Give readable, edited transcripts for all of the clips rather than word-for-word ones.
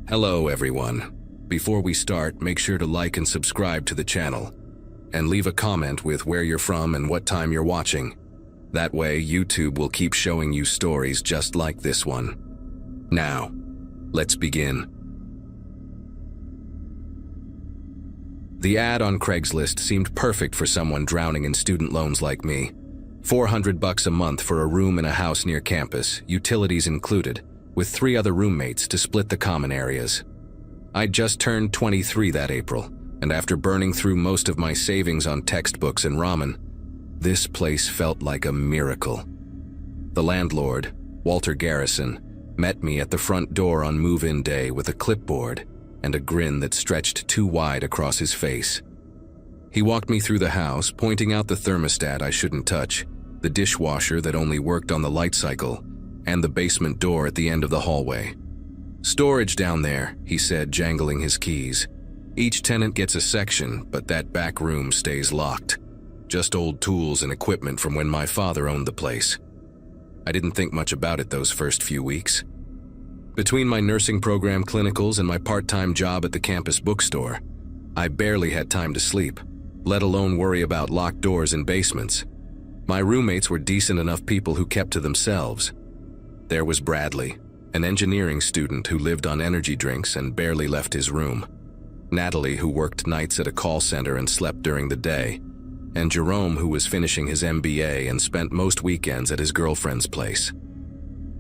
Hello everyone. Before we start, make sure to like and subscribe to the channel. And leave a comment with where you're from and what time you're watching. That way, YouTube will keep showing you stories just like this one. Now, let's begin. The ad on Craigslist seemed perfect for someone drowning in student loans like me. $400 a month for a room in a house near campus, utilities included, with 3 other roommates to split the common areas. I'd just turned 23 that April, and after burning through most of my savings on textbooks and ramen, this place felt like a miracle. The landlord, Walter Garrison, met me at the front door on move-in day with a clipboard and a grin that stretched too wide across his face. He walked me through the house, pointing out the thermostat I shouldn't touch, the dishwasher that only worked on the light cycle, and the basement door at the end of the hallway. "Storage down there," he said, jangling his keys. "Each tenant gets a section, but that back room stays locked. Just old tools and equipment from when my father owned the place." I didn't think much about it those first few weeks. Between my nursing program clinicals and my part-time job at the campus bookstore, I barely had time to sleep, let alone worry about locked doors and basements. My roommates were decent enough people who kept to themselves. There was Bradley, an engineering student who lived on energy drinks and barely left his room. Natalie, who worked nights at a call center and slept during the day. And Jerome, who was finishing his MBA and spent most weekends at his girlfriend's place.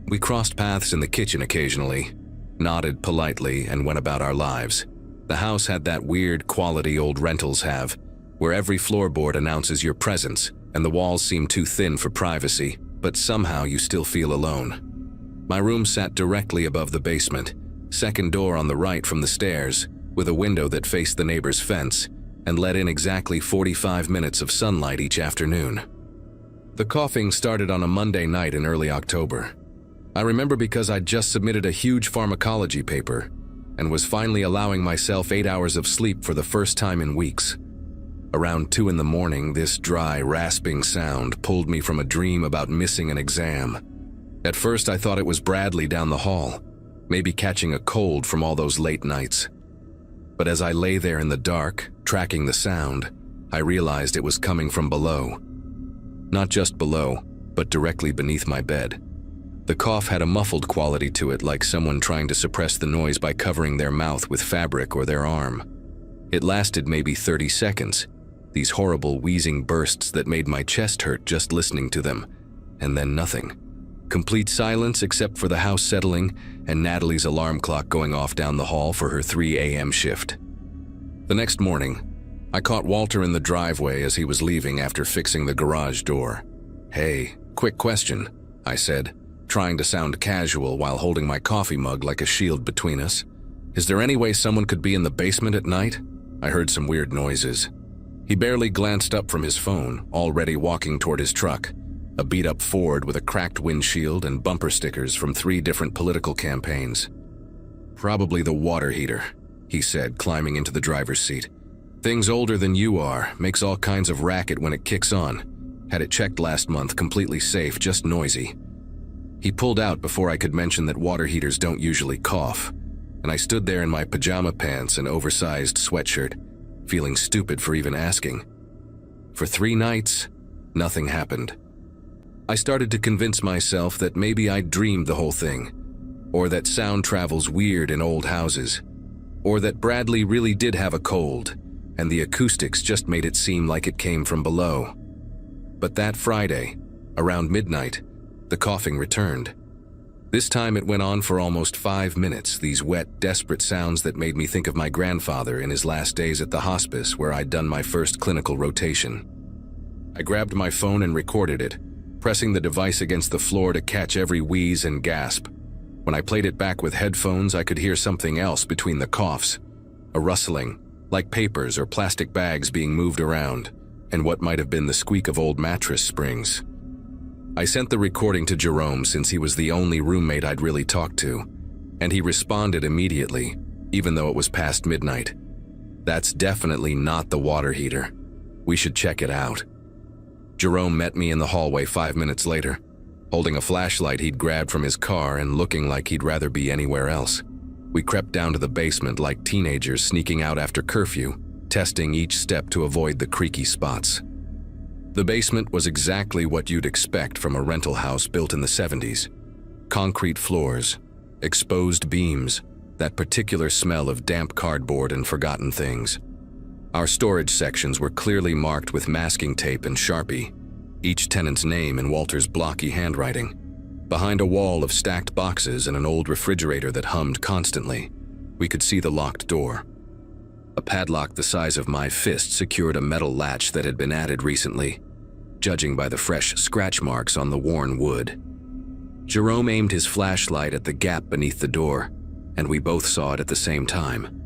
We crossed paths in the kitchen occasionally, nodded politely, and went about our lives. The house had that weird quality old rentals have, where every floorboard announces your presence and the walls seem too thin for privacy, but somehow you still feel alone. My room sat directly above the basement, second door on the right from the stairs, with a window that faced the neighbor's fence and let in exactly 45 minutes of sunlight each afternoon. The coughing started on a Monday night in early October. I remember because I'd just submitted a huge pharmacology paper and was finally allowing myself 8 hours of sleep for the first time in weeks. Around 2 in the morning, this dry, rasping sound pulled me from a dream about missing an exam. At first, I thought it was Bradley down the hall, maybe catching a cold from all those late nights. But as I lay there in the dark, tracking the sound, I realized it was coming from below. Not just below, but directly beneath my bed. The cough had a muffled quality to it, like someone trying to suppress the noise by covering their mouth with fabric or their arm. It lasted maybe 30 seconds, these horrible wheezing bursts that made my chest hurt just listening to them, and then nothing. Complete silence except for the house settling and Natalie's alarm clock going off down the hall for her 3 a.m. shift. The next morning, I caught Walter in the driveway as he was leaving after fixing the garage door. "Hey, quick question," I said, trying to sound casual while holding my coffee mug like a shield between us. "Is there any way someone could be in the basement at night? I heard some weird noises." He barely glanced up from his phone, already walking toward his truck, a beat-up Ford with a cracked windshield and bumper stickers from 3 different political campaigns. "Probably the water heater," he said, climbing into the driver's seat. "Thing's older than you are, makes all kinds of racket when it kicks on. Had it checked last month, completely safe, just noisy." He pulled out before I could mention that water heaters don't usually cough, and I stood there in my pajama pants and oversized sweatshirt, feeling stupid for even asking. For 3 nights, nothing happened. I started to convince myself that maybe I'd dreamed the whole thing, or that sound travels weird in old houses, or that Bradley really did have a cold, and the acoustics just made it seem like it came from below. But that Friday, around midnight, the coughing returned. This time it went on for almost 5 minutes, these wet, desperate sounds that made me think of my grandfather in his last days at the hospice where I'd done my first clinical rotation. I grabbed my phone and recorded it, pressing the device against the floor to catch every wheeze and gasp. When I played it back with headphones, I could hear something else between the coughs, a rustling, like papers or plastic bags being moved around, and what might have been the squeak of old mattress springs. I sent the recording to Jerome since he was the only roommate I'd really talked to, and he responded immediately, even though it was past midnight. "That's definitely not the water heater. We should check it out." Jerome met me in the hallway 5 minutes later, holding a flashlight he'd grabbed from his car and looking like he'd rather be anywhere else. We crept down to the basement like teenagers sneaking out after curfew, testing each step to avoid the creaky spots. The basement was exactly what you'd expect from a rental house built in the 70s. Concrete floors, exposed beams, that particular smell of damp cardboard and forgotten things. Our storage sections were clearly marked with masking tape and Sharpie, each tenant's name in Walter's blocky handwriting. Behind a wall of stacked boxes and an old refrigerator that hummed constantly, we could see the locked door. A padlock the size of my fist secured a metal latch that had been added recently, judging by the fresh scratch marks on the worn wood. Jerome aimed his flashlight at the gap beneath the door, and we both saw it at the same time.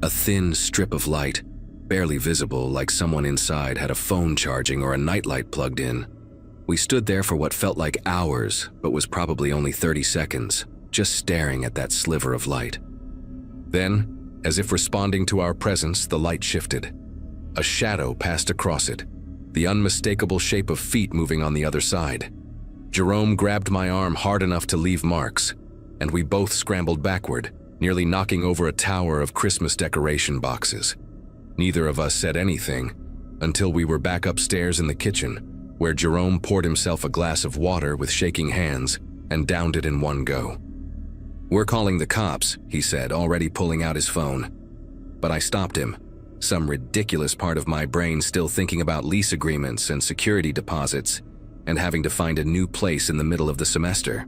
A thin strip of light, barely visible, like someone inside had a phone charging or a nightlight plugged in. We stood there for what felt like hours, but was probably only 30 seconds, just staring at that sliver of light. Then, as if responding to our presence, the light shifted. A shadow passed across it, the unmistakable shape of feet moving on the other side. Jerome grabbed my arm hard enough to leave marks, and we both scrambled backward, nearly knocking over a tower of Christmas decoration boxes. Neither of us said anything until we were back upstairs in the kitchen, where Jerome poured himself a glass of water with shaking hands and downed it in one go. "We're calling the cops," he said, already pulling out his phone. But I stopped him, some ridiculous part of my brain still thinking about lease agreements and security deposits and having to find a new place in the middle of the semester.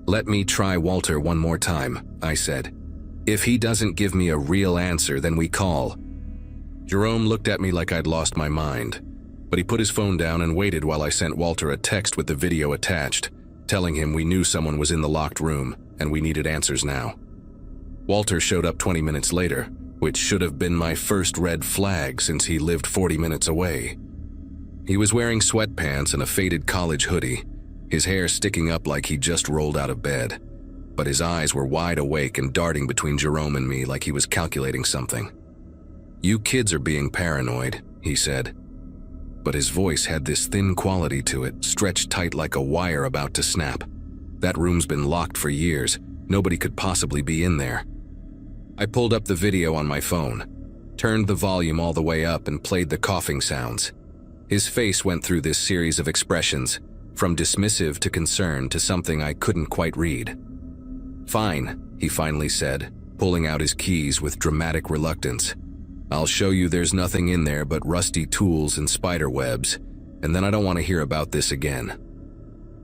"Let me try Walter one more time," I said. "If he doesn't give me a real answer, then we call." Jerome looked at me like I'd lost my mind, but he put his phone down and waited while I sent Walter a text with the video attached, telling him we knew someone was in the locked room and we needed answers now. Walter showed up 20 minutes later, which should have been my first red flag since he lived 40 minutes away. He was wearing sweatpants and a faded college hoodie, his hair sticking up like he just rolled out of bed, but his eyes were wide awake and darting between Jerome and me like he was calculating something. "You kids are being paranoid," he said. But his voice had this thin quality to it, stretched tight like a wire about to snap. "That room's been locked for years. Nobody could possibly be in there." I pulled up the video on my phone, turned the volume all the way up and played the coughing sounds. His face went through this series of expressions, from dismissive to concerned to something I couldn't quite read. "Fine," he finally said, pulling out his keys with dramatic reluctance. "I'll show you there's nothing in there but rusty tools and spider webs, and then I don't want to hear about this again."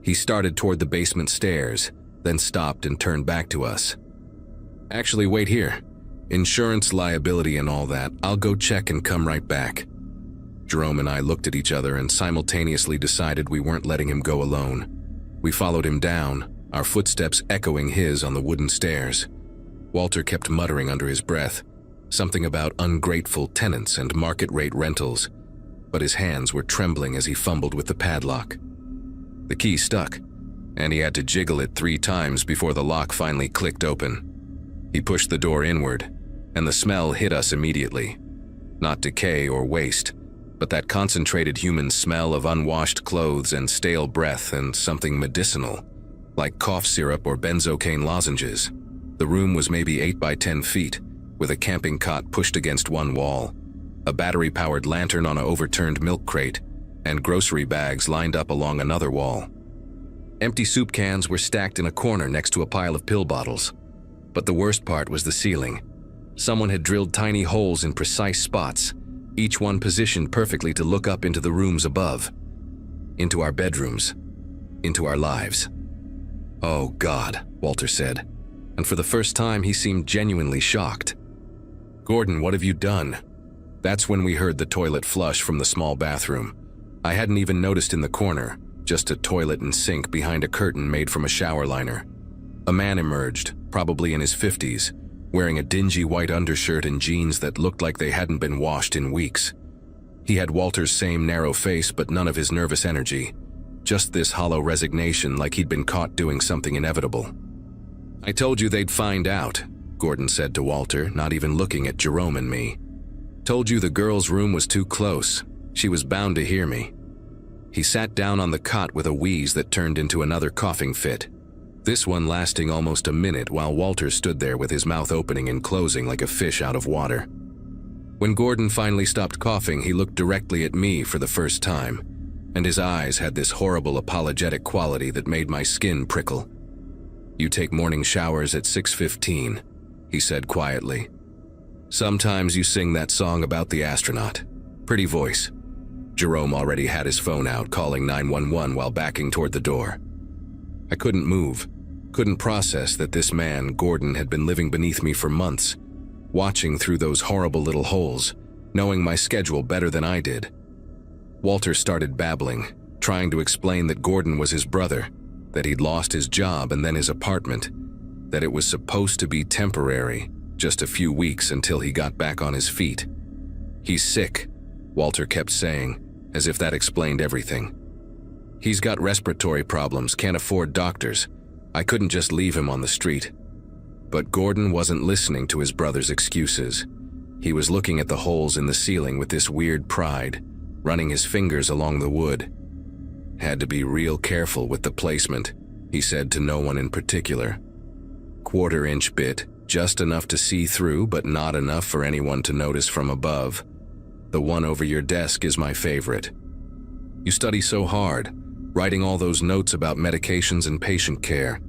He started toward the basement stairs, then stopped and turned back to us. "Actually, wait here. Insurance liability and all that. I'll go check and come right back." Jerome and I looked at each other and simultaneously decided we weren't letting him go alone. We followed him down, our footsteps echoing his on the wooden stairs. Walter kept muttering under his breath, something about ungrateful tenants and market-rate rentals, but his hands were trembling as he fumbled with the padlock. The key stuck, and he had to jiggle it 3 times before the lock finally clicked open. He pushed the door inward, and the smell hit us immediately. Not decay or waste, but that concentrated human smell of unwashed clothes and stale breath and something medicinal, like cough syrup or benzocaine lozenges. The room was maybe 8 by 10 feet, with a camping cot pushed against one wall, a battery-powered lantern on an overturned milk crate, and grocery bags lined up along another wall. Empty soup cans were stacked in a corner next to a pile of pill bottles. But the worst part was the ceiling. Someone had drilled tiny holes in precise spots, each one positioned perfectly to look up into the rooms above, into our bedrooms, into our lives. "Oh God," Walter said, and for the first time he seemed genuinely shocked. "Gordon, what have you done?" That's when we heard the toilet flush from the small bathroom. I hadn't even noticed in the corner, just a toilet and sink behind a curtain made from a shower liner. A man emerged, probably in his 50s, wearing a dingy white undershirt and jeans that looked like they hadn't been washed in weeks. He had Walter's same narrow face but none of his nervous energy, just this hollow resignation like he'd been caught doing something inevitable. "I told you they'd find out," Gordon said to Walter, not even looking at Jerome and me. "Told you the girl's room was too close. She was bound to hear me." He sat down on the cot with a wheeze that turned into another coughing fit. this one lasting almost a minute while Walter stood there with his mouth opening and closing like a fish out of water. When Gordon finally stopped coughing, he looked directly at me for the first time, and his eyes had this horrible apologetic quality that made my skin prickle. "You take morning showers at 6:15, he said quietly. "Sometimes you sing that song about the astronaut. Pretty voice." Jerome already had his phone out, calling 911 while backing toward the door. I couldn't move, couldn't process that this man, Gordon, had been living beneath me for months, watching through those horrible little holes, knowing my schedule better than I did. Walter started babbling, trying to explain that Gordon was his brother, that he'd lost his job and then his apartment, that it was supposed to be temporary, just a few weeks until he got back on his feet. "He's sick," Walter kept saying, as if that explained everything. "He's got respiratory problems, can't afford doctors. I couldn't just leave him on the street." But Gordon wasn't listening to his brother's excuses. He was looking at the holes in the ceiling with this weird pride, running his fingers along the wood. "Had to be real careful with the placement," he said to no one in particular. "Quarter-inch bit, just enough to see through but not enough for anyone to notice from above. The one over your desk is my favorite. You study so hard, writing all those notes about medications and patient care.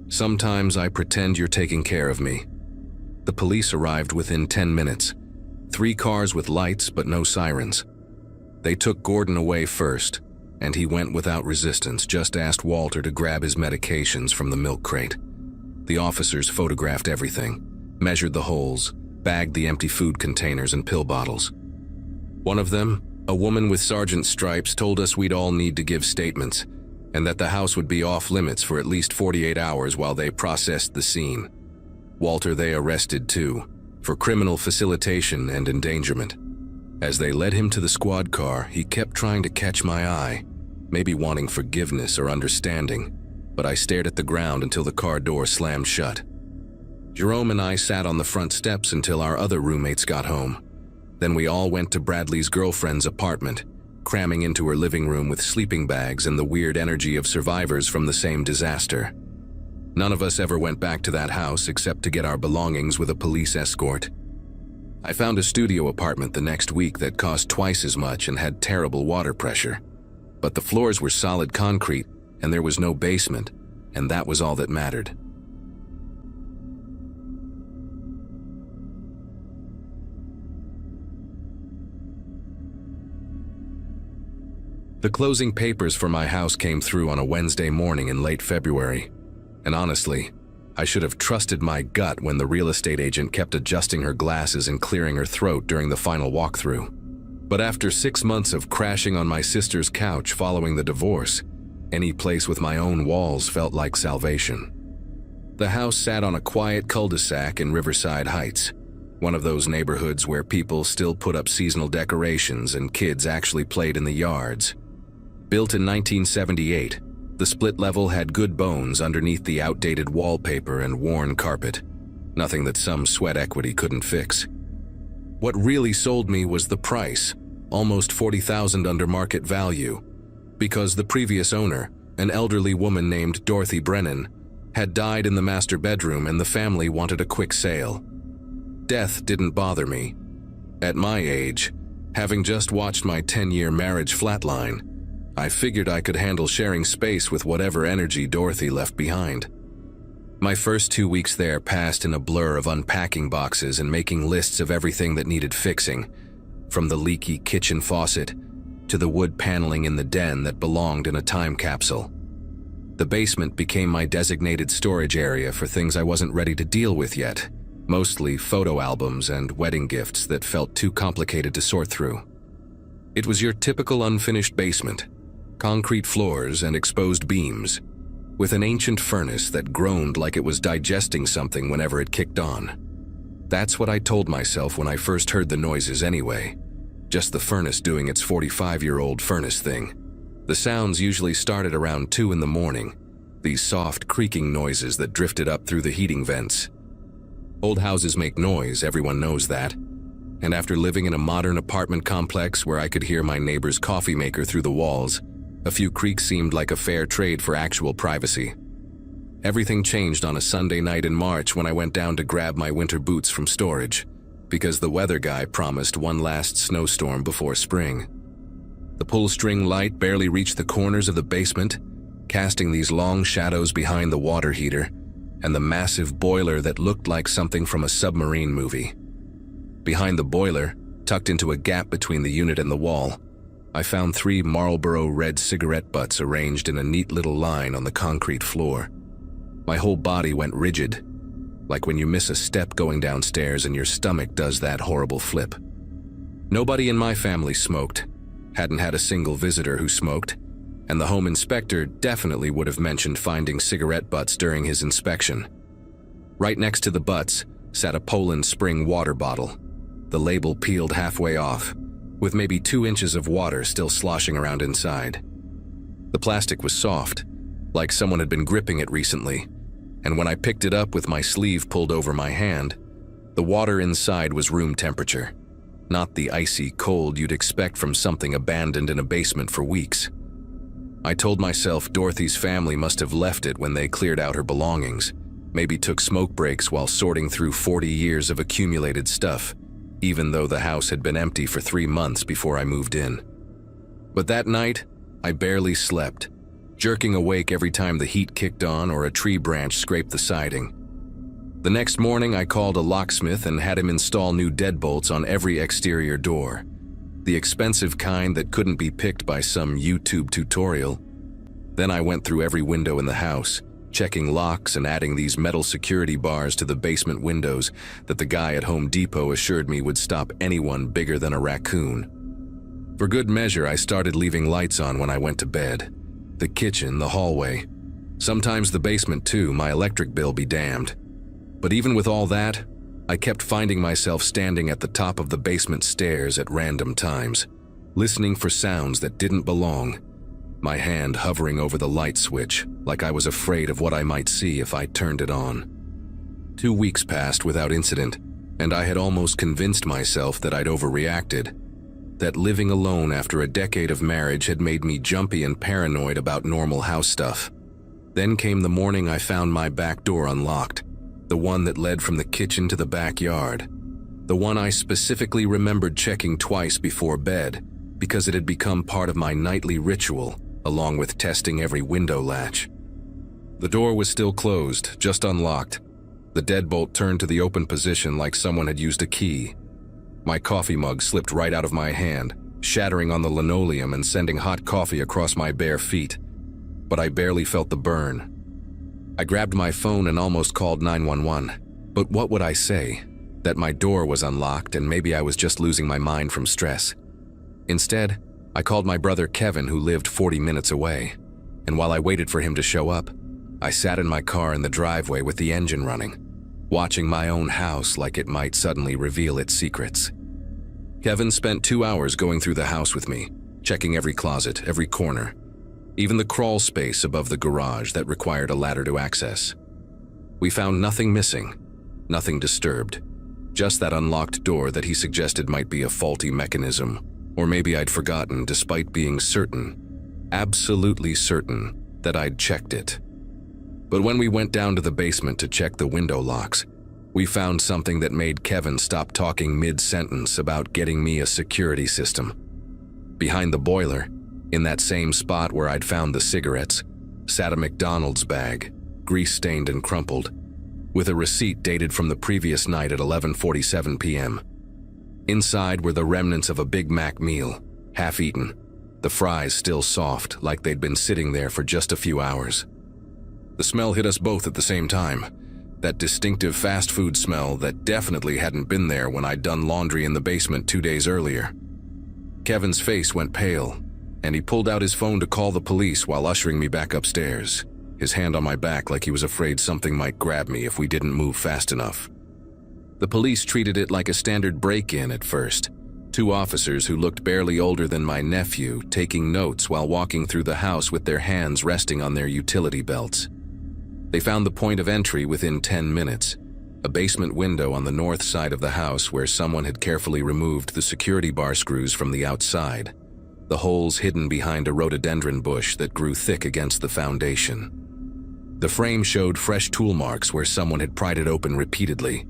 Sometimes I pretend you're taking care of me." The police arrived within 10 minutes. 3 cars with lights but no sirens. They took Gordon away first, and he went without resistance, just asked Walter to grab his medications from the milk crate. The officers photographed everything, measured the holes, bagged the empty food containers and pill bottles. One of them, a woman with sergeant's stripes, told us we'd all need to give statements, and that the house would be off limits for at least 48 hours while they processed the scene. Walter they arrested too, for criminal facilitation and endangerment. As they led him to the squad car, he kept trying to catch my eye, maybe wanting forgiveness or understanding, but I stared at the ground until the car door slammed shut. Jerome and I sat on the front steps until our other roommates got home. Then we all went to Bradley's girlfriend's apartment, cramming into her living room with sleeping bags and the weird energy of survivors from the same disaster. None of us ever went back to that house except to get our belongings with a police escort. I found a studio apartment the next week that cost twice as much and had terrible water pressure. But the floors were solid concrete and there was no basement, and that was all that mattered. The closing papers for my house came through on a Wednesday morning in late February, and honestly, I should have trusted my gut when the real estate agent kept adjusting her glasses and clearing her throat during the final walkthrough. But after 6 months of crashing on my sister's couch following the divorce, any place with my own walls felt like salvation. The house sat on a quiet cul-de-sac in Riverside Heights, one of those neighborhoods where people still put up seasonal decorations and kids actually played in the yards. Built in 1978, the split level had good bones underneath the outdated wallpaper and worn carpet, nothing that some sweat equity couldn't fix. What really sold me was the price, almost $40,000 under market value, because the previous owner, an elderly woman named Dorothy Brennan, had died in the master bedroom and the family wanted a quick sale. Death didn't bother me. At my age, having just watched my 10-year marriage flatline, I figured I could handle sharing space with whatever energy Dorothy left behind. My first 2 weeks there passed in a blur of unpacking boxes and making lists of everything that needed fixing, from the leaky kitchen faucet to the wood paneling in the den that belonged in a time capsule. The basement became my designated storage area for things I wasn't ready to deal with yet, mostly photo albums and wedding gifts that felt too complicated to sort through. It was your typical unfinished basement. Concrete floors and exposed beams, with an ancient furnace that groaned like it was digesting something whenever it kicked on. That's what I told myself when I first heard the noises anyway. Just the furnace doing its 45-year-old furnace thing. The sounds usually started around 2 in the morning, these soft creaking noises that drifted up through the heating vents. Old houses make noise, everyone knows that. And after living in a modern apartment complex where I could hear my neighbor's coffee maker through the walls, a few creaks seemed like a fair trade for actual privacy. Everything changed on a Sunday night in March when I went down to grab my winter boots from storage, because the weather guy promised one last snowstorm before spring. The pull-string light barely reached the corners of the basement, casting these long shadows behind the water heater and the massive boiler that looked like something from a submarine movie. Behind the boiler, tucked into a gap between the unit and the wall, I found 3 Marlboro red cigarette butts arranged in a neat little line on the concrete floor. My whole body went rigid, like when you miss a step going downstairs and your stomach does that horrible flip. Nobody in my family smoked, hadn't had a single visitor who smoked, and the home inspector definitely would have mentioned finding cigarette butts during his inspection. Right next to the butts sat a Poland Spring water bottle, the label peeled halfway off, with maybe 2 inches of water still sloshing around inside. The plastic was soft, like someone had been gripping it recently, and when I picked it up with my sleeve pulled over my hand, the water inside was room temperature, not the icy cold you'd expect from something abandoned in a basement for weeks. I told myself Dorothy's family must have left it when they cleared out her belongings, maybe took smoke breaks while sorting through 40 years of accumulated stuff, even though the house had been empty for 3 months before I moved in. But that night, I barely slept, jerking awake every time the heat kicked on or a tree branch scraped the siding. The next morning, I called a locksmith and had him install new deadbolts on every exterior door, the expensive kind that couldn't be picked by some YouTube tutorial. Then I went through every window in the house, checking locks and adding these metal security bars to the basement windows that the guy at Home Depot assured me would stop anyone bigger than a raccoon. For good measure, I started leaving lights on when I went to bed. The kitchen, the hallway. Sometimes the basement too, my electric bill be damned. But even with all that, I kept finding myself standing at the top of the basement stairs at random times, listening for sounds that didn't belong, my hand hovering over the light switch like I was afraid of what I might see if I turned it on. 2 weeks passed without incident, and I had almost convinced myself that I'd overreacted, that living alone after a decade of marriage had made me jumpy and paranoid about normal house stuff. Then came the morning I found my back door unlocked, the one that led from the kitchen to the backyard, the one I specifically remembered checking twice before bed because it had become part of my nightly ritual, along with testing every window latch. The door was still closed, just unlocked. The deadbolt turned to the open position like someone had used a key. My coffee mug slipped right out of my hand, shattering on the linoleum and sending hot coffee across my bare feet. But I barely felt the burn. I grabbed my phone and almost called 911. But what would I say? That my door was unlocked and maybe I was just losing my mind from stress. Instead, I called my brother Kevin, who lived 40 minutes away. And while I waited for him to show up, I sat in my car in the driveway with the engine running, watching my own house like it might suddenly reveal its secrets. Kevin spent 2 hours going through the house with me, checking every closet, every corner, even the crawl space above the garage that required a ladder to access. We found nothing missing, nothing disturbed, just that unlocked door that he suggested might be a faulty mechanism, or maybe I'd forgotten despite being certain, absolutely certain, that I'd checked it. But when we went down to the basement to check the window locks, we found something that made Kevin stop talking mid-sentence about getting me a security system. Behind the boiler, in that same spot where I'd found the cigarettes, sat a McDonald's bag, grease-stained and crumpled, with a receipt dated from the previous night at 11:47 p.m. Inside were the remnants of a Big Mac meal, half-eaten, the fries still soft like they'd been sitting there for just a few hours. The smell hit us both at the same time, that distinctive fast food smell that definitely hadn't been there when I'd done laundry in the basement 2 days earlier. Kevin's face went pale, and he pulled out his phone to call the police while ushering me back upstairs, his hand on my back like he was afraid something might grab me if we didn't move fast enough. The police treated it like a standard break-in at first, 2 officers who looked barely older than my nephew taking notes while walking through the house with their hands resting on their utility belts. They found the point of entry within 10 minutes, a basement window on the north side of the house where someone had carefully removed the security bar screws from the outside, the holes hidden behind a rhododendron bush that grew thick against the foundation. The frame showed fresh tool marks where someone had pried it open repeatedly,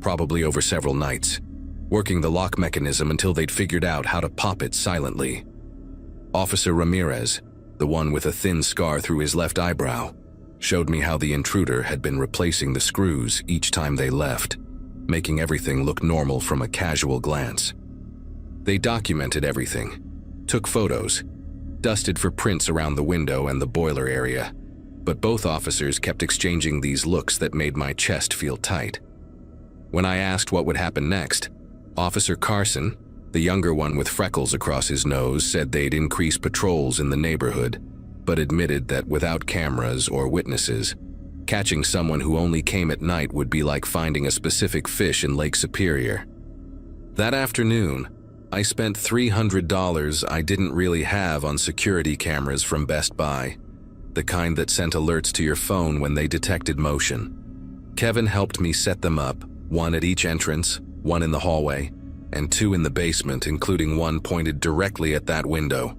probably over several nights, working the lock mechanism until they'd figured out how to pop it silently. Officer Ramirez, the one with a thin scar through his left eyebrow, showed me how the intruder had been replacing the screws each time they left, making everything look normal from a casual glance. They documented everything, took photos, dusted for prints around the window and the boiler area, but both officers kept exchanging these looks that made my chest feel tight. When I asked what would happen next, Officer Carson, the younger one with freckles across his nose, said they'd increase patrols in the neighborhood, but admitted that without cameras or witnesses, catching someone who only came at night would be like finding a specific fish in Lake Superior. That afternoon, I spent $300 I didn't really have on security cameras from Best Buy, the kind that sent alerts to your phone when they detected motion. Kevin helped me set them up, one at each entrance, one in the hallway, and two in the basement, including one pointed directly at that window.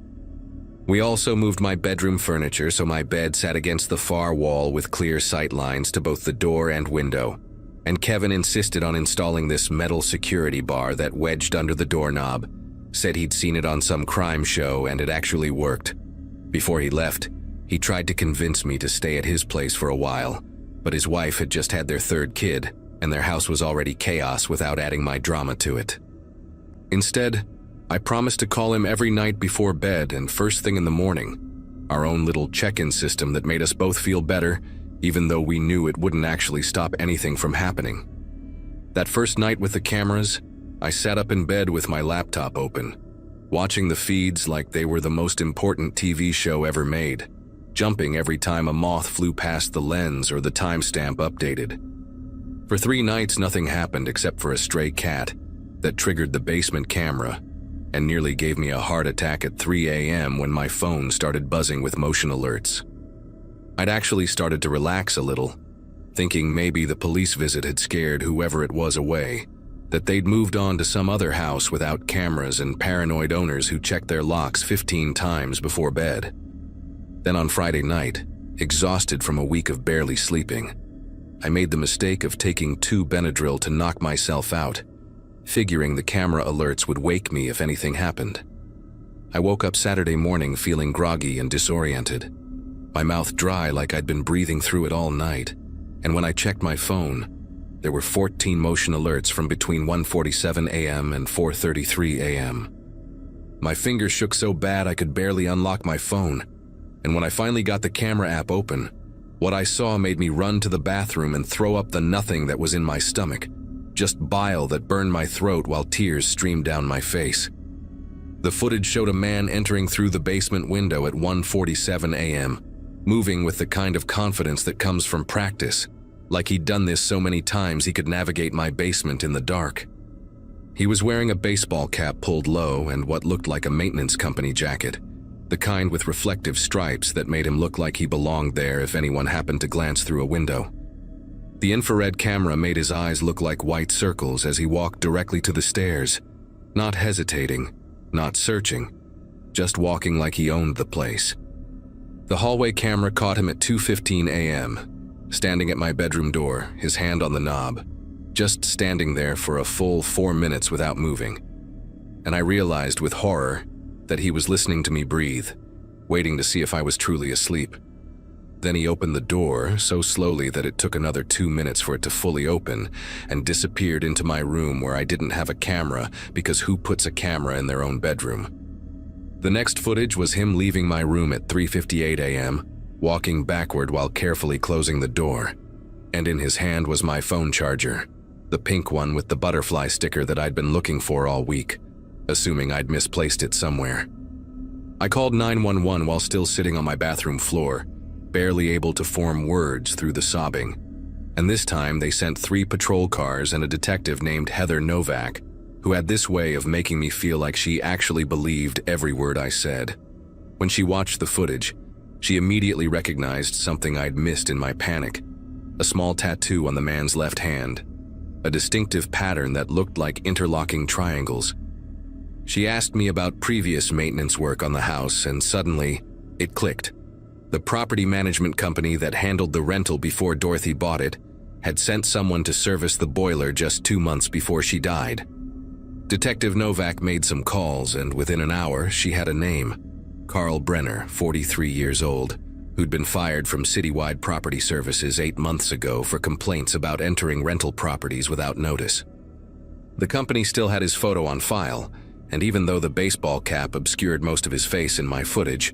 We also moved my bedroom furniture so my bed sat against the far wall with clear sight lines to both the door and window, and Kevin insisted on installing this metal security bar that wedged under the doorknob, said he'd seen it on some crime show and it actually worked. Before he left, he tried to convince me to stay at his place for a while, but his wife had just had their third kid, and their house was already chaos without adding my drama to it. Instead, I promised to call him every night before bed and first thing in the morning, our own little check-in system that made us both feel better, even though we knew it wouldn't actually stop anything from happening. That first night with the cameras, I sat up in bed with my laptop open, watching the feeds like they were the most important TV show ever made, jumping every time a moth flew past the lens or the timestamp updated. For 3 nights, nothing happened except for a stray cat that triggered the basement camera and nearly gave me a heart attack at 3 a.m. when my phone started buzzing with motion alerts. I'd actually started to relax a little, thinking maybe the police visit had scared whoever it was away, that they'd moved on to some other house without cameras and paranoid owners who checked their locks 15 times before bed. Then on Friday night, exhausted from a week of barely sleeping, I made the mistake of taking 2 Benadryl to knock myself out, figuring the camera alerts would wake me if anything happened. I woke up Saturday morning feeling groggy and disoriented, my mouth dry like I'd been breathing through it all night, and when I checked my phone, there were 14 motion alerts from between 1:47 a.m. and 4:33 a.m. My fingers shook so bad I could barely unlock my phone, and when I finally got the camera app open, what I saw made me run to the bathroom and throw up the nothing that was in my stomach, just bile that burned my throat while tears streamed down my face. The footage showed a man entering through the basement window at 1:47 a.m., moving with the kind of confidence that comes from practice, like he'd done this so many times he could navigate my basement in the dark. He was wearing a baseball cap pulled low and what looked like a maintenance company jacket, the kind with reflective stripes that made him look like he belonged there if anyone happened to glance through a window. The infrared camera made his eyes look like white circles as he walked directly to the stairs, not hesitating, not searching, just walking like he owned the place. The hallway camera caught him at 2:15 a.m., standing at my bedroom door, his hand on the knob, just standing there for a full 4 minutes without moving. And I realized with horror that he was listening to me breathe, waiting to see if I was truly asleep. Then he opened the door so slowly that it took another 2 minutes for it to fully open and disappeared into my room where I didn't have a camera because who puts a camera in their own bedroom? The next footage was him leaving my room at 3:58 a.m., walking backward while carefully closing the door, and in his hand was my phone charger, the pink one with the butterfly sticker that I'd been looking for all week, assuming I'd misplaced it somewhere. I called 911 while still sitting on my bathroom floor, barely able to form words through the sobbing, and this time they sent 3 patrol cars and a detective named Heather Novak, who had this way of making me feel like she actually believed every word I said. When she watched the footage, she immediately recognized something I'd missed in my panic, a small tattoo on the man's left hand, a distinctive pattern that looked like interlocking triangles. She asked me about previous maintenance work on the house, and suddenly, it clicked. The property management company that handled the rental before Dorothy bought it had sent someone to service the boiler just 2 months before she died. Detective Novak made some calls, and within an hour, she had a name. Carl Brenner, 43 years old, who'd been fired from Citywide Property Services 8 months ago for complaints about entering rental properties without notice. The company still had his photo on file, and even though the baseball cap obscured most of his face in my footage,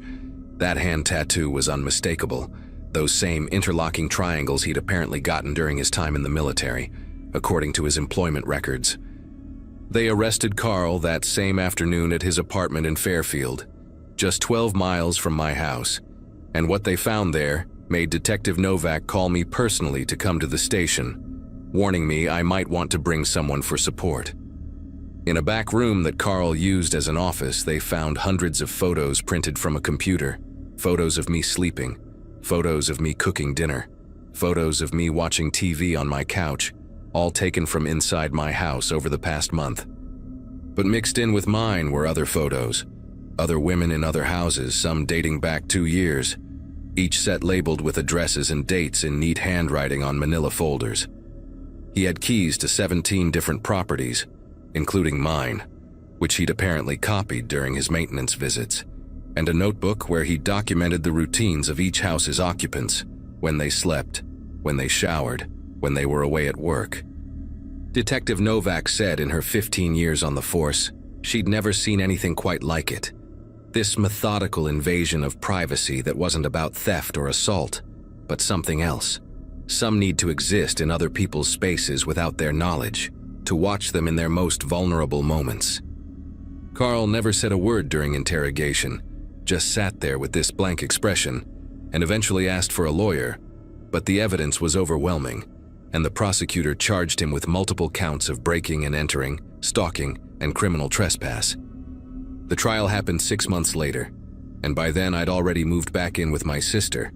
that hand tattoo was unmistakable, those same interlocking triangles he'd apparently gotten during his time in the military, according to his employment records. They arrested Carl that same afternoon at his apartment in Fairfield, just 12 miles from my house, and what they found there made Detective Novak call me personally to come to the station, warning me I might want to bring someone for support. In a back room that Carl used as an office, they found hundreds of photos printed from a computer, photos of me sleeping, photos of me cooking dinner, photos of me watching TV on my couch, all taken from inside my house over the past month. But mixed in with mine were other photos, other women in other houses, some dating back 2 years, each set labeled with addresses and dates in neat handwriting on manila folders. He had keys to 17 different properties, including mine, which he'd apparently copied during his maintenance visits, and a notebook where he documented the routines of each house's occupants, when they slept, when they showered, when they were away at work. Detective Novak said in her 15 years on the force, she'd never seen anything quite like it. This methodical invasion of privacy that wasn't about theft or assault, but something else. Some need to exist in other people's spaces without their knowledge, to watch them in their most vulnerable moments. Carl never said a word during interrogation, just sat there with this blank expression, and eventually asked for a lawyer, but the evidence was overwhelming, and the prosecutor charged him with multiple counts of breaking and entering, stalking, and criminal trespass. The trial happened 6 months later, and by then I'd already moved back in with my sister,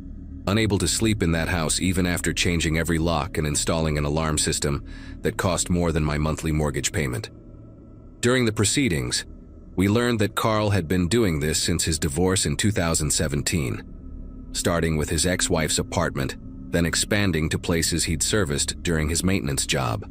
unable to sleep in that house even after changing every lock and installing an alarm system that cost more than my monthly mortgage payment. During the proceedings, we learned that Carl had been doing this since his divorce in 2017, starting with his ex-wife's apartment, then expanding to places he'd serviced during his maintenance job.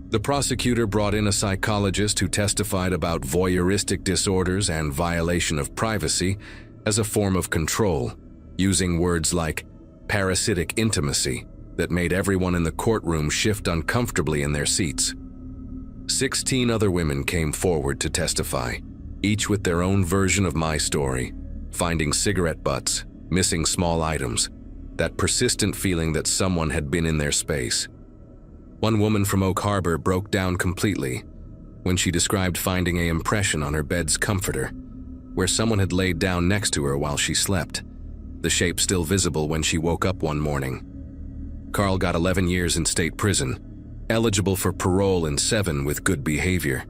The prosecutor brought in a psychologist who testified about voyeuristic disorders and violation of privacy as a form of control, using words like parasitic intimacy that made everyone in the courtroom shift uncomfortably in their seats. 16 other women came forward to testify, each with their own version of my story, finding cigarette butts, missing small items, that persistent feeling that someone had been in their space. One woman from Oak Harbor broke down completely when she described finding an impression on her bed's comforter, where someone had laid down next to her while she slept, the shape still visible when she woke up one morning. Carl got 11 years in state prison, eligible for parole in 7 with good behavior,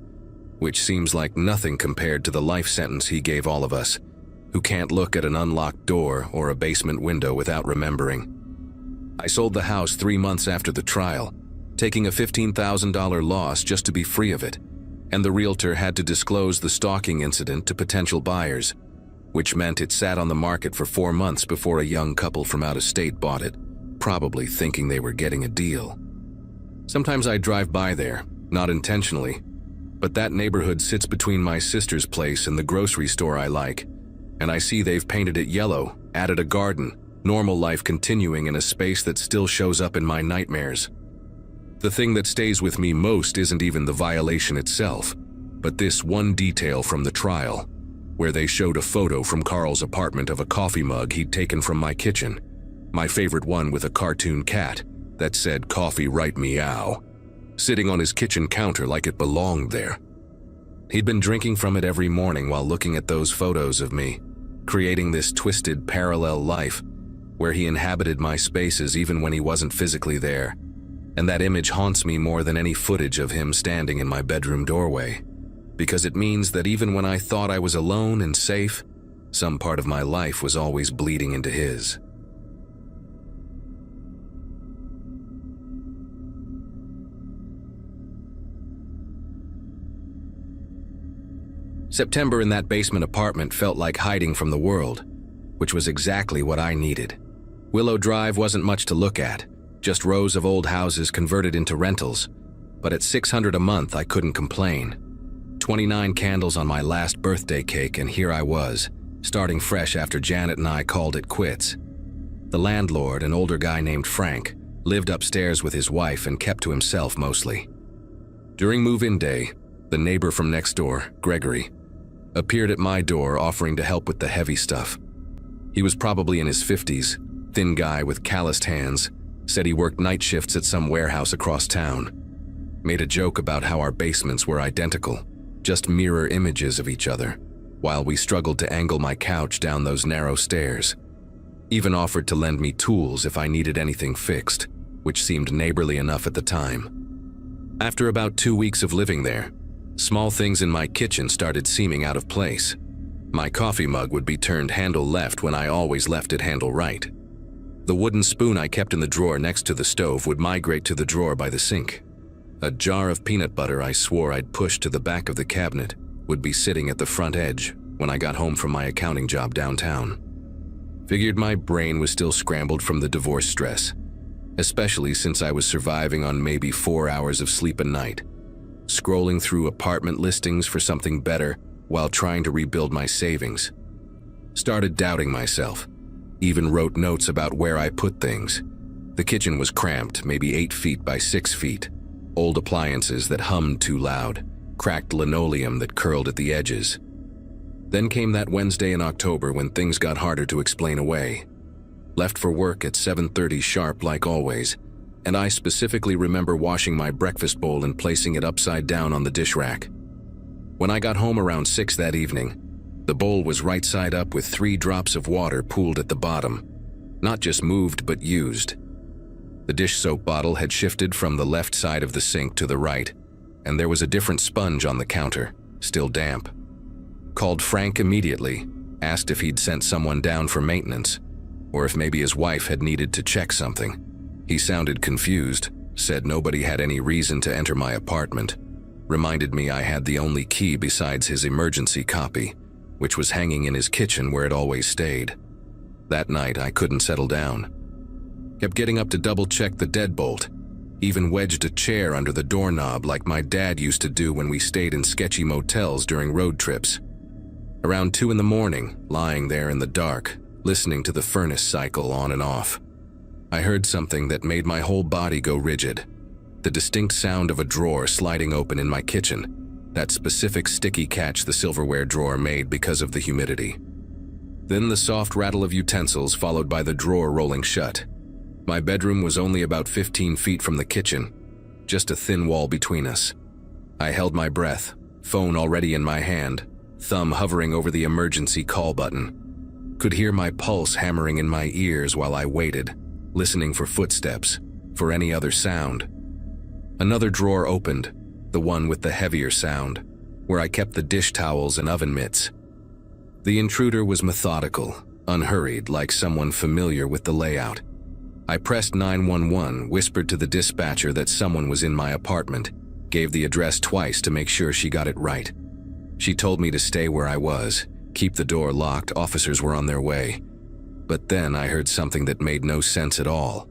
which seems like nothing compared to the life sentence he gave all of us, who can't look at an unlocked door or a basement window without remembering. I sold the house 3 months after the trial, taking a $15,000 loss just to be free of it, and the realtor had to disclose the stalking incident to potential buyers, which meant it sat on the market for 4 months before a young couple from out of state bought it, probably thinking they were getting a deal. Sometimes I drive by there, not intentionally, but that neighborhood sits between my sister's place and the grocery store I like, and I see they've painted it yellow, added a garden, normal life continuing in a space that still shows up in my nightmares. The thing that stays with me most isn't even the violation itself, but this one detail from the trial, where they showed a photo from Carl's apartment of a coffee mug he'd taken from my kitchen, my favorite one with a cartoon cat that said "Coffee right meow," sitting on his kitchen counter like it belonged there. He'd been drinking from it every morning while looking at those photos of me, creating this twisted parallel life where he inhabited my spaces even when he wasn't physically there, and that image haunts me more than any footage of him standing in my bedroom doorway, because it means that even when I thought I was alone and safe, some part of my life was always bleeding into his. September in that basement apartment felt like hiding from the world. which was exactly what I needed. Willow Drive wasn't much to look at, just rows of old houses converted into rentals, but at $600 a month I couldn't complain. 29 candles on my last birthday cake, and here I was, starting fresh after Janet and I called it quits. The landlord, an older guy named Frank, lived upstairs with his wife and kept to himself mostly. During move-in day, the neighbor from next door, Gregory, appeared at my door offering to help with the heavy stuff. He was probably in his 50s, thin guy with calloused hands, said he worked night shifts at some warehouse across town. Made a joke about how our basements were identical, just mirror images of each other, while we struggled to angle my couch down those narrow stairs. Even offered to lend me tools if I needed anything fixed, which seemed neighborly enough at the time. After about 2 weeks of living there, small things in my kitchen started seeming out of place. My coffee mug would be turned handle left when I always left it handle right. The wooden spoon I kept in the drawer next to the stove would migrate to the drawer by the sink. A jar of peanut butter I swore I'd pushed to the back of the cabinet would be sitting at the front edge when I got home from my accounting job downtown. Figured my brain was still scrambled from the divorce stress, especially since I was surviving on maybe 4 hours of sleep a night, scrolling through apartment listings for something better while trying to rebuild my savings. Started doubting myself, even wrote notes about where I put things. The kitchen was cramped, maybe 8 feet by 6 feet, old appliances that hummed too loud, cracked linoleum that curled at the edges. Then came that Wednesday in October when things got harder to explain away. Left for work at 7:30 sharp like always, and I specifically remember washing my breakfast bowl and placing it upside down on the dish rack. When I got home around 6 that evening, the bowl was right side up with 3 drops of water pooled at the bottom. Not just moved, but used. The dish soap bottle had shifted from the left side of the sink to the right, and there was a different sponge on the counter, still damp. Called Frank immediately, asked if he'd sent someone down for maintenance, or if maybe his wife had needed to check something. He sounded confused, said nobody had any reason to enter my apartment, reminded me I had the only key besides his emergency copy, which was hanging in his kitchen where it always stayed. That night I couldn't settle down. Kept getting up to double-check the deadbolt, even wedged a chair under the doorknob like my dad used to do when we stayed in sketchy motels during road trips. Around 2 in the morning, lying there in the dark, listening to the furnace cycle on and off, I heard something that made my whole body go rigid. The distinct sound of a drawer sliding open in my kitchen, that specific sticky catch the silverware drawer made because of the humidity. Then the soft rattle of utensils followed by the drawer rolling shut. My bedroom was only about 15 feet from the kitchen, just a thin wall between us. I held my breath, phone already in my hand, thumb hovering over the emergency call button. Could hear my pulse hammering in my ears while I waited, listening for footsteps, for any other sound. Another drawer opened, the one with the heavier sound, where I kept the dish towels and oven mitts. The intruder was methodical, unhurried, like someone familiar with the layout. I pressed 911, whispered to the dispatcher that someone was in my apartment, gave the address twice to make sure she got it right. She told me to stay where I was, keep the door locked, officers were on their way. But then I heard something that made no sense at all.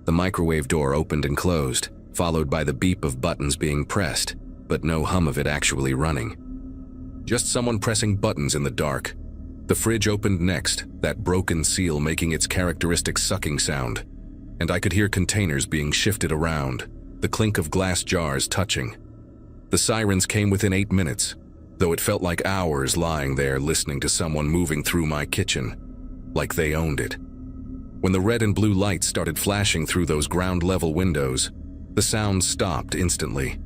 The microwave door opened and closed, followed by the beep of buttons being pressed, but no hum of it actually running. Just someone pressing buttons in the dark. The fridge opened next, that broken seal making its characteristic sucking sound, and I could hear containers being shifted around, the clink of glass jars touching. The sirens came within 8 minutes, though it felt like hours lying there listening to someone moving through my kitchen, like they owned it. When the red and blue lights started flashing through those ground-level windows, the sound stopped instantly.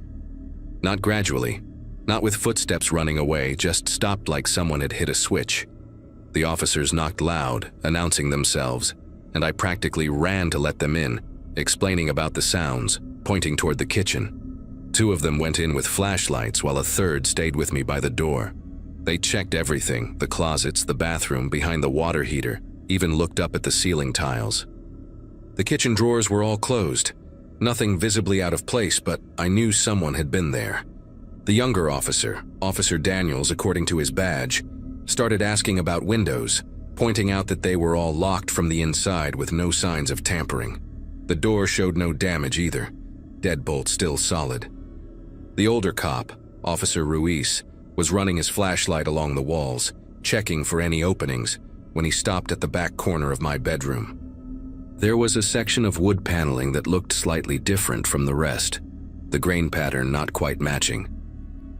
Not gradually, not with footsteps running away, just stopped like someone had hit a switch. The officers knocked loud, announcing themselves, and I practically ran to let them in, explaining about the sounds, pointing toward the kitchen. 2 of them went in with flashlights while a third stayed with me by the door. They checked everything, the closets, the bathroom, behind the water heater, even looked up at the ceiling tiles. The kitchen drawers were all closed. Nothing visibly out of place, but I knew someone had been there. The younger officer, Officer Daniels according to his badge, started asking about windows, pointing out that they were all locked from the inside with no signs of tampering. The door showed no damage either, deadbolt still solid. The older cop, Officer Ruiz, was running his flashlight along the walls, checking for any openings, when he stopped at the back corner of my bedroom. There was a section of wood paneling that looked slightly different from the rest, the grain pattern not quite matching.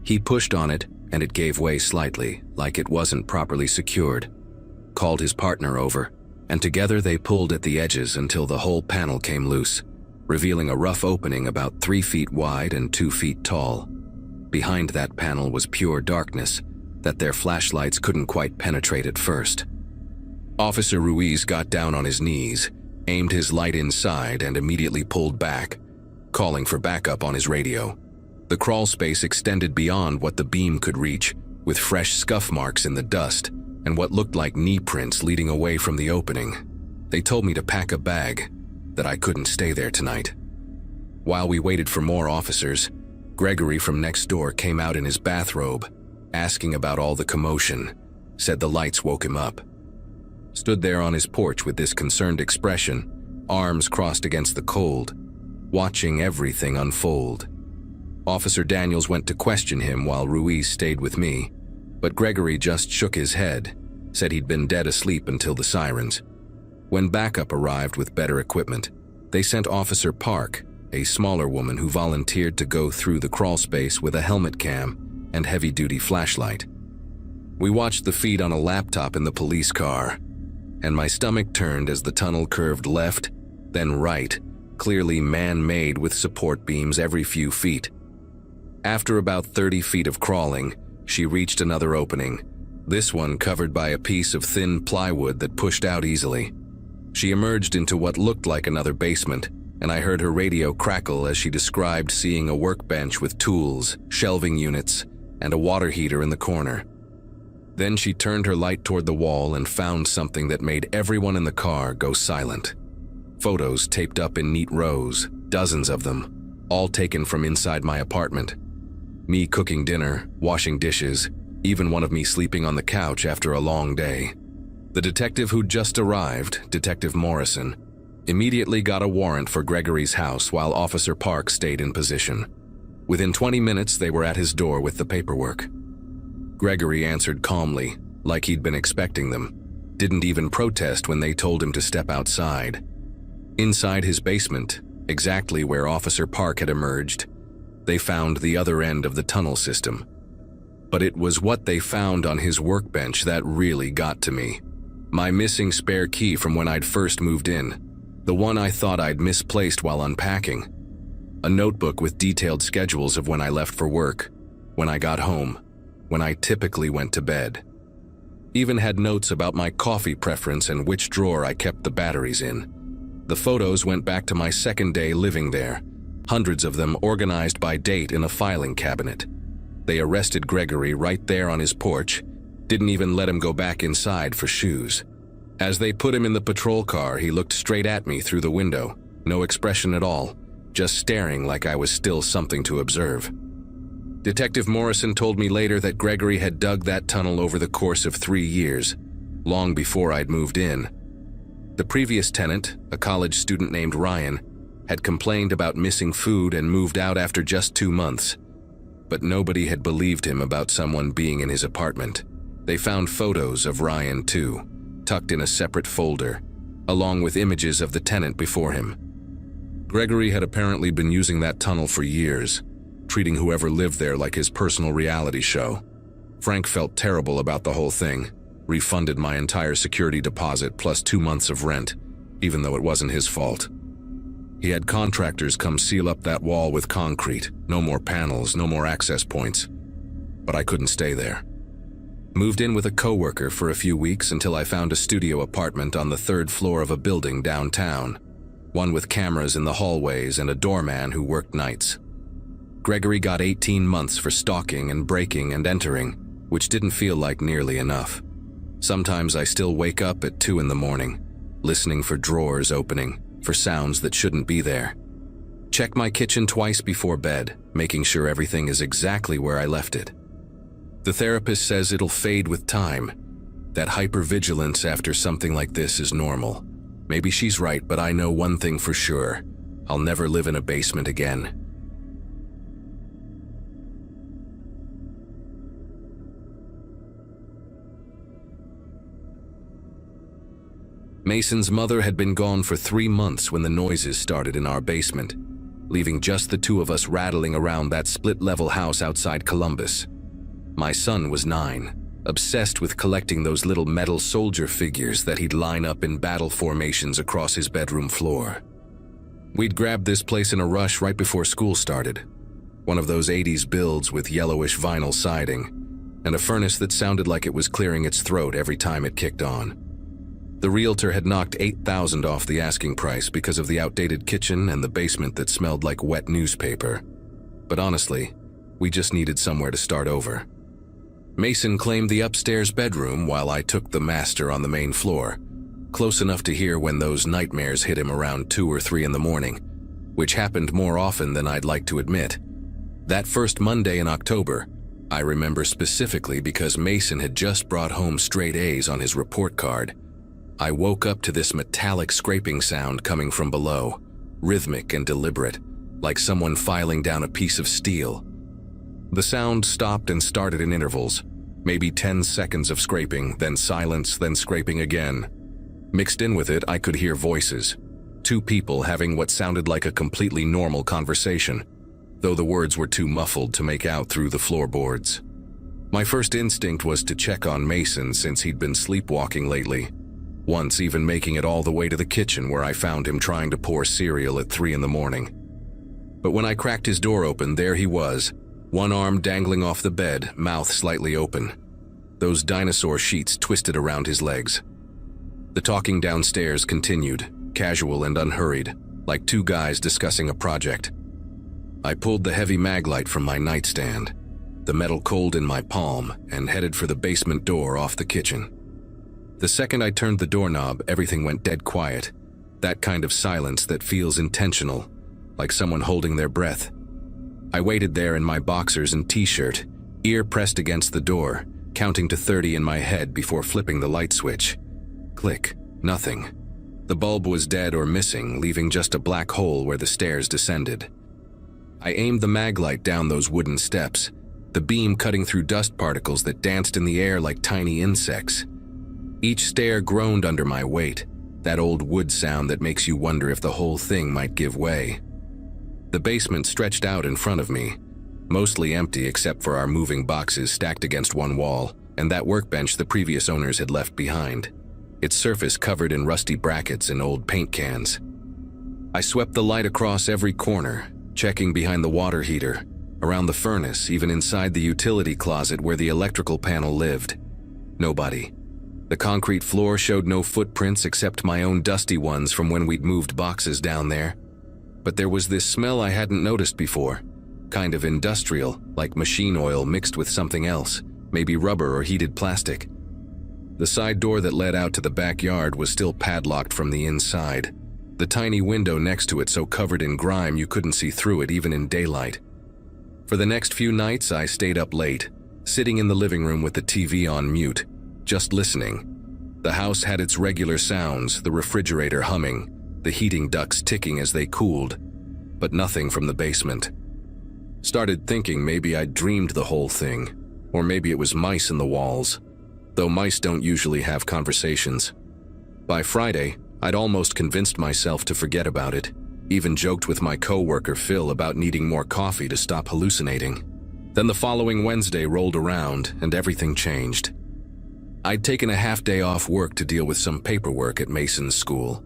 He pushed on it, and it gave way slightly, like it wasn't properly secured. Called his partner over, and together they pulled at the edges until the whole panel came loose, revealing a rough opening about 3 feet wide and 2 feet tall. Behind that panel was pure darkness that their flashlights couldn't quite penetrate at first. Officer Ruiz got down on his knees, aimed his light inside, and immediately pulled back, calling for backup on his radio. The crawl space extended beyond what the beam could reach, with fresh scuff marks in the dust and what looked like knee prints leading away from the opening. They told me to pack a bag, that I couldn't stay there tonight. While we waited for more officers, Gregory from next door came out in his bathrobe, asking about all the commotion, said the lights woke him up. Stood there on his porch with this concerned expression, arms crossed against the cold, watching everything unfold. Officer Daniels went to question him while Ruiz stayed with me, but Gregory just shook his head, said he'd been dead asleep until the sirens. When backup arrived with better equipment, they sent Officer Park, a smaller woman who volunteered to go through the crawl space with a helmet cam and heavy-duty flashlight. We watched the feed on a laptop in the police car, and my stomach turned as the tunnel curved left, then right, clearly man-made with support beams every few feet. After about 30 feet of crawling, she reached another opening, this one covered by a piece of thin plywood that pushed out easily. She emerged into what looked like another basement, and I heard her radio crackle as she described seeing a workbench with tools, shelving units, and a water heater in the corner. Then she turned her light toward the wall and found something that made everyone in the car go silent. Photos taped up in neat rows, dozens of them, all taken from inside my apartment. Me cooking dinner, washing dishes, even one of me sleeping on the couch after a long day. The detective who'd just arrived, Detective Morrison, immediately got a warrant for Gregory's house while Officer Park stayed in position. Within 20 minutes, they were at his door with the paperwork. Gregory answered calmly, like he'd been expecting them, didn't even protest when they told him to step outside. Inside his basement, exactly where Officer Park had emerged, they found the other end of the tunnel system. But it was what they found on his workbench that really got to me. My missing spare key from when I'd first moved in, the one I thought I'd misplaced while unpacking. A notebook with detailed schedules of when I left for work, when I got home, when I typically went to bed. Even had notes about my coffee preference and which drawer I kept the batteries in. The photos went back to my second day living there, hundreds of them organized by date in a filing cabinet. They arrested Gregory right there on his porch, didn't even let him go back inside for shoes. As they put him in the patrol car, he looked straight at me through the window, no expression at all, just staring like I was still something to observe. Detective Morrison told me later that Gregory had dug that tunnel over the course of 3 years, long before I'd moved in. The previous tenant, a college student named Ryan, had complained about missing food and moved out after just 2 months. But nobody had believed him about someone being in his apartment. They found photos of Ryan too, tucked in a separate folder, along with images of the tenant before him. Gregory had apparently been using that tunnel for years, treating whoever lived there like his personal reality show. Frank felt terrible about the whole thing, refunded my entire security deposit plus 2 months of rent, even though it wasn't his fault. He had contractors come seal up that wall with concrete, no more panels, no more access points. But I couldn't stay there. Moved in with a coworker for a few weeks until I found a studio apartment on the 3rd floor of a building downtown, one with cameras in the hallways and a doorman who worked nights. Gregory got 18 months for stalking and breaking and entering, which didn't feel like nearly enough. Sometimes I still wake up at 2 in the morning, listening for drawers opening, for sounds that shouldn't be there. Check my kitchen twice before bed, making sure everything is exactly where I left it. The therapist says it'll fade with time, That hypervigilance after something like this is normal. Maybe she's right, but I know one thing for sure. I'll never live in a basement again. Mason's mother had been gone for 3 months when the noises started in our basement, leaving just the two of us rattling around that split-level house outside Columbus. My son was 9, obsessed with collecting those little metal soldier figures that he'd line up in battle formations across his bedroom floor. We'd grabbed this place in a rush right before school started. One of those 80s builds with yellowish vinyl siding, and a furnace that sounded like it was clearing its throat every time it kicked on. The realtor had knocked $8,000 off the asking price because of the outdated kitchen and the basement that smelled like wet newspaper. But honestly, we just needed somewhere to start over. Mason claimed the upstairs bedroom while I took the master on the main floor, close enough to hear when those nightmares hit him around 2 or 3 in the morning, which happened more often than I'd like to admit. That first Monday in October, I remember specifically because Mason had just brought home straight A's on his report card. I woke up to this metallic scraping sound coming from below, rhythmic and deliberate, like someone filing down a piece of steel. The sound stopped and started in intervals, maybe 10 seconds of scraping, then silence, then scraping again. Mixed in with it, I could hear voices, 2 people having what sounded like a completely normal conversation, though the words were too muffled to make out through the floorboards. My first instinct was to check on Mason since he'd been sleepwalking lately, once even making it all the way to the kitchen where I found him trying to pour cereal at 3 in the morning. But when I cracked his door open, there he was, one arm dangling off the bed, mouth slightly open. Those dinosaur sheets twisted around his legs. The talking downstairs continued, casual and unhurried, like 2 guys discussing a project. I pulled the heavy mag light from my nightstand, the metal cold in my palm, and headed for the basement door off the kitchen. The second I turned the doorknob, everything went dead quiet, that kind of silence that feels intentional, like someone holding their breath. I waited there in my boxers and t-shirt, ear pressed against the door, counting to 30 in my head before flipping the light switch. Click. Nothing. The bulb was dead or missing, leaving just a black hole where the stairs descended. I aimed the mag light down those wooden steps, the beam cutting through dust particles that danced in the air like tiny insects. Each stair groaned under my weight, that old wood sound that makes you wonder if the whole thing might give way. The basement stretched out in front of me, mostly empty except for our moving boxes stacked against one wall, and that workbench the previous owners had left behind, its surface covered in rusty brackets and old paint cans. I swept the light across every corner, checking behind the water heater, around the furnace, even inside the utility closet where the electrical panel lived. Nobody. The concrete floor showed no footprints except my own dusty ones from when we'd moved boxes down there. But there was this smell I hadn't noticed before, kind of industrial, like machine oil mixed with something else, maybe rubber or heated plastic. The side door that led out to the backyard was still padlocked from the inside, the tiny window next to it so covered in grime you couldn't see through it even in daylight. For the next few nights I stayed up late, sitting in the living room with the TV on mute, just listening. The house had its regular sounds, the refrigerator humming, the heating ducts ticking as they cooled, but nothing from the basement. Started thinking maybe I'd dreamed the whole thing, or maybe it was mice in the walls, though mice don't usually have conversations. By Friday, I'd almost convinced myself to forget about it, even joked with my coworker Phil about needing more coffee to stop hallucinating. Then the following Wednesday rolled around and everything changed. I'd taken a half-day off work to deal with some paperwork at Mason's school.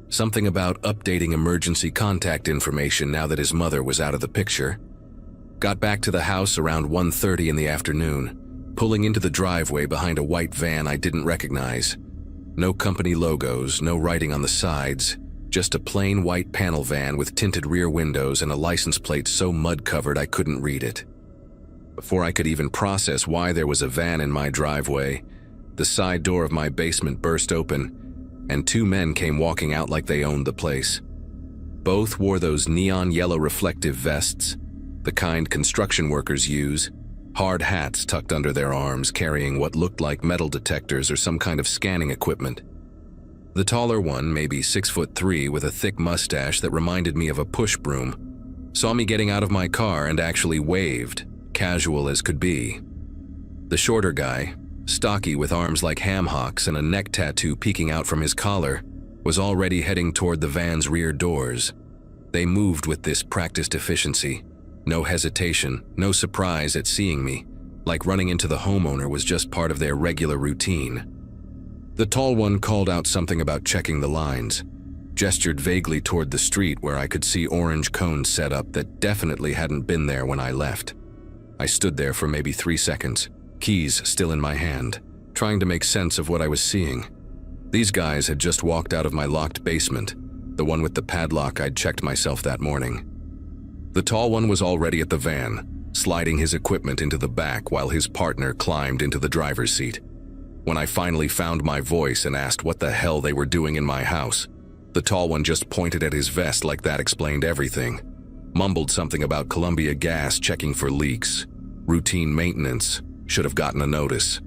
Something about updating emergency contact information now that his mother was out of the picture. Got back to the house around 1:30 in the afternoon, pulling into the driveway behind a white van I didn't recognize. No company logos, no writing on the sides, just a plain white panel van with tinted rear windows and a license plate so mud-covered I couldn't read it. Before I could even process why there was a van in my driveway, the side door of my basement burst open, and 2 men came walking out like they owned the place. Both wore those neon yellow reflective vests, the kind construction workers use, hard hats tucked under their arms, carrying what looked like metal detectors or some kind of scanning equipment. The taller one, maybe 6'3", with a thick mustache that reminded me of a push broom, saw me getting out of my car and actually waved, casual as could be. The shorter guy, stocky with arms like ham hocks and a neck tattoo peeking out from his collar, was already heading toward the van's rear doors. They moved with this practiced efficiency, no hesitation, no surprise at seeing me, like running into the homeowner was just part of their regular routine. The tall one called out something about checking the lines, gestured vaguely toward the street where I could see orange cones set up that definitely hadn't been there when I left. I stood there for maybe 3 seconds, keys still in my hand, trying to make sense of what I was seeing. These guys had just walked out of my locked basement, the one with the padlock I'd checked myself that morning. The tall one was already at the van, sliding his equipment into the back while his partner climbed into the driver's seat. When I finally found my voice and asked what the hell they were doing in my house, the tall one just pointed at his vest like that explained everything, mumbled something about Columbia Gas checking for leaks, routine maintenance, should have gotten a notice.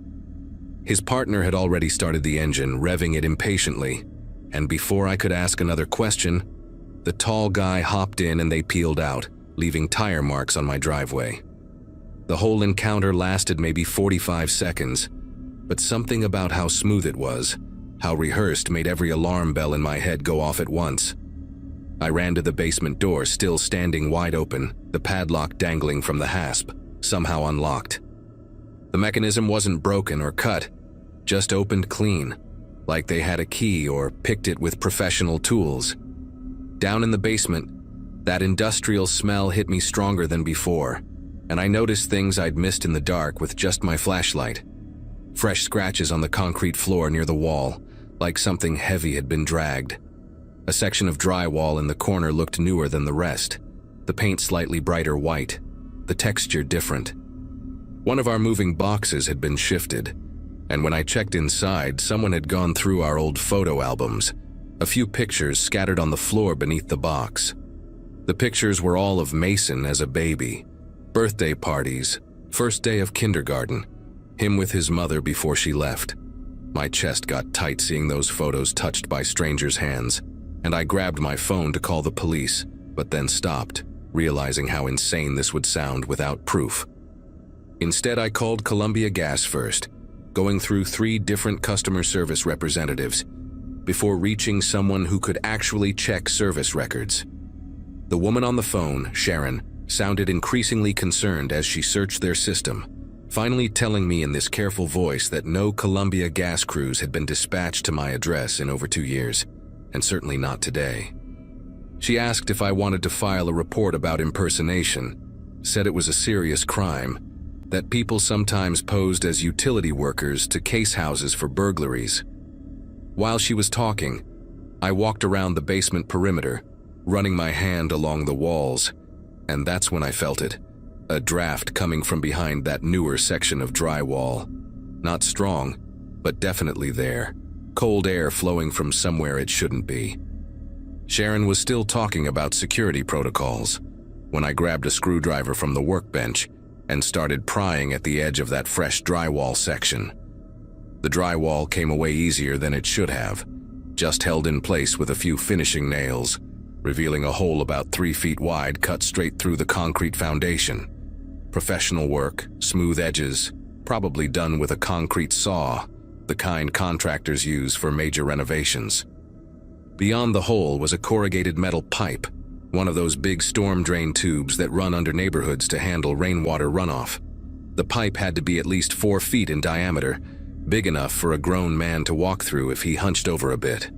His partner had already started the engine, revving it impatiently, and before I could ask another question, the tall guy hopped in and they peeled out, leaving tire marks on my driveway. The whole encounter lasted maybe 45 seconds, but something about how smooth it was, how rehearsed, made every alarm bell in my head go off at once. I ran to the basement door, still standing wide open, the padlock dangling from the hasp, somehow unlocked. The mechanism wasn't broken or cut, just opened clean, like they had a key or picked it with professional tools. Down in the basement, that industrial smell hit me stronger than before, and I noticed things I'd missed in the dark with just my flashlight. Fresh scratches on the concrete floor near the wall, like something heavy had been dragged. A section of drywall in the corner looked newer than the rest, the paint slightly brighter white, the texture different. One of our moving boxes had been shifted, and when I checked inside, someone had gone through our old photo albums, a few pictures scattered on the floor beneath the box. The pictures were all of Mason as a baby, birthday parties, first day of kindergarten, him with his mother before she left. My chest got tight seeing those photos touched by strangers' hands, and I grabbed my phone to call the police, but then stopped, realizing how insane this would sound without proof. Instead, I called Columbia Gas first, going through 3 different customer service representatives, before reaching someone who could actually check service records. The woman on the phone, Sharon, sounded increasingly concerned as she searched their system, finally telling me in this careful voice that no Columbia Gas crews had been dispatched to my address in over 2 years, and certainly not today. She asked if I wanted to file a report about impersonation, said it was a serious crime, that people sometimes posed as utility workers to case houses for burglaries. While she was talking, I walked around the basement perimeter, running my hand along the walls, and that's when I felt it. A draft coming from behind that newer section of drywall. Not strong, but definitely there. Cold air flowing from somewhere it shouldn't be. Sharon was still talking about security protocols when I grabbed a screwdriver from the workbench and started prying at the edge of that fresh drywall section. The drywall came away easier than it should have, just held in place with a few finishing nails, revealing a hole about 3 feet wide cut straight through the concrete foundation. Professional work, smooth edges, probably done with a concrete saw, the kind contractors use for major renovations. Beyond the hole was a corrugated metal pipe, one of those big storm drain tubes that run under neighborhoods to handle rainwater runoff. The pipe had to be at least 4 feet in diameter, big enough for a grown man to walk through if he hunched over a bit.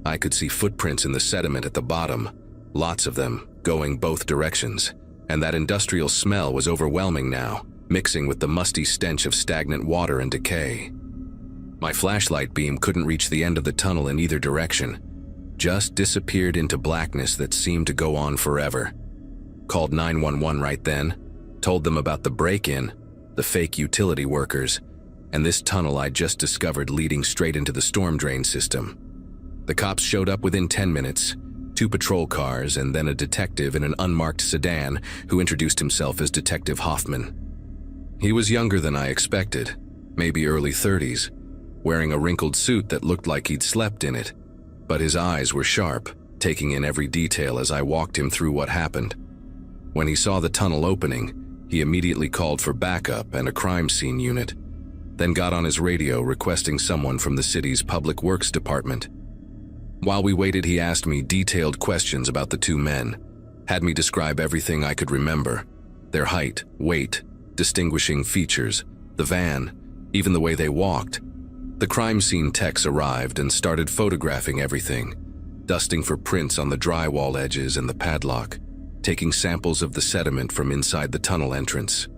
I could see footprints in the sediment at the bottom, lots of them, going both directions, and that industrial smell was overwhelming now, mixing with the musty stench of stagnant water and decay. My flashlight beam couldn't reach the end of the tunnel in either direction, just disappeared into blackness that seemed to go on forever. Called 911 right then, told them about the break-in, the fake utility workers, and this tunnel I'd just discovered leading straight into the storm drain system. The cops showed up within 10 minutes, 2 patrol cars and then a detective in an unmarked sedan who introduced himself as Detective Hoffman. He was younger than I expected, maybe early 30s, wearing a wrinkled suit that looked like he'd slept in it, but his eyes were sharp, taking in every detail as I walked him through what happened. When he saw the tunnel opening, he immediately called for backup and a crime scene unit, then got on his radio requesting someone from the city's public works department. While we waited, he asked me detailed questions about the two men, had me describe everything I could remember: their height, weight, distinguishing features, the van, even the way they walked. The crime scene techs arrived and started photographing everything, dusting for prints on the drywall edges and the padlock, taking samples of the sediment from inside the tunnel entrance.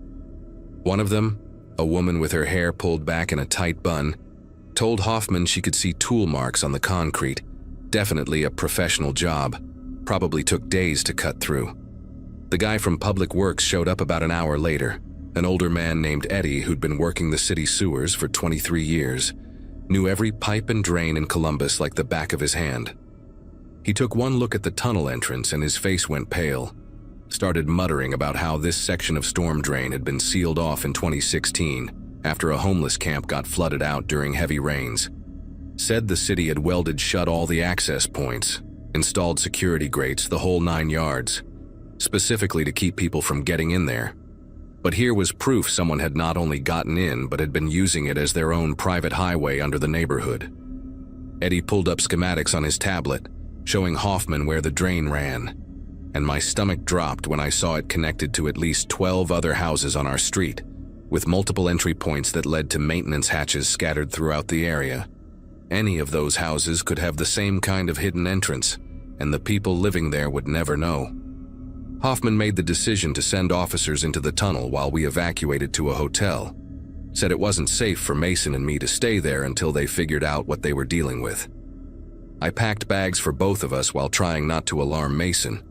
One of them, a woman with her hair pulled back in a tight bun, told Hoffman she could see tool marks on the concrete, definitely a professional job, probably took days to cut through. The guy from Public Works showed up about an hour later, an older man named Eddie who'd been working the city sewers for 23 years, knew every pipe and drain in Columbus like the back of his hand. He took one look at the tunnel entrance and his face went pale, started muttering about how this section of storm drain had been sealed off in 2016 after a homeless camp got flooded out during heavy rains. Said the city had welded shut all the access points, installed security grates, the whole 9 yards, specifically to keep people from getting in there. But here was proof someone had not only gotten in but had been using it as their own private highway under the neighborhood. Eddie pulled up schematics on his tablet, showing Hoffman where the drain ran, and my stomach dropped when I saw it connected to at least 12 other houses on our street, with multiple entry points that led to maintenance hatches scattered throughout the area. Any of those houses could have the same kind of hidden entrance, and the people living there would never know. Hoffman made the decision to send officers into the tunnel while we evacuated to a hotel. Said it wasn't safe for Mason and me to stay there until they figured out what they were dealing with. I packed bags for both of us while trying not to alarm Mason.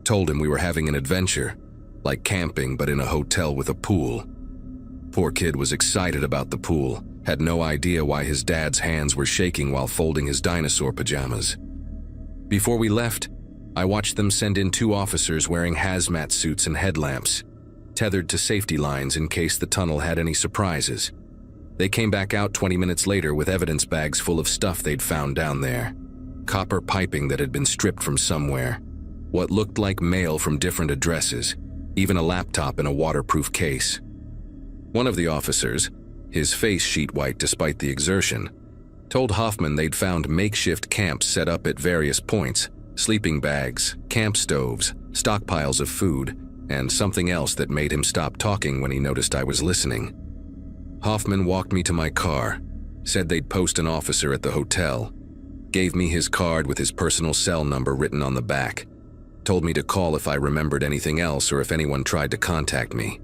Told him we were having an adventure, like camping but in a hotel with a pool. Poor kid was excited about the pool, had no idea why his dad's hands were shaking while folding his dinosaur pajamas. Before we left, I watched them send in 2 officers wearing hazmat suits and headlamps, tethered to safety lines in case the tunnel had any surprises. They came back out 20 minutes later with evidence bags full of stuff they'd found down there. Copper piping that had been stripped from somewhere, what looked like mail from different addresses, even a laptop in a waterproof case. One of the officers, his face sheet white despite the exertion, told Hoffman they'd found makeshift camps set up at various points, sleeping bags, camp stoves, stockpiles of food, and something else that made him stop talking when he noticed I was listening. Hoffman walked me to my car, said they'd post an officer at the hotel, gave me his card with his personal cell number written on the back, told me to call if I remembered anything else or if anyone tried to contact me.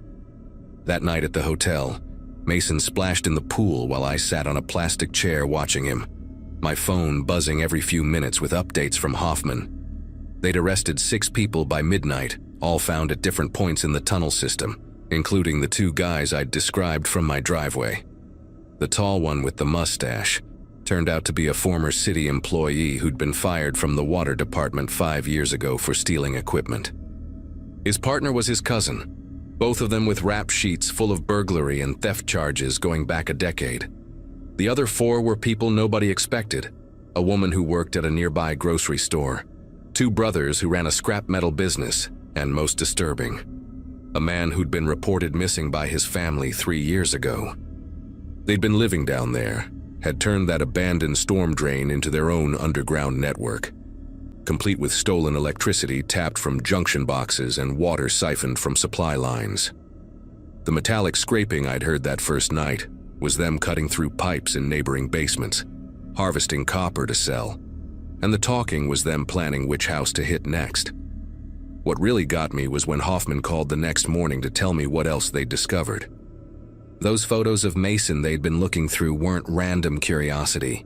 That night at the hotel, Mason splashed in the pool while I sat on a plastic chair watching him, my phone buzzing every few minutes with updates from Hoffman. They'd arrested 6 people by midnight, all found at different points in the tunnel system, including the 2 guys I'd described from my driveway. The tall one with the mustache turned out to be a former city employee who'd been fired from the water department 5 years ago for stealing equipment. His partner was his cousin, both of them with rap sheets full of burglary and theft charges going back a decade. The other 4 were people nobody expected: a woman who worked at a nearby grocery store, 2 brothers who ran a scrap metal business, and most disturbing, a man who'd been reported missing by his family 3 years ago. They'd been living down there, had turned that abandoned storm drain into their own underground network, complete with stolen electricity tapped from junction boxes and water siphoned from supply lines. The metallic scraping I'd heard that first night was them cutting through pipes in neighboring basements, harvesting copper to sell, and the talking was them planning which house to hit next. What really got me was when Hoffman called the next morning to tell me what else they'd discovered. Those photos of Mason they'd been looking through weren't random curiosity.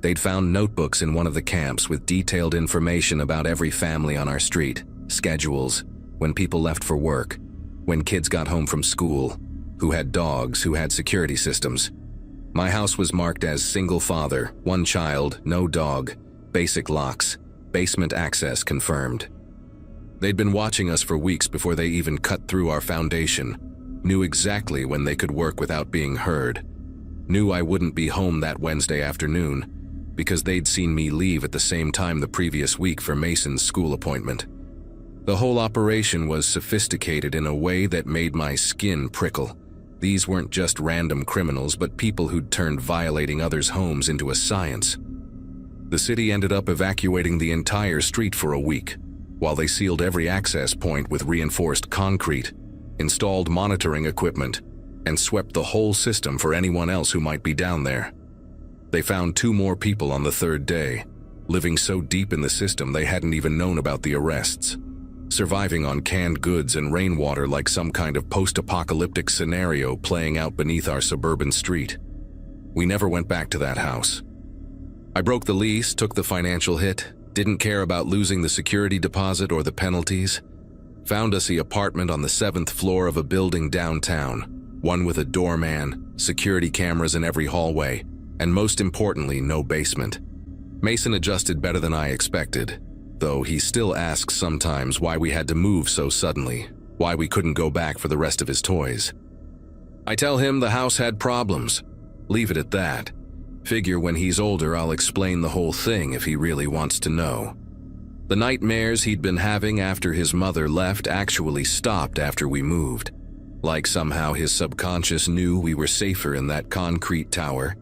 They'd found notebooks in one of the camps with detailed information about every family on our street, schedules, when people left for work, when kids got home from school, who had dogs, who had security systems. My house was marked as single father, 1 child, no dog, basic locks, basement access confirmed. They'd been watching us for weeks before they even cut through our foundation, knew exactly when they could work without being heard, knew I wouldn't be home that Wednesday afternoon because they'd seen me leave at the same time the previous week for Mason's school appointment. The whole operation was sophisticated in a way that made my skin prickle. These weren't just random criminals, but people who'd turned violating others' homes into a science. The city ended up evacuating the entire street for a week, while they sealed every access point with reinforced concrete, installed monitoring equipment, and swept the whole system for anyone else who might be down there. They found 2 more people on the 3rd day, living so deep in the system they hadn't even known about the arrests, surviving on canned goods and rainwater like some kind of post-apocalyptic scenario playing out beneath our suburban street. We never went back to that house. I broke the lease, took the financial hit, didn't care about losing the security deposit or the penalties. Found us the apartment on the 7th floor of a building downtown, one with a doorman, security cameras in every hallway, and most importantly, no basement. Mason adjusted better than I expected, though he still asks sometimes why we had to move so suddenly, why we couldn't go back for the rest of his toys. I tell him the house had problems. Leave it at that. Figure when he's older I'll explain the whole thing if he really wants to know. The nightmares he'd been having after his mother left actually stopped after we moved. Like somehow his subconscious knew we were safer in that concrete tower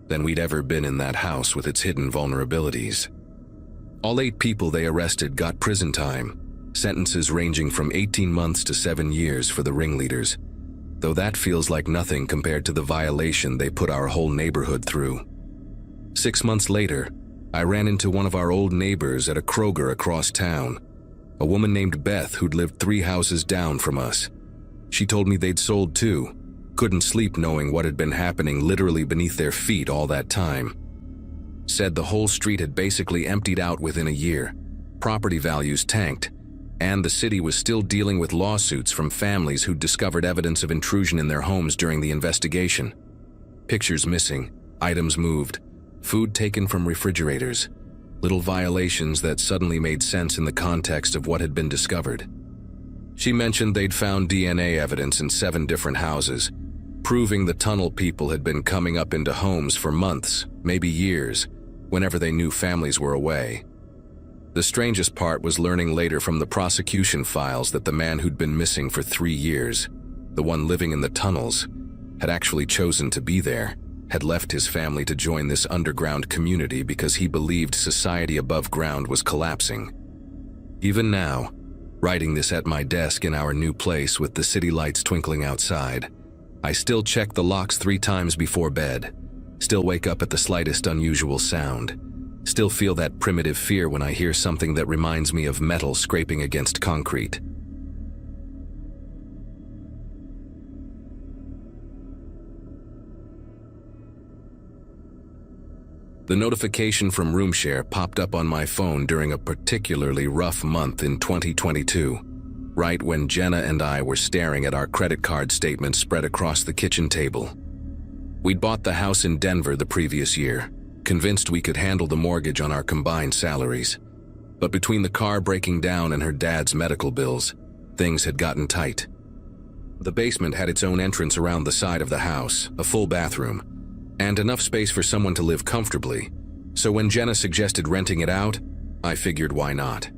than we'd ever been in that house with its hidden vulnerabilities. All 8 people they arrested got prison time, sentences ranging from 18 months to 7 years for the ringleaders, though that feels like nothing compared to the violation they put our whole neighborhood through. 6 months later, I ran into one of our old neighbors at a Kroger across town, a woman named Beth who'd lived 3 houses down from us. She told me they'd sold too, couldn't sleep knowing what had been happening literally beneath their feet all that time. Said the whole street had basically emptied out within a year, property values tanked, and the city was still dealing with lawsuits from families who'd discovered evidence of intrusion in their homes during the investigation. Pictures missing, items moved, food taken from refrigerators, little violations that suddenly made sense in the context of what had been discovered. She mentioned they'd found DNA evidence in 7 different houses, proving the tunnel people had been coming up into homes for months, maybe years, whenever they knew families were away. The strangest part was learning later from the prosecution files that the man who'd been missing for 3 years, the one living in the tunnels, had actually chosen to be there, had left his family to join this underground community because he believed society above ground was collapsing. Even now, writing this at my desk in our new place with the city lights twinkling outside, I still check the locks 3 times before bed, still wake up at the slightest unusual sound, still feel that primitive fear when I hear something that reminds me of metal scraping against concrete. The notification from Room Share popped up on my phone during a particularly rough month in 2022, right when Jenna and I were staring at our credit card statements spread across the kitchen table. We'd bought the house in Denver the previous year, convinced we could handle the mortgage on our combined salaries. But between the car breaking down and her dad's medical bills, things had gotten tight. The basement had its own entrance around the side of the house, a full bathroom, and enough space for someone to live comfortably, so when Jenna suggested renting it out, I figured why not.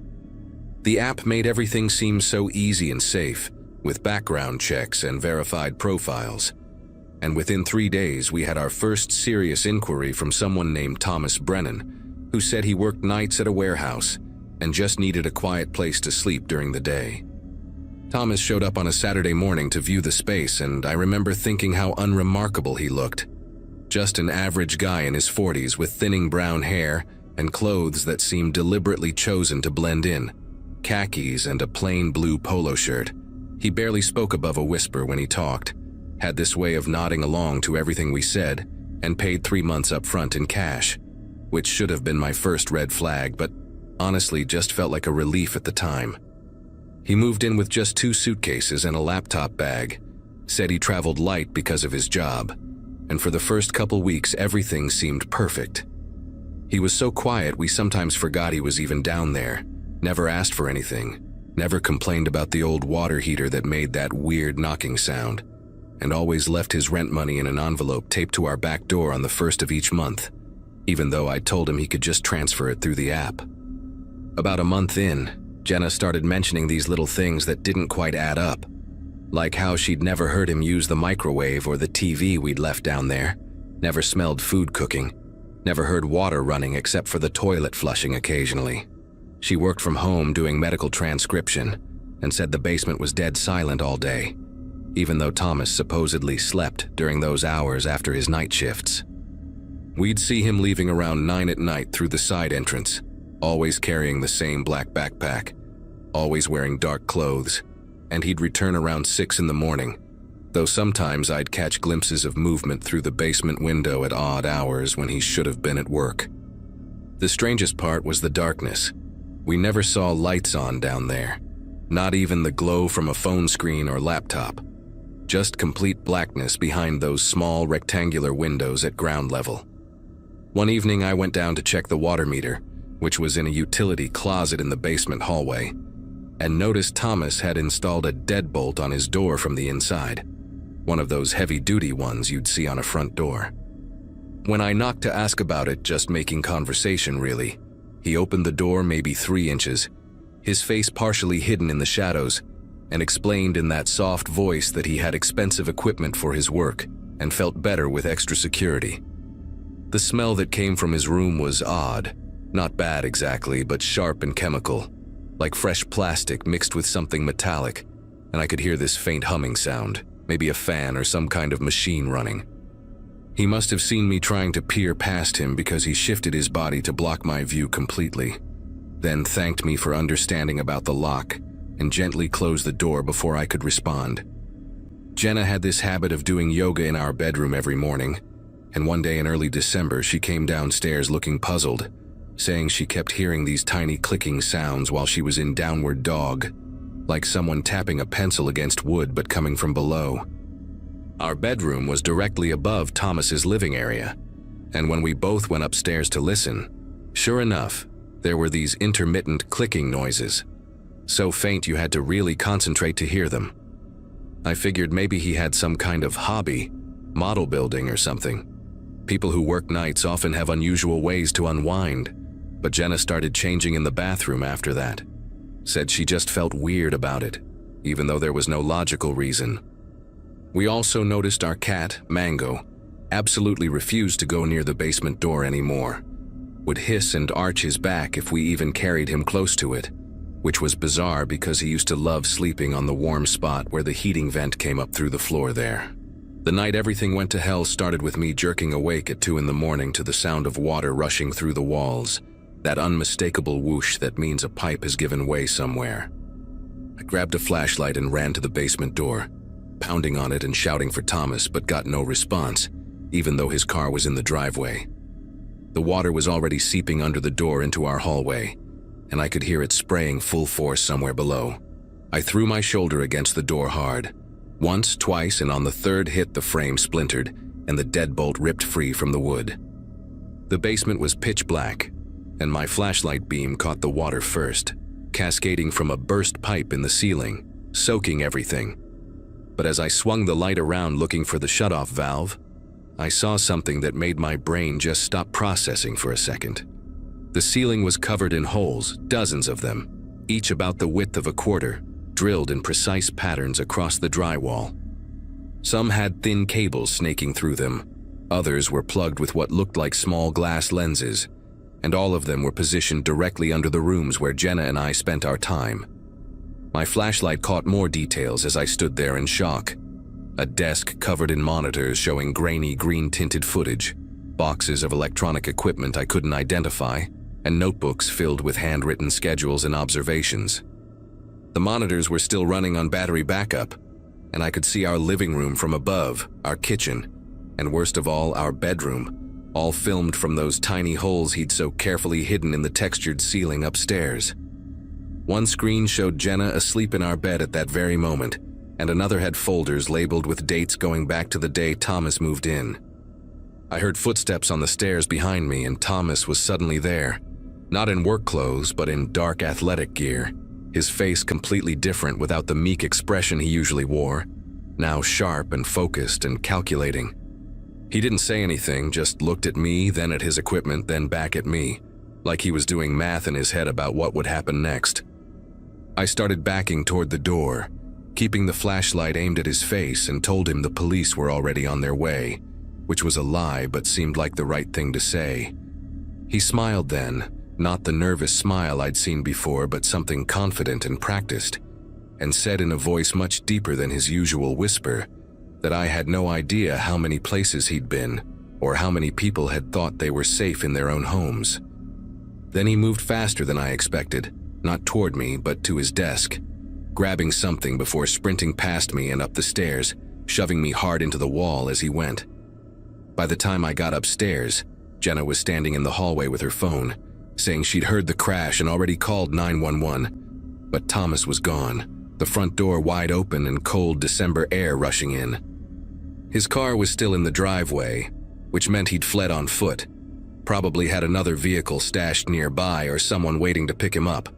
The app made everything seem so easy and safe, with background checks and verified profiles. And within 3 days, we had our first serious inquiry from someone named Thomas Brennan, who said he worked nights at a warehouse and just needed a quiet place to sleep during the day. Thomas showed up on a Saturday morning to view the space, and I remember thinking how unremarkable he looked. Just an average guy in his 40s with thinning brown hair and clothes that seemed deliberately chosen to blend in, khakis and a plain blue polo shirt. He barely spoke above a whisper when he talked, had this way of nodding along to everything we said, and paid 3 months up front in cash, which should have been my first red flag, but honestly just felt like a relief at the time. He moved in with just 2 suitcases and a laptop bag, said he traveled light because of his job, and for the first couple weeks everything seemed perfect. He was so quiet we sometimes forgot he was even down there, never asked for anything, never complained about the old water heater that made that weird knocking sound, and always left his rent money in an envelope taped to our back door on the first of each month, even though I told him he could just transfer it through the app. About a month in, Jenna started mentioning these little things that didn't quite add up, like how she'd never heard him use the microwave or the TV we'd left down there, never smelled food cooking, never heard water running except for the toilet flushing occasionally. She worked from home doing medical transcription and said the basement was dead silent all day, even though Thomas supposedly slept during those hours after his night shifts. We'd see him leaving around 9 at night through the side entrance, always carrying the same black backpack, always wearing dark clothes, and he'd return around 6 in the morning, though sometimes I'd catch glimpses of movement through the basement window at odd hours when he should have been at work. The strangest part was the darkness. We never saw lights on down there, not even the glow from a phone screen or laptop. Just complete blackness behind those small rectangular windows at ground level. One evening I went down to check the water meter, which was in a utility closet in the basement hallway, and noticed Thomas had installed a deadbolt on his door from the inside, one of those heavy-duty ones you'd see on a front door. When I knocked to ask about it, just making conversation really, he opened the door maybe 3 inches, his face partially hidden in the shadows, and explained in that soft voice that he had expensive equipment for his work and felt better with extra security. The smell that came from his room was odd, not bad exactly, but sharp and chemical, like fresh plastic mixed with something metallic, and I could hear this faint humming sound, maybe a fan or some kind of machine running. He must have seen me trying to peer past him because he shifted his body to block my view completely, then thanked me for understanding about the lock and gently closed the door before I could respond. Jenna had this habit of doing yoga in our bedroom every morning, and one day in early December she came downstairs looking puzzled, saying she kept hearing these tiny clicking sounds while she was in downward dog, like someone tapping a pencil against wood but coming from below. Our bedroom was directly above Thomas's living area, and when we both went upstairs to listen, sure enough, there were these intermittent clicking noises, so faint you had to really concentrate to hear them. I figured maybe he had some kind of hobby, model building or something. People who work nights often have unusual ways to unwind, but Jenna started changing in the bathroom after that. Said she just felt weird about it, even though there was no logical reason. We also noticed our cat, Mango, absolutely refused to go near the basement door anymore, would hiss and arch his back if we even carried him close to it, which was bizarre because he used to love sleeping on the warm spot where the heating vent came up through the floor there. The night everything went to hell started with me jerking awake at 2 in the morning to the sound of water rushing through the walls, that unmistakable whoosh that means a pipe has given way somewhere. I grabbed a flashlight and ran to the basement door, pounding on it and shouting for Thomas, but got no response, even though his car was in the driveway. The water was already seeping under the door into our hallway, and I could hear it spraying full force somewhere below. I threw my shoulder against the door hard. Once, twice, and on the third hit the frame splintered and the deadbolt ripped free from the wood. The basement was pitch black, and my flashlight beam caught the water first, cascading from a burst pipe in the ceiling, soaking everything. But as I swung the light around looking for the shutoff valve, I saw something that made my brain just stop processing for a second. The ceiling was covered in holes, dozens of them, each about the width of a quarter, drilled in precise patterns across the drywall. Some had thin cables snaking through them, others were plugged with what looked like small glass lenses, and all of them were positioned directly under the rooms where Jenna and I spent our time. My flashlight caught more details as I stood there in shock. A desk covered in monitors showing grainy green-tinted footage, boxes of electronic equipment I couldn't identify, and notebooks filled with handwritten schedules and observations. The monitors were still running on battery backup, and I could see our living room from above, our kitchen, and worst of all, our bedroom, all filmed from those tiny holes he'd so carefully hidden in the textured ceiling upstairs. One screen showed Jenna asleep in our bed at that very moment, and another had folders labeled with dates going back to the day Thomas moved in. I heard footsteps on the stairs behind me, and Thomas was suddenly there, not in work clothes but in dark athletic gear, his face completely different without the meek expression he usually wore, now sharp and focused and calculating. He didn't say anything, just looked at me, then at his equipment, then back at me, like he was doing math in his head about what would happen next. I started backing toward the door, keeping the flashlight aimed at his face, and told him the police were already on their way, which was a lie but seemed like the right thing to say. He smiled then, not the nervous smile I'd seen before, but something confident and practiced, and said in a voice much deeper than his usual whisper that I had no idea how many places he'd been or how many people had thought they were safe in their own homes. Then he moved faster than I expected, not toward me but to his desk, grabbing something before sprinting past me and up the stairs, shoving me hard into the wall as he went. By the time I got upstairs, Jenna was standing in the hallway with her phone, saying she'd heard the crash and already called 911, but Thomas was gone, the front door wide open and cold December air rushing in. His car was still in the driveway, which meant he'd fled on foot, probably had another vehicle stashed nearby or someone waiting to pick him up.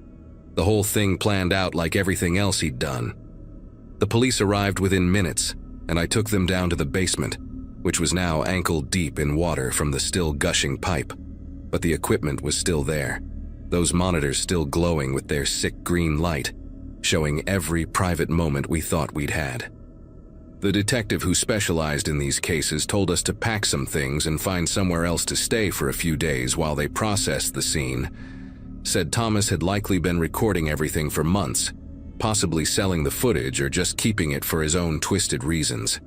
The whole thing planned out like everything else he'd done. The police arrived within minutes, and I took them down to the basement, which was now ankle deep in water from the still gushing pipe. But the equipment was still there, those monitors still glowing with their sick green light, showing every private moment we thought we'd had. The detective who specialized in these cases told us to pack some things and find somewhere else to stay for a few days while they processed the scene. Said Thomas had likely been recording everything for months, possibly selling the footage or just keeping it for his own twisted reasons.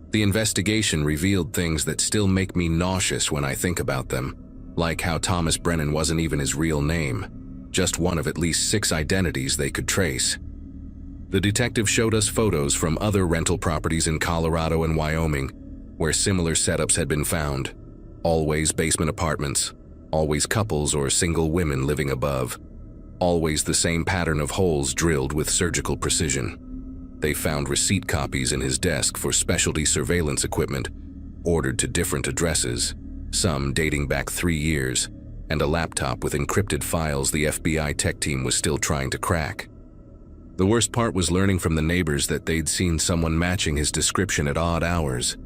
The investigation revealed things that still make me nauseous when I think about them, like how Thomas Brennan wasn't even his real name, just one of at least 6 identities they could trace. The detective showed us photos from other rental properties in Colorado and Wyoming, where similar setups had been found. Always basement apartments, always couples or single women living above, always the same pattern of holes drilled with surgical precision. They found receipt copies in his desk for specialty surveillance equipment, ordered to different addresses, some dating back 3 years, and a laptop with encrypted files the FBI tech team was still trying to crack. The worst part was learning from the neighbors that they'd seen someone matching his description at odd hours,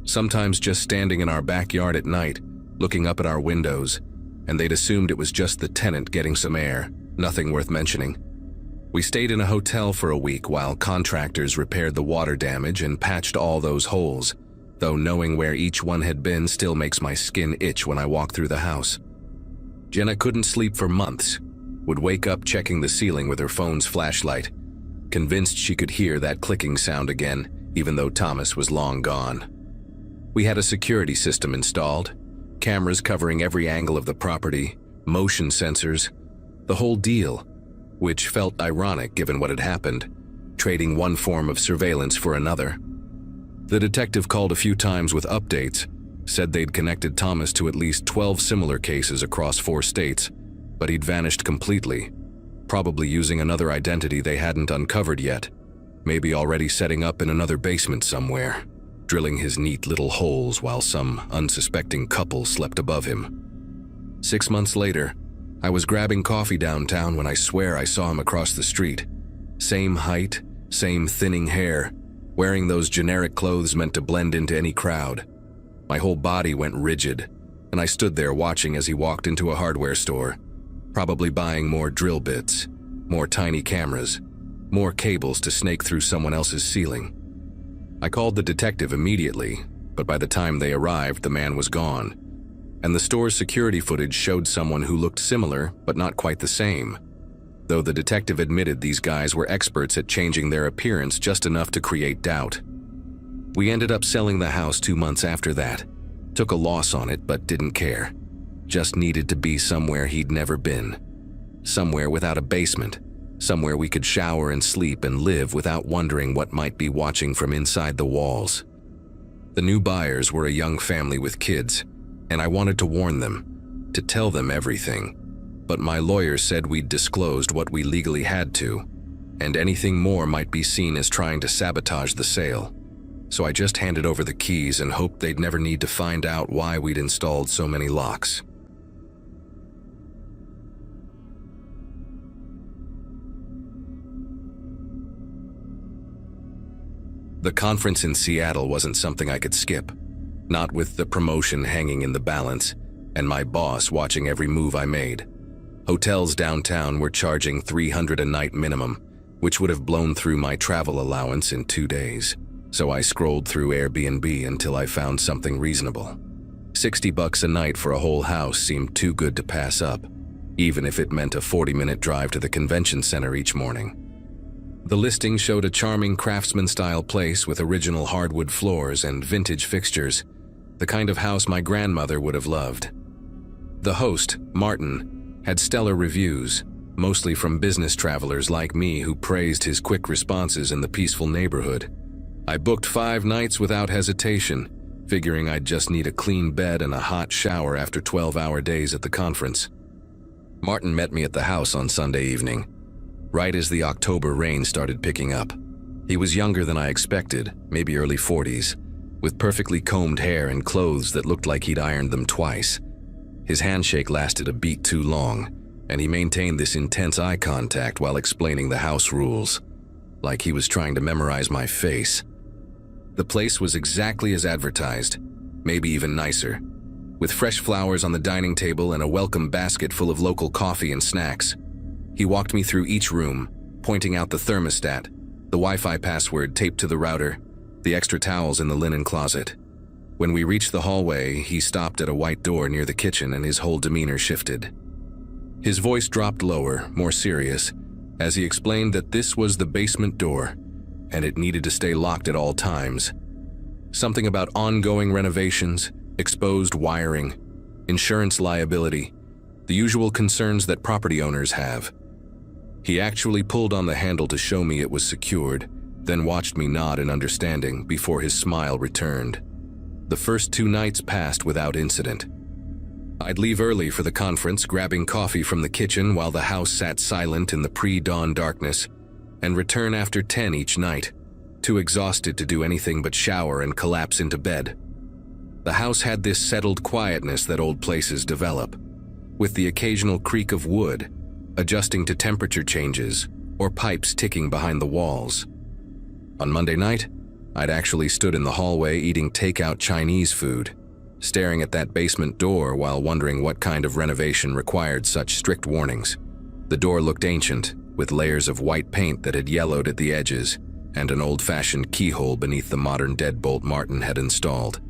sometimes just standing in our backyard at night, looking up at our windows, and they'd assumed it was just the tenant getting some air, nothing worth mentioning. We stayed in a hotel for a week while contractors repaired the water damage and patched all those holes, though knowing where each one had been still makes my skin itch when I walk through the house. Jenna couldn't sleep for months, would wake up checking the ceiling with her phone's flashlight, convinced she could hear that clicking sound again, even though Thomas was long gone. We had a security system installed, cameras covering every angle of the property, motion sensors, the whole deal, which felt ironic given what had happened, trading one form of surveillance for another. The detective called a few times with updates, said they'd connected Thomas to at least 12 similar cases across 4 states, but he'd vanished completely, probably using another identity they hadn't uncovered yet, maybe already setting up in another basement somewhere, drilling his neat little holes while some unsuspecting couple slept above him. 6 months later, I was grabbing coffee downtown when I swear I saw him across the street. Same height, same thinning hair, wearing those generic clothes meant to blend into any crowd. My whole body went rigid, and I stood there watching as he walked into a hardware store, probably buying more drill bits, more tiny cameras, more cables to snake through someone else's ceiling. I called the detective immediately, but by the time they arrived, the man was gone, and the store's security footage showed someone who looked similar but not quite the same, though the detective admitted these guys were experts at changing their appearance just enough to create doubt. We ended up selling the house 2 months after that, took a loss on it but didn't care. Just needed to be somewhere he'd never been. Somewhere without a basement, somewhere we could shower and sleep and live without wondering what might be watching from inside the walls. The new buyers were a young family with kids, and I wanted to warn them, to tell them everything. But my lawyer said we'd disclosed what we legally had to, and anything more might be seen as trying to sabotage the sale. So I just handed over the keys and hoped they'd never need to find out why we'd installed so many locks. The conference in Seattle wasn't something I could skip, not with the promotion hanging in the balance and my boss watching every move I made. Hotels downtown were charging $300 a night minimum, which would have blown through my travel allowance in 2 days. So I scrolled through Airbnb until I found something reasonable. $60 a night for a whole house seemed too good to pass up, even if it meant a 40-minute drive to the convention center each morning. The listing showed a charming craftsman-style place with original hardwood floors and vintage fixtures, the kind of house my grandmother would have loved. The host, Martin, had stellar reviews, mostly from business travelers like me who praised his quick responses in the peaceful neighborhood. I booked 5 nights without hesitation, figuring I'd just need a clean bed and a hot shower after 12-hour days at the conference. Martin met me at the house on Sunday evening, right as the October rain started picking up. He was younger than I expected, maybe early 40s, with perfectly combed hair and clothes that looked like he'd ironed them twice. His handshake lasted a beat too long, and he maintained this intense eye contact while explaining the house rules, like he was trying to memorize my face. The place was exactly as advertised, maybe even nicer, with fresh flowers on the dining table and a welcome basket full of local coffee and snacks. He walked me through each room, pointing out the thermostat, the Wi-Fi password taped to the router, the extra towels in the linen closet. When we reached the hallway, he stopped at a white door near the kitchen and his whole demeanor shifted. His voice dropped lower, more serious, as he explained that this was the basement door, and it needed to stay locked at all times. Something about ongoing renovations, exposed wiring, insurance liability, the usual concerns that property owners have. He actually pulled on the handle to show me it was secured, then watched me nod in understanding before his smile returned. The first 2 nights passed without incident. I'd leave early for the conference, grabbing coffee from the kitchen while the house sat silent in the pre-dawn darkness, and return after 10 each night, too exhausted to do anything but shower and collapse into bed. The house had this settled quietness that old places develop, with the occasional creak of wood, adjusting to temperature changes, or pipes ticking behind the walls. On Monday night, I'd actually stood in the hallway eating takeout Chinese food, staring at that basement door while wondering what kind of renovation required such strict warnings. The door looked ancient, with layers of white paint that had yellowed at the edges, and an old-fashioned keyhole beneath the modern deadbolt Martin had installed.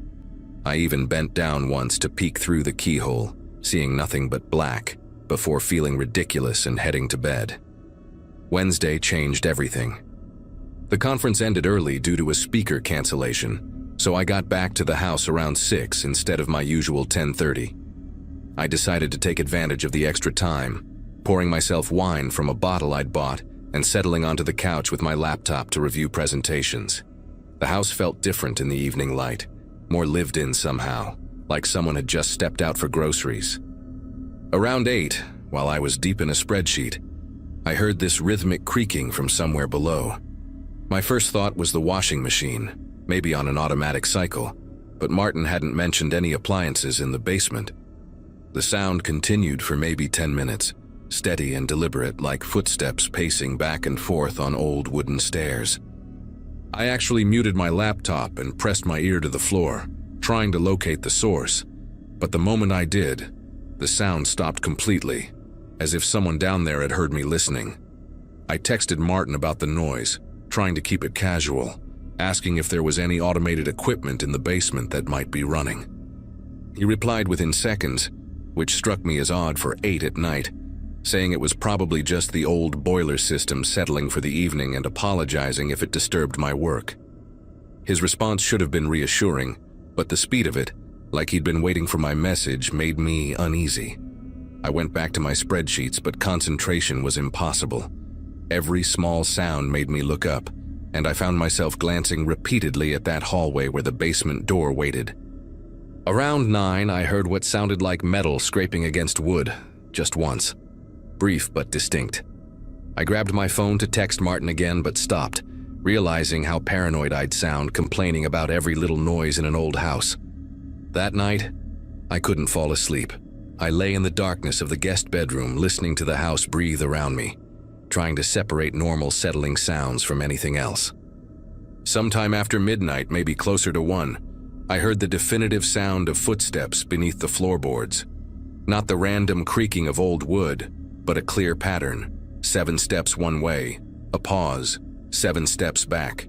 I even bent down once to peek through the keyhole, seeing nothing but black, before feeling ridiculous and heading to bed. Wednesday changed everything. The conference ended early due to a speaker cancellation, so I got back to the house around 6 instead of my usual 10:30. I decided to take advantage of the extra time, pouring myself wine from a bottle I'd bought and settling onto the couch with my laptop to review presentations. The house felt different in the evening light, more lived in somehow, like someone had just stepped out for groceries. Around 8, while I was deep in a spreadsheet, I heard this rhythmic creaking from somewhere below. My first thought was the washing machine, maybe on an automatic cycle, but Martin hadn't mentioned any appliances in the basement. The sound continued for maybe 10 minutes, steady and deliberate like footsteps pacing back and forth on old wooden stairs. I actually muted my laptop and pressed my ear to the floor, trying to locate the source, but the moment I did, the sound stopped completely, as if someone down there had heard me listening. I texted Martin about the noise, trying to keep it casual, asking if there was any automated equipment in the basement that might be running. He replied within seconds, which struck me as odd for 8 at night, saying it was probably just the old boiler system settling for the evening and apologizing if it disturbed my work. His response should have been reassuring, but the speed of it, like he'd been waiting for my message, made me uneasy. I went back to my spreadsheets, but concentration was impossible. Every small sound made me look up, and I found myself glancing repeatedly at that hallway where the basement door waited. Around 9, I heard what sounded like metal scraping against wood, just once. Brief but distinct. I grabbed my phone to text Martin again, but stopped, realizing how paranoid I'd sound complaining about every little noise in an old house. That night, I couldn't fall asleep. I lay in the darkness of the guest bedroom, listening to the house breathe around me, trying to separate normal settling sounds from anything else. Sometime after midnight, maybe closer to 1, I heard the definitive sound of footsteps beneath the floorboards. Not the random creaking of old wood, but a clear pattern. 7 steps one way, a pause, 7 steps back.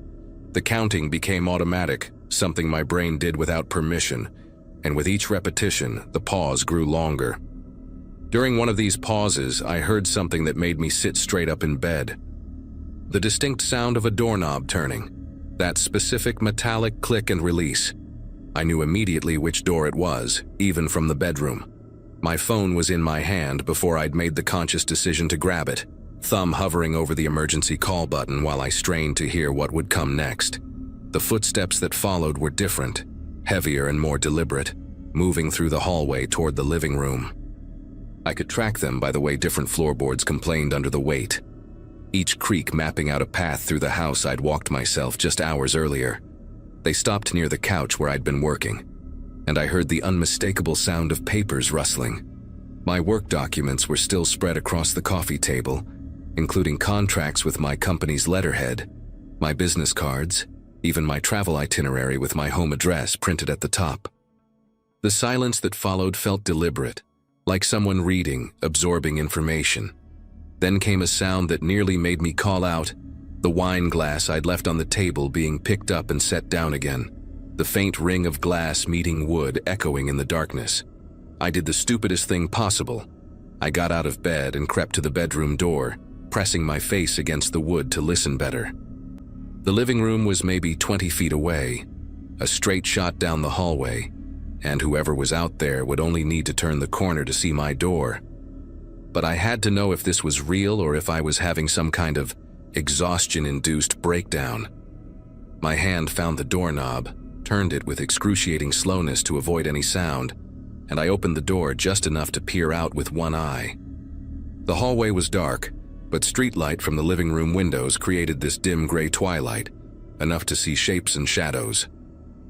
The counting became automatic, something my brain did without permission, and with each repetition, the pause grew longer. During one of these pauses, I heard something that made me sit straight up in bed. The distinct sound of a doorknob turning, that specific metallic click and release. I knew immediately which door it was, even from the bedroom. My phone was in my hand before I'd made the conscious decision to grab it, thumb hovering over the emergency call button while I strained to hear what would come next. The footsteps that followed were different, heavier and more deliberate, moving through the hallway toward the living room. I could track them by the way different floorboards complained under the weight, each creak mapping out a path through the house I'd walked myself just hours earlier. They stopped near the couch where I'd been working, and I heard the unmistakable sound of papers rustling. My work documents were still spread across the coffee table, including contracts with my company's letterhead, my business cards, even my travel itinerary with my home address printed at the top. The silence that followed felt deliberate, like someone reading, absorbing information. Then came a sound that nearly made me call out, the wine glass I'd left on the table being picked up and set down again, the faint ring of glass meeting wood echoing in the darkness. I did the stupidest thing possible. I got out of bed and crept to the bedroom door, pressing my face against the wood to listen better. The living room was maybe 20 feet away, a straight shot down the hallway, and whoever was out there would only need to turn the corner to see my door. But I had to know if this was real or if I was having some kind of exhaustion-induced breakdown. My hand found the doorknob, turned it with excruciating slowness to avoid any sound, and I opened the door just enough to peer out with one eye. The hallway was dark, but streetlight from the living room windows created this dim gray twilight, enough to see shapes and shadows.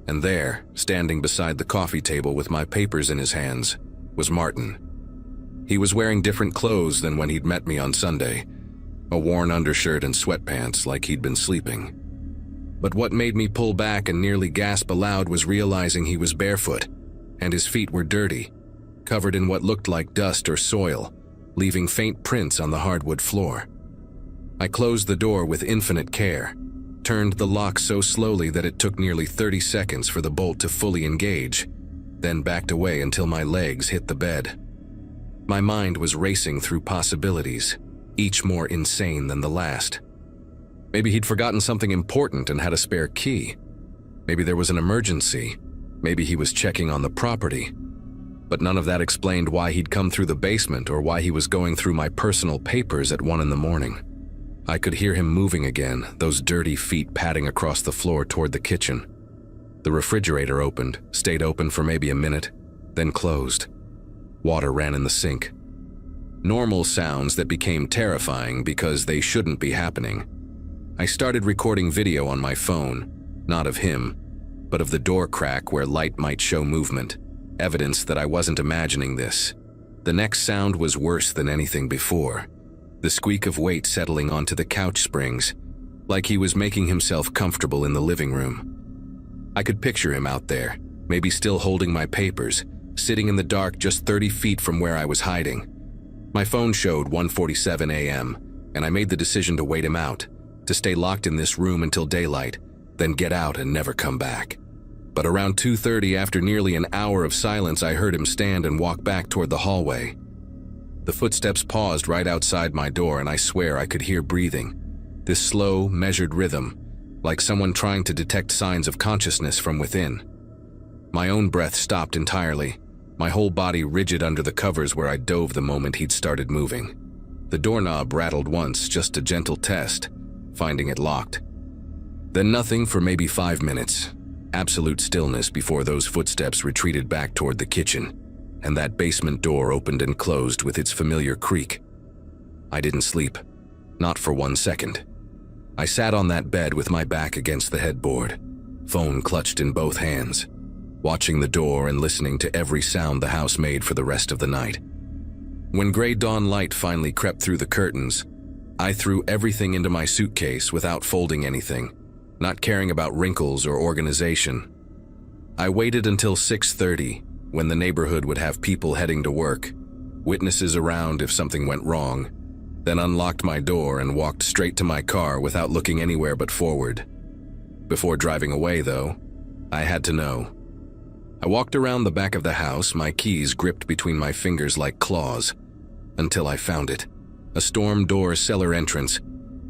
And there, standing beside the coffee table with my papers in his hands, was Martin. He was wearing different clothes than when he'd met me on Sunday, a worn undershirt and sweatpants like he'd been sleeping. But what made me pull back and nearly gasp aloud was realizing he was barefoot, and his feet were dirty, covered in what looked like dust or soil, leaving faint prints on the hardwood floor. I closed the door with infinite care, turned the lock so slowly that it took nearly 30 seconds for the bolt to fully engage, then backed away until my legs hit the bed. My mind was racing through possibilities, each more insane than the last. Maybe he'd forgotten something important and had a spare key. Maybe there was an emergency. Maybe he was checking on the property. But none of that explained why he'd come through the basement or why he was going through my personal papers at 1 a.m. I could hear him moving again, those dirty feet padding across the floor toward the kitchen. The refrigerator opened, stayed open for maybe a minute, then closed. Water ran in the sink. Normal sounds that became terrifying because they shouldn't be happening. I started recording video on my phone, not of him, but of the door crack where light might show movement, evidence that I wasn't imagining this. The next sound was worse than anything before. The squeak of weight settling onto the couch springs, like he was making himself comfortable in the living room. I could picture him out there, maybe still holding my papers, sitting in the dark just 30 feet from where I was hiding. My phone showed 1:47 a.m., and I made the decision to wait him out, to stay locked in this room until daylight, then get out and never come back. But around 2:30, after nearly an hour of silence, I heard him stand and walk back toward the hallway. The footsteps paused right outside my door, and I swear I could hear breathing, this slow, measured rhythm, like someone trying to detect signs of consciousness from within. My own breath stopped entirely, my whole body rigid under the covers where I dove the moment he'd started moving. The doorknob rattled once, just a gentle test, finding it locked. Then nothing for maybe 5 minutes. Absolute stillness before those footsteps retreated back toward the kitchen, and that basement door opened and closed with its familiar creak. I didn't sleep, not for 1 second. I sat on that bed with my back against the headboard, phone clutched in both hands, watching the door and listening to every sound the house made for the rest of the night. When gray dawn light finally crept through the curtains, I threw everything into my suitcase without folding anything, not caring about wrinkles or organization. I waited until 6:30, when the neighborhood would have people heading to work, witnesses around if something went wrong, then unlocked my door and walked straight to my car without looking anywhere but forward. Before driving away, though, I had to know. I walked around the back of the house, my keys gripped between my fingers like claws, until I found it. A storm door cellar entrance,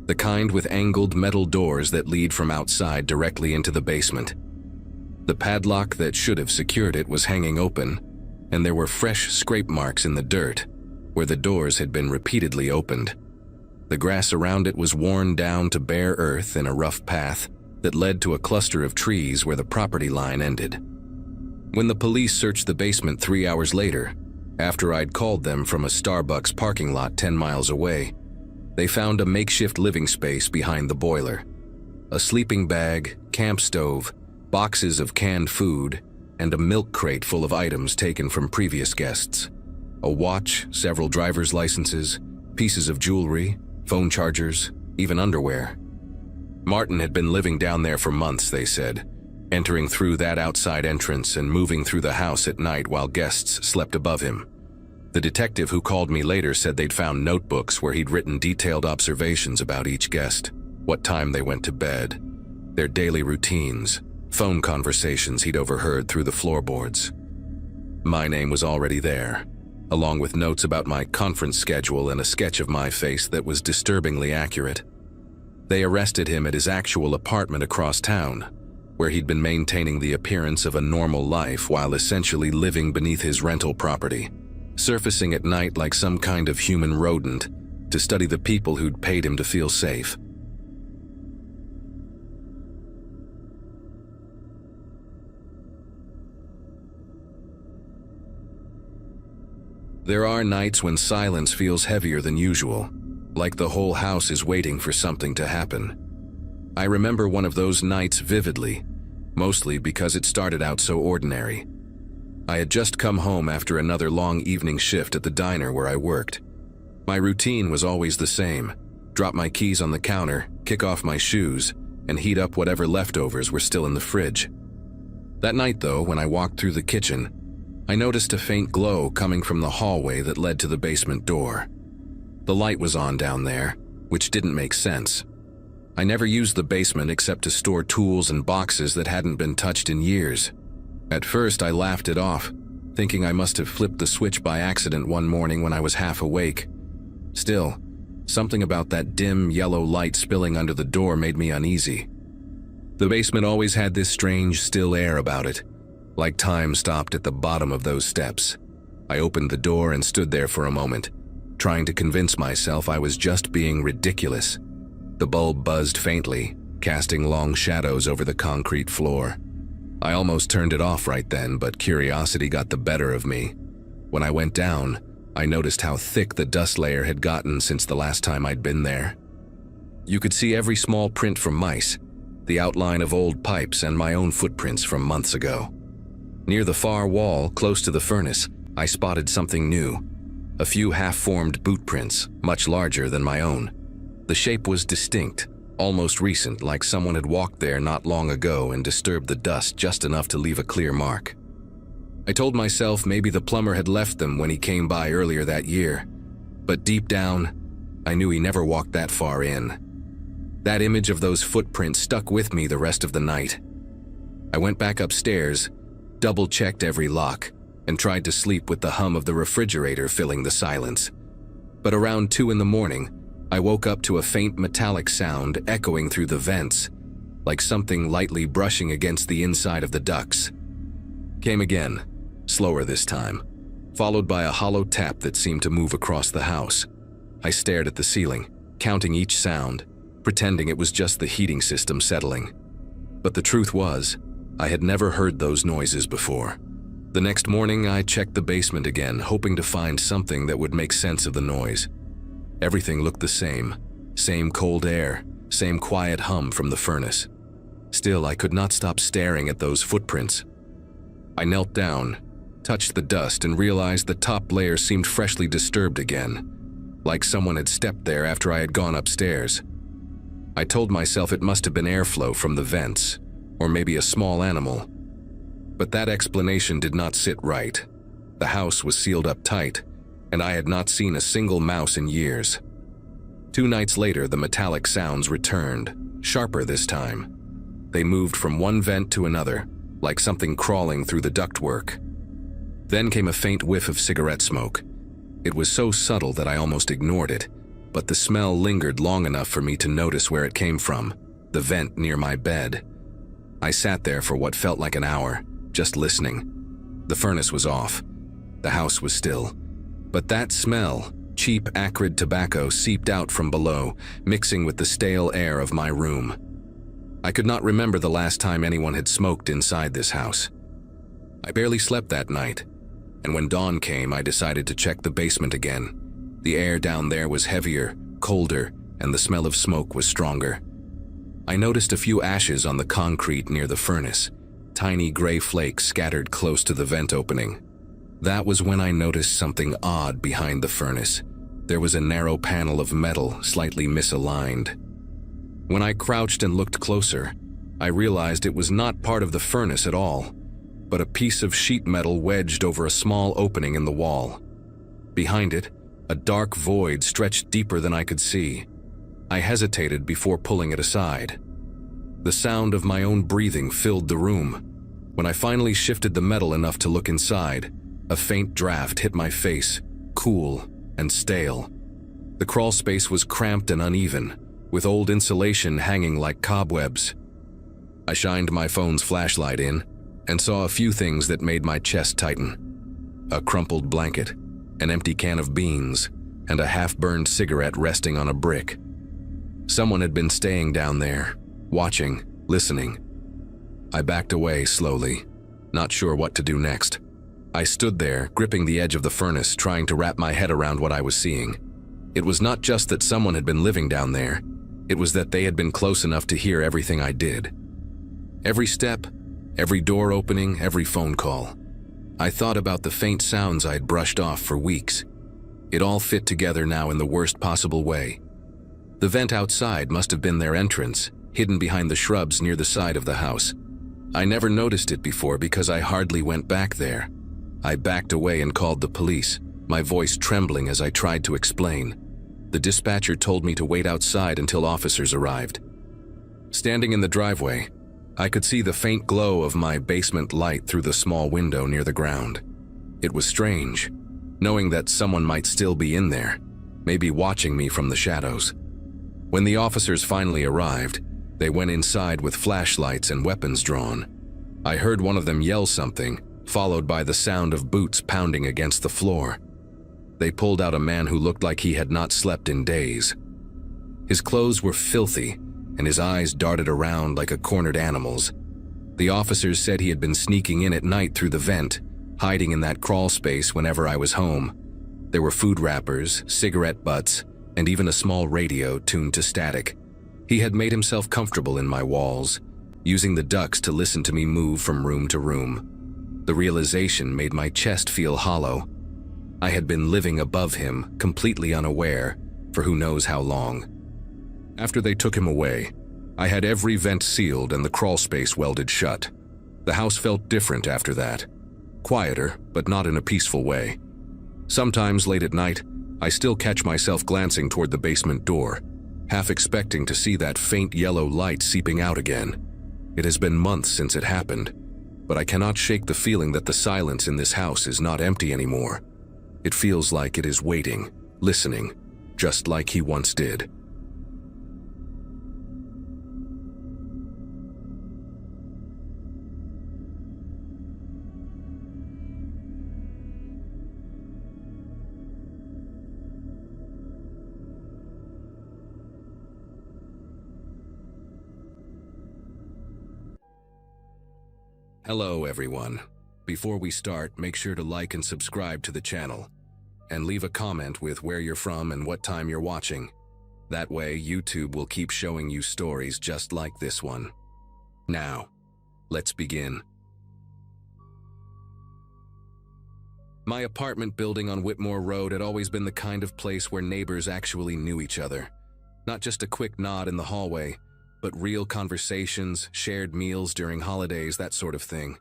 the kind with angled metal doors that lead from outside directly into the basement. The padlock that should have secured it was hanging open, and there were fresh scrape marks in the dirt, where the doors had been repeatedly opened. The grass around it was worn down to bare earth in a rough path that led to a cluster of trees where the property line ended. When the police searched the basement 3 hours later, after I'd called them from a Starbucks parking lot 10 miles away, they found a makeshift living space behind the boiler. A sleeping bag, camp stove, boxes of canned food, and a milk crate full of items taken from previous guests. A watch, several driver's licenses, pieces of jewelry, phone chargers, even underwear. Martin had been living down there for months, they said, entering through that outside entrance and moving through the house at night while guests slept above him. The detective who called me later said they'd found notebooks where he'd written detailed observations about each guest, what time they went to bed, their daily routines, phone conversations he'd overheard through the floorboards. My name was already there, along with notes about my conference schedule and a sketch of my face that was disturbingly accurate. They arrested him at his actual apartment across town, where he'd been maintaining the appearance of a normal life while essentially living beneath his rental property, surfacing at night like some kind of human rodent to study the people who'd paid him to feel safe. There are nights when silence feels heavier than usual, like the whole house is waiting for something to happen. I remember one of those nights vividly, mostly because it started out so ordinary. I had just come home after another long evening shift at the diner where I worked. My routine was always the same: drop my keys on the counter, kick off my shoes, and heat up whatever leftovers were still in the fridge. That night, though, when I walked through the kitchen, I noticed a faint glow coming from the hallway that led to the basement door. The light was on down there, which didn't make sense. I never used the basement except to store tools and boxes that hadn't been touched in years. At first, I laughed it off, thinking I must have flipped the switch by accident one morning when I was half awake. Still, something about that dim yellow light spilling under the door made me uneasy. The basement always had this strange, still air about it, like time stopped at the bottom of those steps. I opened the door and stood there for a moment, trying to convince myself I was just being ridiculous. The bulb buzzed faintly, casting long shadows over the concrete floor. I almost turned it off right then, but curiosity got the better of me. When I went down, I noticed how thick the dust layer had gotten since the last time I'd been there. You could see every small print from mice, the outline of old pipes, and my own footprints from months ago. Near the far wall, close to the furnace, I spotted something new. A few half-formed boot prints, much larger than my own. The shape was distinct, almost recent, like someone had walked there not long ago and disturbed the dust just enough to leave a clear mark. I told myself maybe the plumber had left them when he came by earlier that year, but deep down, I knew he never walked that far in. That image of those footprints stuck with me the rest of the night. I went back upstairs, double-checked every lock, and tried to sleep with the hum of the refrigerator filling the silence. But around 2 in the morning, I woke up to a faint metallic sound echoing through the vents, like something lightly brushing against the inside of the ducts. Came again, slower this time, followed by a hollow tap that seemed to move across the house. I stared at the ceiling, counting each sound, pretending it was just the heating system settling. But the truth was, I had never heard those noises before. The next morning, I checked the basement again, hoping to find something that would make sense of the noise. Everything looked the same cold air, same quiet hum from the furnace. Still, I could not stop staring at those footprints. I knelt down, touched the dust, and realized the top layer seemed freshly disturbed again, like someone had stepped there after I had gone upstairs. I told myself it must have been airflow from the vents, or maybe a small animal. But that explanation did not sit right. The house was sealed up tight, and I had not seen a single mouse in years. 2 nights later, the metallic sounds returned, sharper this time. They moved from one vent to another, like something crawling through the ductwork. Then came a faint whiff of cigarette smoke. It was so subtle that I almost ignored it, but the smell lingered long enough for me to notice where it came from, the vent near my bed. I sat there for what felt like an hour, just listening. The furnace was off. The house was still. But that smell, cheap, acrid tobacco, seeped out from below, mixing with the stale air of my room. I could not remember the last time anyone had smoked inside this house. I barely slept that night, and when dawn came, I decided to check the basement again. The air down there was heavier, colder, and the smell of smoke was stronger. I noticed a few ashes on the concrete near the furnace, tiny gray flakes scattered close to the vent opening. That was when I noticed something odd behind the furnace. There was a narrow panel of metal, slightly misaligned. When I crouched and looked closer, I realized it was not part of the furnace at all, but a piece of sheet metal wedged over a small opening in the wall. Behind it, a dark void stretched deeper than I could see. I hesitated before pulling it aside. The sound of my own breathing filled the room. When I finally shifted the metal enough to look inside, a faint draft hit my face, cool and stale. The crawl space was cramped and uneven, with old insulation hanging like cobwebs. I shined my phone's flashlight in and saw a few things that made my chest tighten. A crumpled blanket, an empty can of beans, and a half-burned cigarette resting on a brick. Someone had been staying down there, watching, listening. I backed away slowly, not sure what to do next. I stood there, gripping the edge of the furnace, trying to wrap my head around what I was seeing. It was not just that someone had been living down there. It was that they had been close enough to hear everything I did. Every step, every door opening, every phone call. I thought about the faint sounds I'd brushed off for weeks. It all fit together now in the worst possible way. The vent outside must have been their entrance, hidden behind the shrubs near the side of the house. I never noticed it before because I hardly went back there. I backed away and called the police, my voice trembling as I tried to explain. The dispatcher told me to wait outside until officers arrived. Standing in the driveway, I could see the faint glow of my basement light through the small window near the ground. It was strange, knowing that someone might still be in there, maybe watching me from the shadows. When the officers finally arrived, they went inside with flashlights and weapons drawn. I heard one of them yell something, followed by the sound of boots pounding against the floor. They pulled out a man who looked like he had not slept in days. His clothes were filthy, and his eyes darted around like a cornered animal's. The officers said he had been sneaking in at night through the vent, hiding in that crawl space whenever I was home. There were food wrappers, cigarette butts, and even a small radio tuned to static. He had made himself comfortable in my walls, using the ducts to listen to me move from room to room. The realization made my chest feel hollow. I had been living above him, completely unaware, for who knows how long. After they took him away, I had every vent sealed and the crawl space welded shut. The house felt different after that. Quieter, but not in a peaceful way. Sometimes late at night, I still catch myself glancing toward the basement door, half expecting to see that faint yellow light seeping out again. It has been months since it happened, but I cannot shake the feeling that the silence in this house is not empty anymore. It feels like it is waiting, listening, just like he once did. Hello everyone. Before we start, make sure to like and subscribe to the channel, and leave a comment with where you're from and what time you're watching. That way, YouTube will keep showing you stories just like this one. Now, let's begin. My apartment building on Whitmore Road had always been the kind of place where neighbors actually knew each other. Not just a quick nod in the hallway, but real conversations, shared meals during holidays, that sort of thing.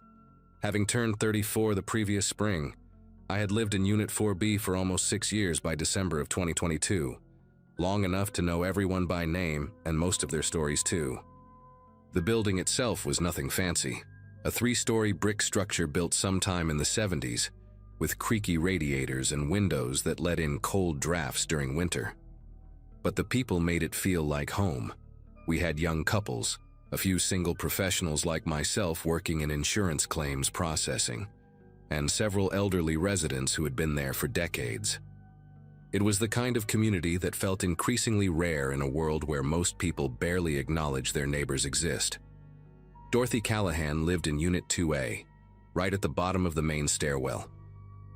Having turned 34 the previous spring, I had lived in Unit 4B for almost 6 years by December of 2022, long enough to know everyone by name and most of their stories too. The building itself was nothing fancy, a 3-story brick structure built sometime in the 70s, with creaky radiators and windows that let in cold drafts during winter. But the people made it feel like home. We had young couples, a few single professionals like myself working in insurance claims processing, and several elderly residents who had been there for decades. It was the kind of community that felt increasingly rare in a world where most people barely acknowledge their neighbors exist. Dorothy Callahan lived in Unit 2A, right at the bottom of the main stairwell.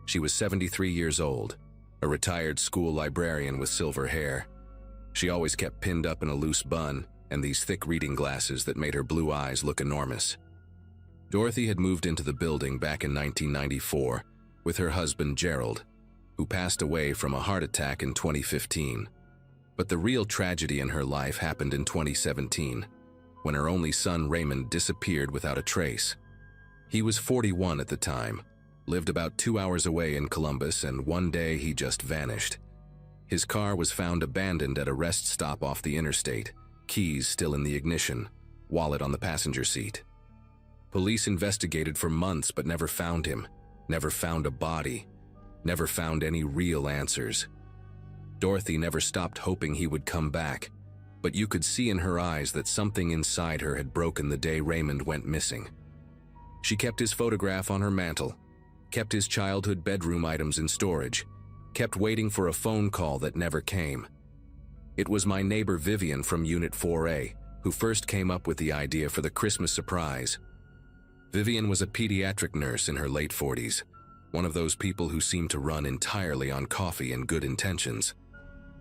She was 73 years old, a retired school librarian with silver hair. She always kept pinned up in a loose bun and these thick reading glasses that made her blue eyes look enormous. Dorothy had moved into the building back in 1994 with her husband Gerald, who passed away from a heart attack in 2015. But the real tragedy in her life happened in 2017, when her only son Raymond disappeared without a trace. He was 41 at the time, lived about 2 hours away in Columbus, and one day he just vanished. His car was found abandoned at a rest stop off the interstate, keys still in the ignition, wallet on the passenger seat. Police investigated for months but never found him, never found a body, never found any real answers. Dorothy never stopped hoping he would come back, but you could see in her eyes that something inside her had broken the day Raymond went missing. She kept his photograph on her mantle, kept his childhood bedroom items in storage, kept waiting for a phone call that never came. It was my neighbor Vivian from Unit 4A who first came up with the idea for the Christmas surprise. Vivian was a pediatric nurse in her late 40s, one of those people who seem to run entirely on coffee and good intentions.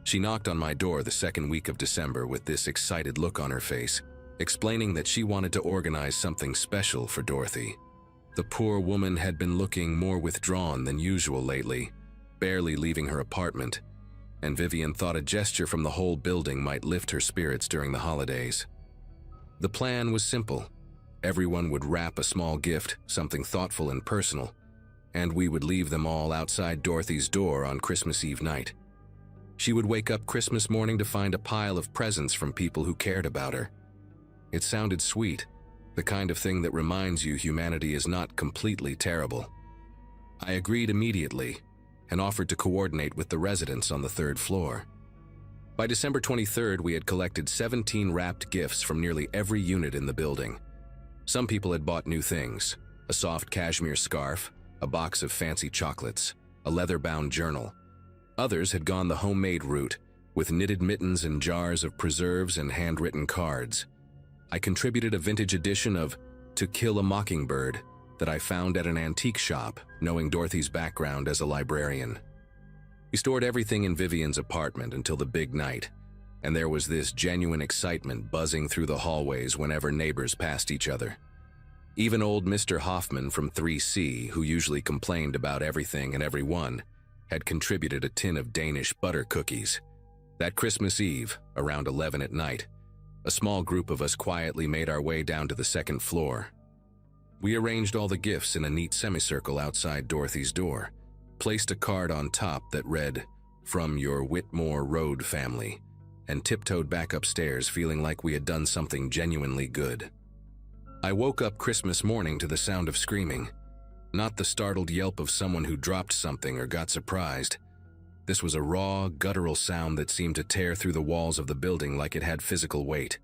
She knocked on my door the second week of December with this excited look on her face, explaining that she wanted to organize something special for Dorothy. The poor woman had been looking more withdrawn than usual lately, barely leaving her apartment, and Vivian thought a gesture from the whole building might lift her spirits during the holidays. The plan was simple. Everyone would wrap a small gift, something thoughtful and personal, and we would leave them all outside Dorothy's door on Christmas Eve night. She would wake up Christmas morning to find a pile of presents from people who cared about her. It sounded sweet, the kind of thing that reminds you humanity is not completely terrible. I agreed immediately and offered to coordinate with the residents on the 3rd floor. By December 23rd, we had collected 17 wrapped gifts from nearly every unit in the building. Some people had bought new things: a soft cashmere scarf, a box of fancy chocolates, a leather-bound journal. Others had gone the homemade route, with knitted mittens and jars of preserves and handwritten cards. I contributed a vintage edition of To Kill a Mockingbird that I found at an antique shop, knowing Dorothy's background as a librarian. We stored everything in Vivian's apartment until the big night, and there was this genuine excitement buzzing through the hallways whenever neighbors passed each other. Even old Mr. Hoffman from 3C, who usually complained about everything and everyone, had contributed a tin of Danish butter cookies. That Christmas Eve, around 11 at night, a small group of us quietly made our way down to the 2nd floor. We arranged all the gifts in a neat semicircle outside Dorothy's door, placed a card on top that read, "From your Whitmore Road family," and tiptoed back upstairs feeling like we had done something genuinely good. I woke up Christmas morning to the sound of screaming, not the startled yelp of someone who dropped something or got surprised. This was a raw, guttural sound that seemed to tear through the walls of the building like it had physical weight.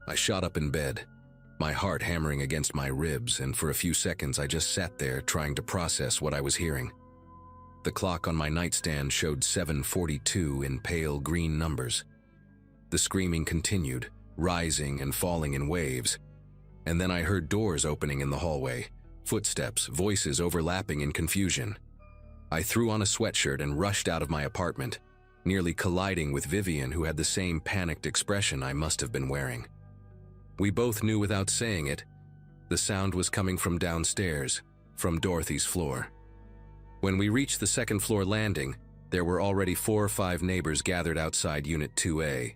I shot up in bed, my heart hammering against my ribs, and for a few seconds I just sat there trying to process what I was hearing. The clock on my nightstand showed 7:42 in pale green numbers. The screaming continued, rising and falling in waves, and then I heard doors opening in the hallway, footsteps, voices overlapping in confusion. I threw on a sweatshirt and rushed out of my apartment, nearly colliding with Vivian, who had the same panicked expression I must have been wearing. We both knew without saying it, the sound was coming from downstairs, from Dorothy's floor. When we reached the 2nd floor landing, there were already 4 or 5 neighbors gathered outside Unit 2A,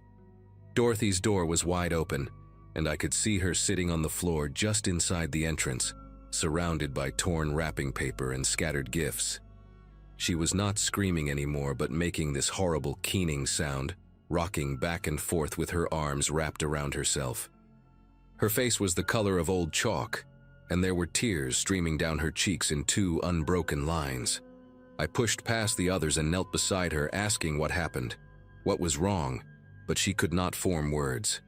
Dorothy's door was wide open, and I could see her sitting on the floor just inside the entrance, surrounded by torn wrapping paper and scattered gifts. She was not screaming anymore, but making this horrible keening sound, rocking back and forth with her arms wrapped around herself. Her face was the color of old chalk, and there were tears streaming down her cheeks in two unbroken lines. I pushed past the others and knelt beside her, asking what happened, what was wrong, but she could not form words.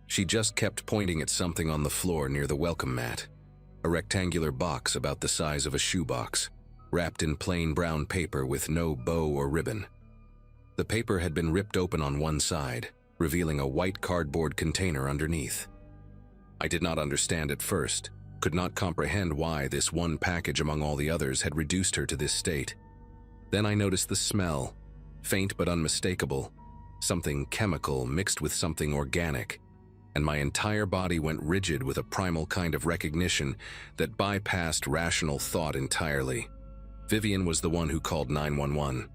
She just kept pointing at something on the floor near the welcome mat, a rectangular box about the size of a shoebox, wrapped in plain brown paper with no bow or ribbon. The paper had been ripped open on one side, revealing a white cardboard container underneath. I did not understand at first, could not comprehend why this one package among all the others had reduced her to this state. Then I noticed the smell, faint but unmistakable, something chemical mixed with something organic, and my entire body went rigid with a primal kind of recognition that bypassed rational thought entirely. Vivian was the one who called 911.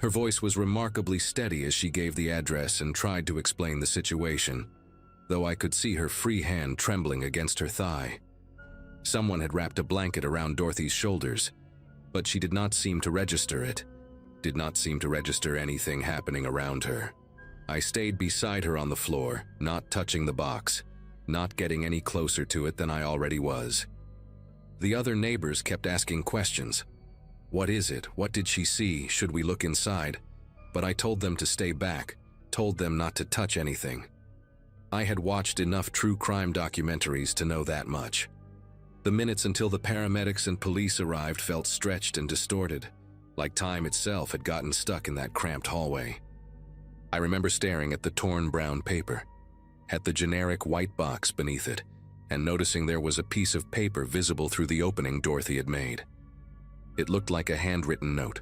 Her voice was remarkably steady as she gave the address and tried to explain the situation, though I could see her free hand trembling against her thigh. Someone had wrapped a blanket around Dorothy's shoulders, but she did not seem to register it, did not seem to register anything happening around her. I stayed beside her on the floor, not touching the box, not getting any closer to it than I already was. The other neighbors kept asking questions. What is it? What did she see? Should we look inside? But I told them to stay back, told them not to touch anything. I had watched enough true crime documentaries to know that much. The minutes until the paramedics and police arrived felt stretched and distorted, like time itself had gotten stuck in that cramped hallway. I remember staring at the torn brown paper, at the generic white box beneath it, and noticing there was a piece of paper visible through the opening Dorothy had made. It looked like a handwritten note,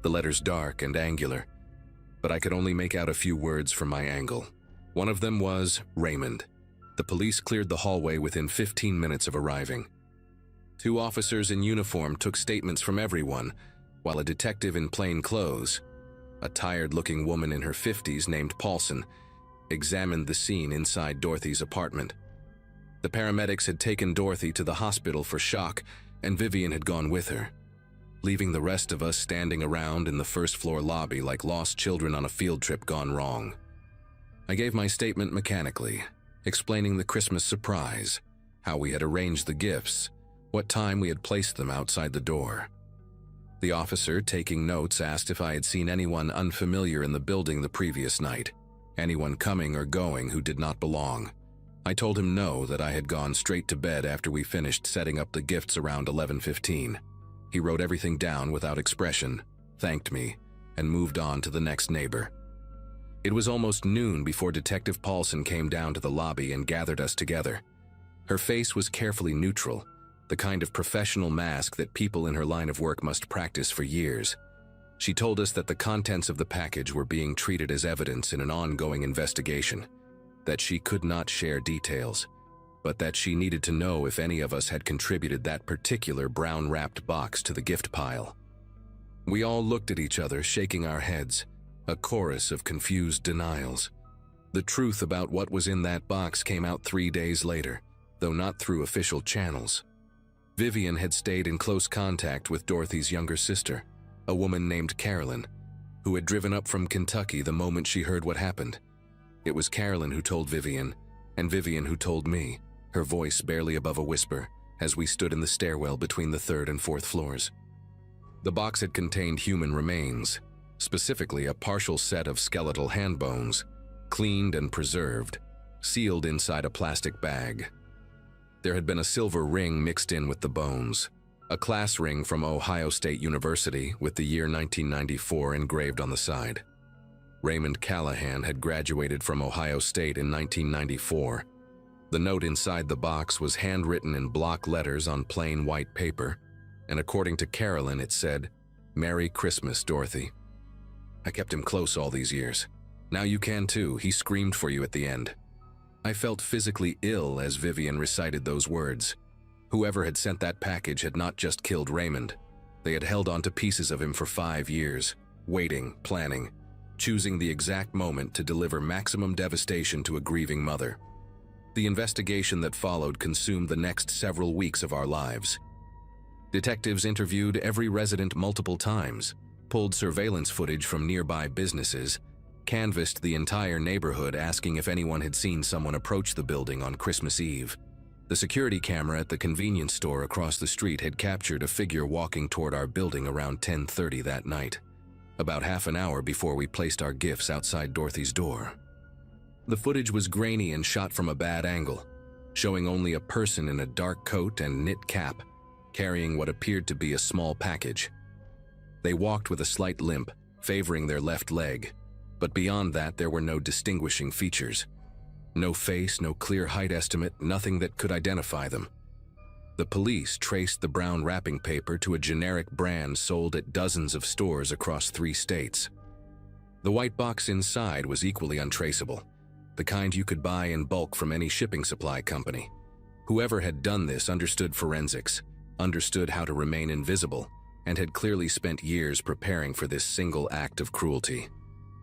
the letters dark and angular, but I could only make out a few words from my angle. One of them was Raymond. The police cleared the hallway within 15 minutes of arriving. 2 officers in uniform took statements from everyone, while a detective in plain clothes, a tired-looking woman in her 50s named Paulson, examined the scene inside Dorothy's apartment. The paramedics had taken Dorothy to the hospital for shock, and Vivian had gone with her, leaving the rest of us standing around in the first-floor lobby like lost children on a field trip gone wrong. I gave my statement mechanically, explaining the Christmas surprise, how we had arranged the gifts, what time we had placed them outside the door. The officer, taking notes, asked if I had seen anyone unfamiliar in the building the previous night, anyone coming or going who did not belong. I told him no, that I had gone straight to bed after we finished setting up the gifts around 11:15. He wrote everything down without expression, thanked me, and moved on to the next neighbor. It was almost noon before Detective Paulson came down to the lobby and gathered us together. Her face was carefully neutral, the kind of professional mask that people in her line of work must practice for years. She told us that the contents of the package were being treated as evidence in an ongoing investigation, that she could not share details, but that she needed to know if any of us had contributed that particular brown-wrapped box to the gift pile. We all looked at each other, shaking our heads, a chorus of confused denials. The truth about what was in that box came out 3 days later, though not through official channels. Vivian had stayed in close contact with Dorothy's younger sister, a woman named Carolyn, who had driven up from Kentucky the moment she heard what happened. It was Carolyn who told Vivian, and Vivian who told me, her voice barely above a whisper, as we stood in the stairwell between the 3rd and 4th floors. The box had contained human remains, specifically a partial set of skeletal hand bones, cleaned and preserved, sealed inside a plastic bag. There had been a silver ring mixed in with the bones, a class ring from Ohio State University with the year 1994 engraved on the side. Raymond Callahan had graduated from Ohio State in 1994. The note inside the box was handwritten in block letters on plain white paper, and according to Carolyn it said, "Merry Christmas, Dorothy." I kept him close all these years. Now you can too, he screamed for you at the end. I felt physically ill as Vivian recited those words. Whoever had sent that package had not just killed Raymond. They had held on to pieces of him for 5 years, waiting, planning, choosing the exact moment to deliver maximum devastation to a grieving mother. The investigation that followed consumed the next several weeks of our lives. Detectives interviewed every resident multiple times, pulled surveillance footage from nearby businesses, canvassed the entire neighborhood asking if anyone had seen someone approach the building on Christmas Eve. The security camera at the convenience store across the street had captured a figure walking toward our building around 10:30 that night, about half an hour before we placed our gifts outside Dorothy's door. The footage was grainy and shot from a bad angle, showing only a person in a dark coat and knit cap, carrying what appeared to be a small package. They walked with a slight limp, favoring their left leg, but beyond that there were no distinguishing features. No face, no clear height estimate, nothing that could identify them. The police traced the brown wrapping paper to a generic brand sold at dozens of stores across 3 states. The white box inside was equally untraceable, the kind you could buy in bulk from any shipping supply company. Whoever had done this understood forensics, understood how to remain invisible, and had clearly spent years preparing for this single act of cruelty.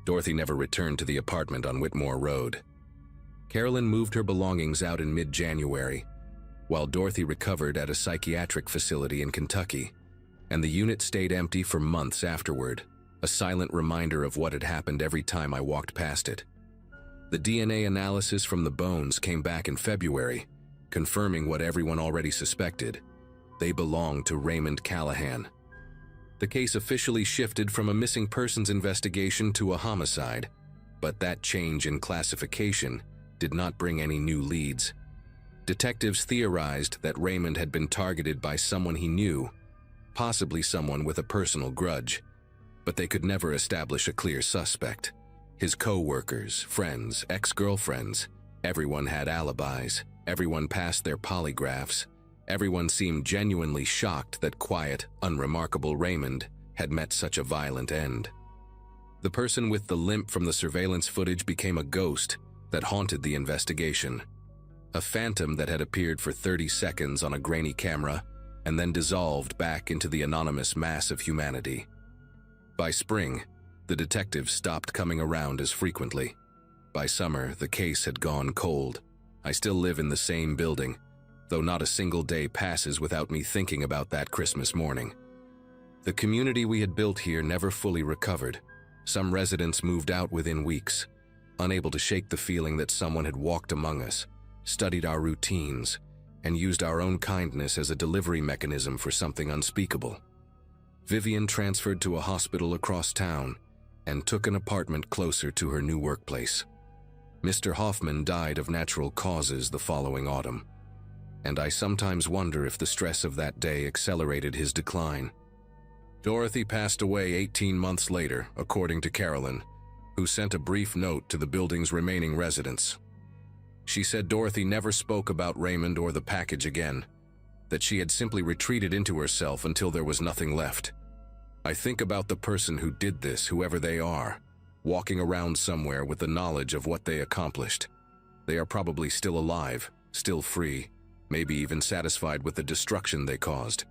Dorothy never returned to the apartment on Whitmore Road. Carolyn moved her belongings out in mid-January, while Dorothy recovered at a psychiatric facility in Kentucky, and the unit stayed empty for months afterward, a silent reminder of what had happened every time I walked past it. The DNA analysis from the bones came back in February, confirming what everyone already suspected. They belonged to Raymond Callahan. The case officially shifted from a missing persons investigation to a homicide, but that change in classification did not bring any new leads. Detectives theorized that Raymond had been targeted by someone he knew, possibly someone with a personal grudge, but they could never establish a clear suspect. His co-workers, friends, ex-girlfriends, everyone had alibis, everyone passed their polygraphs, everyone seemed genuinely shocked that quiet, unremarkable Raymond had met such a violent end. The person with the limp from the surveillance footage became a ghost that haunted the investigation. A phantom that had appeared for 30 seconds on a grainy camera and then dissolved back into the anonymous mass of humanity. By spring, the detectives stopped coming around as frequently. By summer, the case had gone cold. I still live in the same building, though not a single day passes without me thinking about that Christmas morning. The community we had built here never fully recovered. Some residents moved out within weeks, unable to shake the feeling that someone had walked among us, studied our routines, and used our own kindness as a delivery mechanism for something unspeakable. Vivian transferred to a hospital across town and took an apartment closer to her new workplace. Mr. Hoffman died of natural causes the following autumn, and I sometimes wonder if the stress of that day accelerated his decline. Dorothy passed away 18 months later, according to Carolyn, who sent a brief note to the building's remaining residents. She said Dorothy never spoke about Raymond or the package again, that she had simply retreated into herself until there was nothing left. I think about the person who did this, whoever they are, walking around somewhere with the knowledge of what they accomplished. They are probably still alive, still free, maybe even satisfied with the destruction they caused.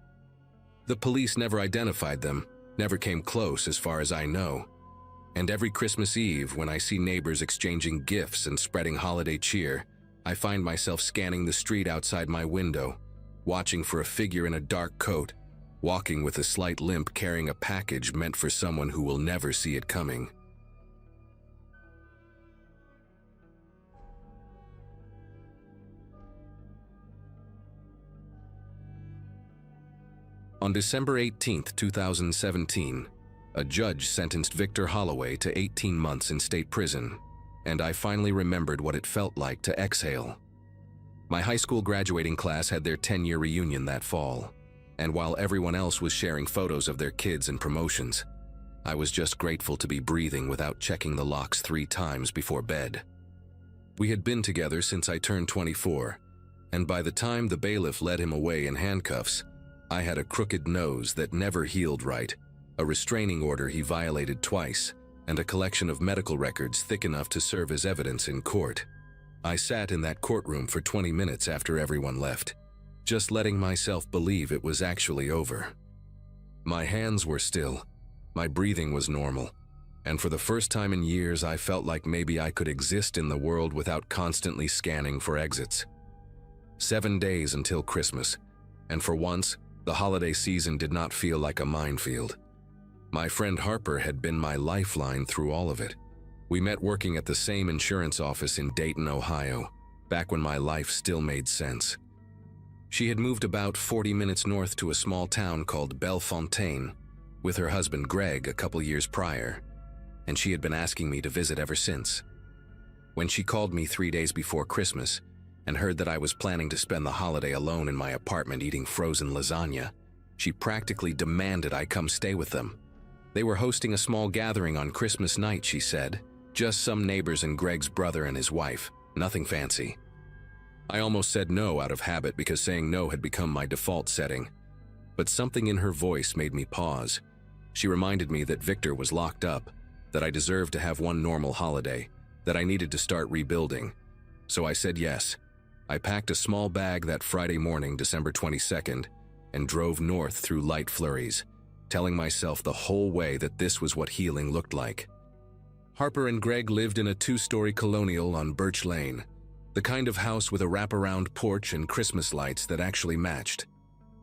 The police never identified them, never came close as far as I know. And every Christmas Eve, when I see neighbors exchanging gifts and spreading holiday cheer, I find myself scanning the street outside my window, watching for a figure in a dark coat, walking with a slight limp carrying a package meant for someone who will never see it coming. On December 18, 2017, a judge sentenced Victor Holloway to 18 months in state prison, and I finally remembered what it felt like to exhale. My high school graduating class had their 10-year reunion that fall, and while everyone else was sharing photos of their kids and promotions, I was just grateful to be breathing without checking the locks 3 times before bed. We had been together since I turned 24, and by the time the bailiff led him away in handcuffs, I had a crooked nose that never healed right, a restraining order he violated twice, and a collection of medical records thick enough to serve as evidence in court. I sat in that courtroom for 20 minutes after everyone left, just letting myself believe it was actually over. My hands were still, my breathing was normal, And for the first time in years, I felt like maybe I could exist in the world without constantly scanning for exits. 7 days until Christmas, and for once, the holiday season did not feel like a minefield. My friend Harper had been my lifeline through all of it. We met working at the same insurance office in Dayton, Ohio, back when my life still made sense. She had moved about 40 minutes north to a small town called Bellefontaine with her husband Greg a couple years prior, and she had been asking me to visit ever since. When she called me 3 days before Christmas and heard that I was planning to spend the holiday alone in my apartment eating frozen lasagna, she practically demanded I come stay with them. They were hosting a small gathering on Christmas night, she said. Just some neighbors and Greg's brother and his wife, nothing fancy. I almost said no out of habit because saying no had become my default setting. But something in her voice made me pause. She reminded me that Victor was locked up, that I deserved to have one normal holiday, that I needed to start rebuilding. So I said yes. I packed a small bag that Friday morning, December 22nd, and drove north through light flurries, telling myself the whole way that this was what healing looked like. Harper and Greg lived in a 2-story colonial on Birch Lane, the kind of house with a wraparound porch and Christmas lights that actually matched.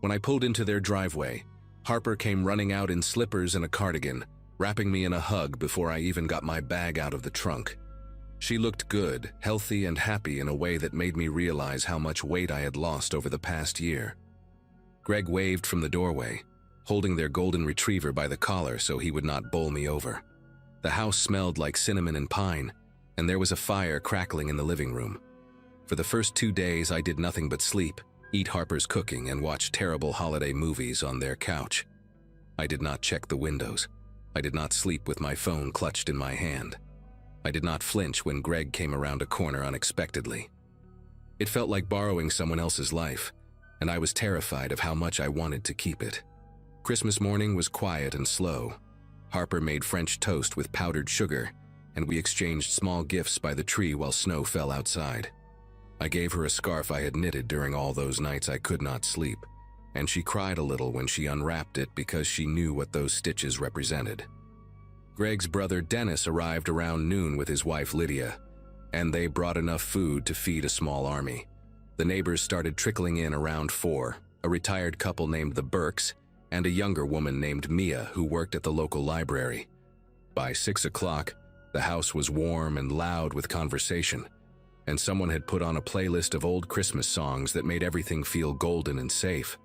When I pulled into their driveway, Harper came running out in slippers and a cardigan, wrapping me in a hug before I even got my bag out of the trunk. She looked good, healthy, and happy in a way that made me realize how much weight I had lost over the past year. Greg waved from the doorway, holding their golden retriever by the collar so he would not bowl me over. The house smelled like cinnamon and pine, and there was a fire crackling in the living room. For the first 2 days, I did nothing but sleep, eat Harper's cooking, and watch terrible holiday movies on their couch. I did not check the windows. I did not sleep with my phone clutched in my hand. I did not flinch when Greg came around a corner unexpectedly. It felt like borrowing someone else's life, and I was terrified of how much I wanted to keep it. Christmas morning was quiet and slow. Harper made French toast with powdered sugar, and we exchanged small gifts by the tree while snow fell outside. I gave her a scarf I had knitted during all those nights I could not sleep, and she cried a little when she unwrapped it because she knew what those stitches represented. Greg's brother Dennis arrived around noon with his wife Lydia, and they brought enough food to feed a small army. The neighbors started trickling in around 4, a retired couple named the Burks, and a younger woman named Mia who worked at the local library. By 6 o'clock, the house was warm and loud with conversation, and someone had put on a playlist of old Christmas songs that made everything feel golden and safe.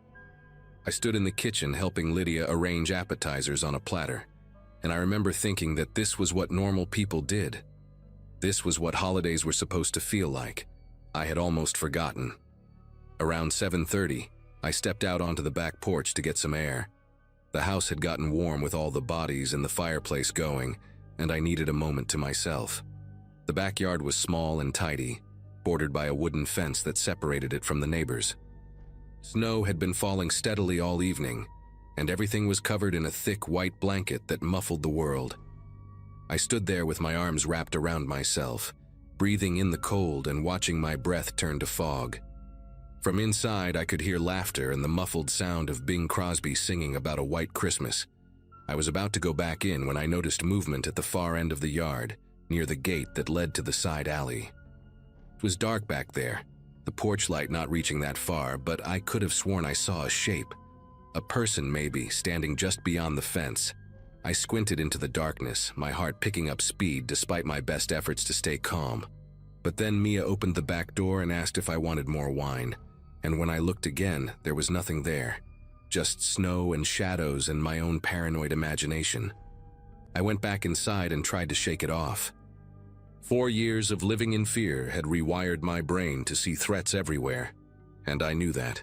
I stood in the kitchen helping Lydia arrange appetizers on a platter, and I remember thinking that this was what normal people did. This was what holidays were supposed to feel like. I had almost forgotten. Around 7:30, I stepped out onto the back porch to get some air. The house had gotten warm with all the bodies and the fireplace going, and I needed a moment to myself. The backyard was small and tidy, bordered by a wooden fence that separated it from the neighbors. Snow had been falling steadily all evening, and everything was covered in a thick white blanket that muffled the world. I stood there with my arms wrapped around myself, breathing in the cold and watching my breath turn to fog. From inside, I could hear laughter and the muffled sound of Bing Crosby singing about a white Christmas. I was about to go back in when I noticed movement at the far end of the yard, near the gate that led to the side alley. It was dark back there, the porch light not reaching that far, but I could have sworn I saw a shape. A person, maybe, standing just beyond the fence. I squinted into the darkness, my heart picking up speed despite my best efforts to stay calm. But then Mia opened the back door and asked if I wanted more wine. And when I looked again, there was nothing there. Just snow and shadows and my own paranoid imagination. I went back inside and tried to shake it off. 4 years of living in fear had rewired my brain to see threats everywhere, and I knew that.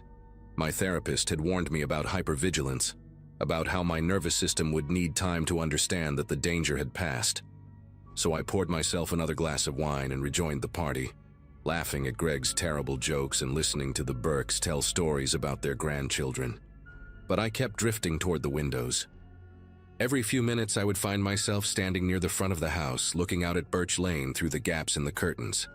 My therapist had warned me about hypervigilance, about how my nervous system would need time to understand that the danger had passed. So I poured myself another glass of wine and rejoined the party, laughing at Greg's terrible jokes and listening to the Burks tell stories about their grandchildren. But I kept drifting toward the windows. Every few minutes I would find myself standing near the front of the house, looking out at Birch Lane through the gaps in the curtains.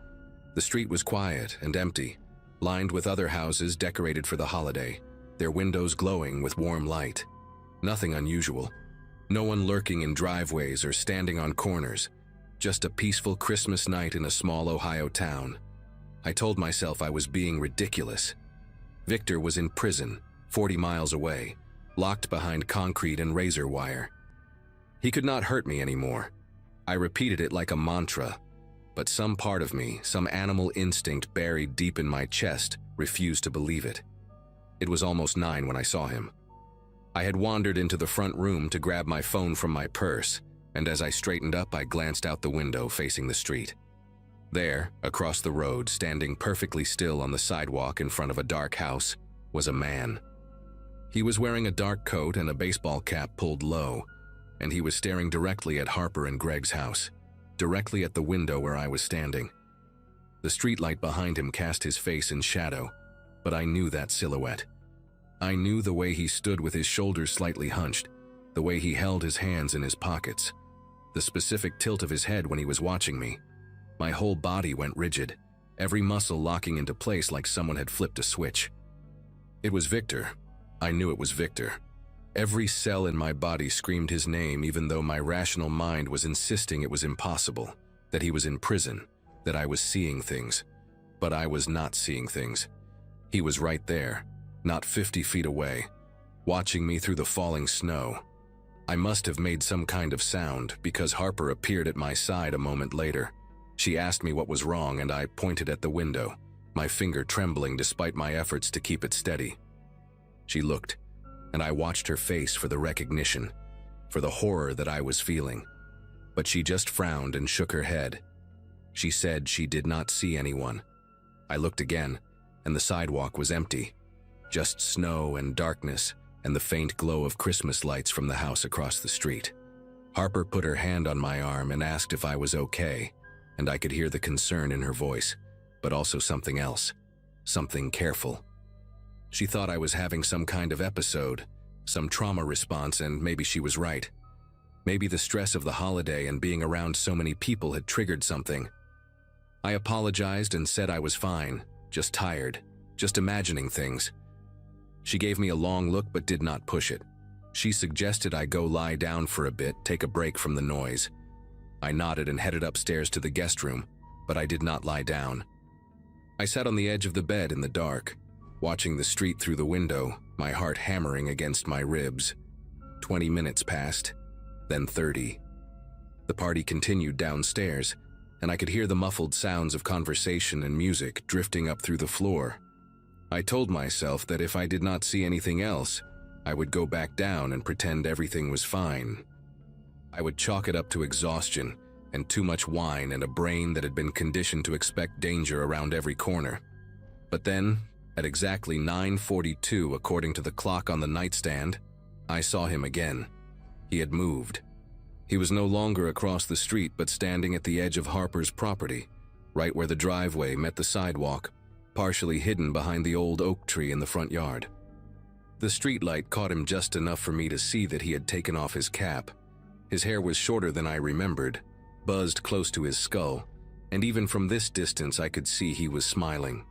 The street was quiet and empty, lined with other houses decorated for the holiday, their windows glowing with warm light. Nothing unusual. No one lurking in driveways or standing on corners. Just a peaceful Christmas night in a small Ohio town. I told myself I was being ridiculous. Victor was in prison, 40 miles away, locked behind concrete and razor wire. He could not hurt me anymore. I repeated it like a mantra, but some part of me, some animal instinct buried deep in my chest, refused to believe it. It was almost 9 when I saw him. I had wandered into the front room to grab my phone from my purse, and as I straightened up, I glanced out the window facing the street. There, across the road, standing perfectly still on the sidewalk in front of a dark house, was a man. He was wearing a dark coat and a baseball cap pulled low, and he was staring directly at Harper and Greg's house, directly at the window where I was standing. The streetlight behind him cast his face in shadow, but I knew that silhouette. I knew the way he stood with his shoulders slightly hunched, the way he held his hands in his pockets, the specific tilt of his head when he was watching me. My whole body went rigid, every muscle locking into place like someone had flipped a switch. It was Victor. I knew it was Victor. Every cell in my body screamed his name, even though my rational mind was insisting it was impossible, that he was in prison, that I was seeing things. But I was not seeing things. He was right there, not 50 feet away, watching me through the falling snow. I must have made some kind of sound because Harper appeared at my side a moment later. She asked me what was wrong and I pointed at the window, my finger trembling despite my efforts to keep it steady. She looked, and I watched her face for the recognition, for the horror that I was feeling. But she just frowned and shook her head. She said she did not see anyone. I looked again, and the sidewalk was empty. Just snow and darkness and the faint glow of Christmas lights from the house across the street. Harper put her hand on my arm and asked if I was okay, and I could hear the concern in her voice, but also something else, something careful. She thought I was having some kind of episode, some trauma response, and maybe she was right. Maybe the stress of the holiday and being around so many people had triggered something. I apologized and said I was fine, just tired, just imagining things. She gave me a long look but did not push it. She suggested I go lie down for a bit, take a break from the noise. I nodded and headed upstairs to the guest room, but I did not lie down. I sat on the edge of the bed in the dark, watching the street through the window, my heart hammering against my ribs. 20 minutes passed, then 30. The party continued downstairs, and I could hear the muffled sounds of conversation and music drifting up through the floor. I told myself that if I did not see anything else, I would go back down and pretend everything was fine. I would chalk it up to exhaustion and too much wine and a brain that had been conditioned to expect danger around every corner. But then, at exactly 9:42 according to the clock on the nightstand, I saw him again. He had moved. He was no longer across the street but standing at the edge of Harper's property, right where the driveway met the sidewalk, partially hidden behind the old oak tree in the front yard. The streetlight caught him just enough for me to see that he had taken off his cap. His hair was shorter than I remembered, buzzed close to his skull, and even from this distance I could see he was smiling.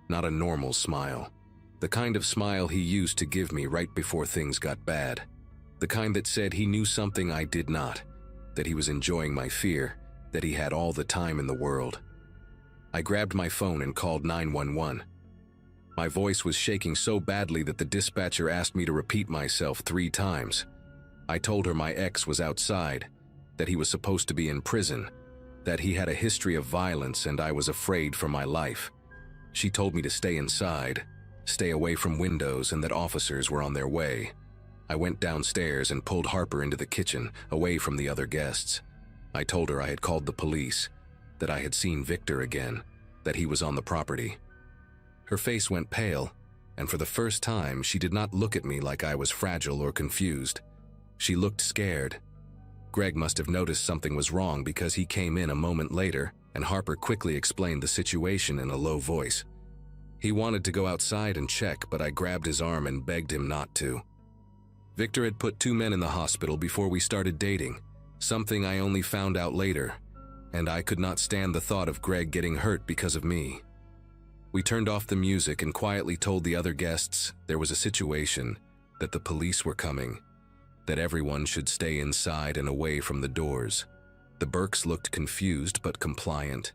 Not a normal smile. The kind of smile he used to give me right before things got bad. The kind that said he knew something I did not, that he was enjoying my fear, that he had all the time in the world. I grabbed my phone and called 911. My voice was shaking so badly that the dispatcher asked me to repeat myself 3 times. I told her my ex was outside, that he was supposed to be in prison, that he had a history of violence and I was afraid for my life. She told me to stay inside, stay away from windows, and that officers were on their way. I went downstairs and pulled Harper into the kitchen, away from the other guests. I told her I had called the police, that I had seen Victor again, that he was on the property. Her face went pale, and for the first time she did not look at me like I was fragile or confused. She looked scared. Greg must have noticed something was wrong because he came in a moment later, and Harper quickly explained the situation in a low voice. He wanted to go outside and check, but I grabbed his arm and begged him not to. Victor had put 2 men in the hospital before we started dating, something I only found out later, and I could not stand the thought of Greg getting hurt because of me. We turned off the music and quietly told the other guests there was a situation, that the police were coming. that everyone should stay inside and away from the doors. The Burkes looked confused but compliant.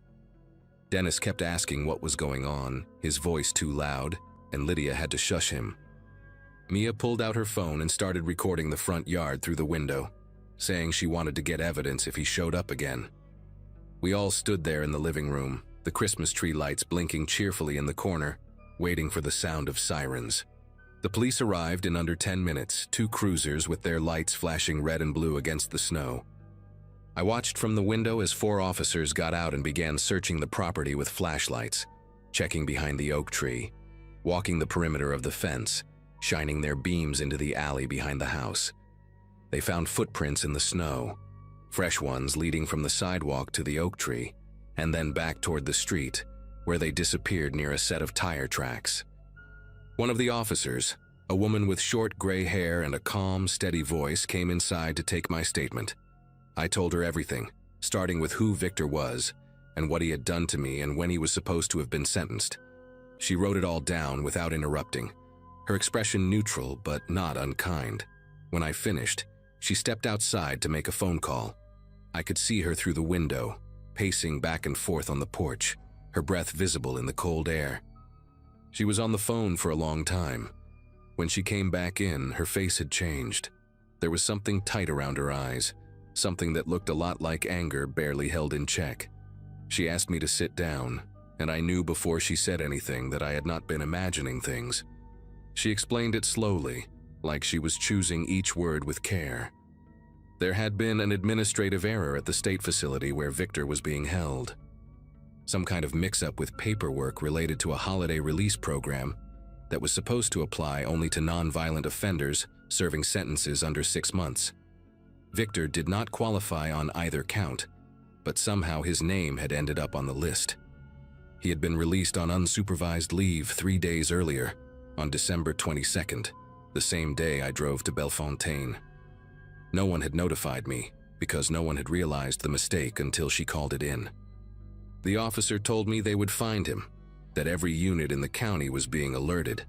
Dennis kept asking what was going on, his voice too loud, and Lydia had to shush him. Mia pulled out her phone and started recording the front yard through the window, saying she wanted to get evidence if he showed up again. We all stood there in the living room, the Christmas tree lights blinking cheerfully in the corner, waiting for the sound of sirens. The police arrived in under 10 minutes, 2 cruisers with their lights flashing red and blue against the snow. I watched from the window as 4 officers got out and began searching the property with flashlights, checking behind the oak tree, walking the perimeter of the fence, shining their beams into the alley behind the house. They found footprints in the snow, fresh ones leading from the sidewalk to the oak tree, and then back toward the street, where they disappeared near a set of tire tracks. One of the officers, a woman with short gray hair and a calm, steady voice, came inside to take my statement. I told her everything, starting with who Victor was, and what he had done to me and when he was supposed to have been sentenced. She wrote it all down without interrupting, her expression neutral but not unkind. When I finished, she stepped outside to make a phone call. I could see her through the window, pacing back and forth on the porch, her breath visible in the cold air. She was on the phone for a long time. When she came back in, her face had changed. There was something tight around her eyes, something that looked a lot like anger barely held in check. She asked me to sit down, and I knew before she said anything that I had not been imagining things. She explained it slowly, like she was choosing each word with care. There had been an administrative error at the state facility where Victor was being held. Some kind of mix-up with paperwork related to a holiday release program that was supposed to apply only to non-violent offenders serving sentences under 6 months. Victor did not qualify on either count, but somehow his name had ended up on the list. He had been released on unsupervised leave 3 days earlier, on December 22nd, the same day I drove to Bellefontaine. No one had notified me, because no one had realized the mistake until she called it in. The officer told me they would find him, that every unit in the county was being alerted,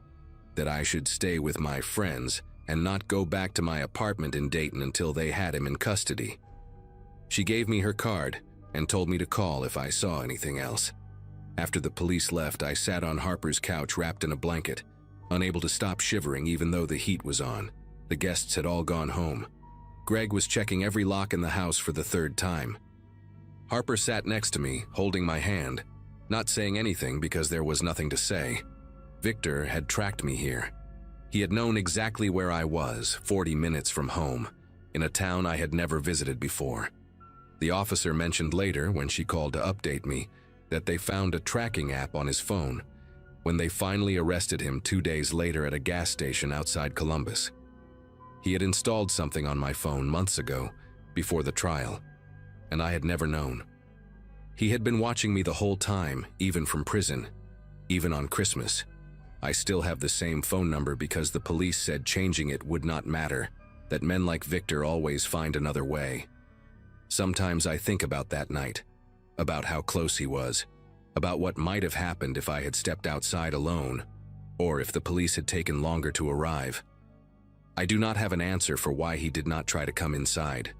that I should stay with my friends and not go back to my apartment in Dayton until they had him in custody. She gave me her card and told me to call if I saw anything else. After the police left, I sat on Harper's couch wrapped in a blanket, unable to stop shivering even though the heat was on. The guests had all gone home. Greg was checking every lock in the house for the 3rd time. Harper sat next to me, holding my hand, not saying anything because there was nothing to say. Victor had tracked me here. He had known exactly where I was, 40 minutes from home, in a town I had never visited before. The officer mentioned later, when she called to update me, that they found a tracking app on his phone when they finally arrested him 2 days later at a gas station outside Columbus. He had installed something on my phone months ago, before the trial, and I had never known. He had been watching me the whole time, even from prison, even on Christmas. I still have the same phone number because the police said changing it would not matter, that men like Victor always find another way. Sometimes I think about that night, about how close he was, about what might have happened if I had stepped outside alone, or if the police had taken longer to arrive. I do not have an answer for why he did not try to come inside.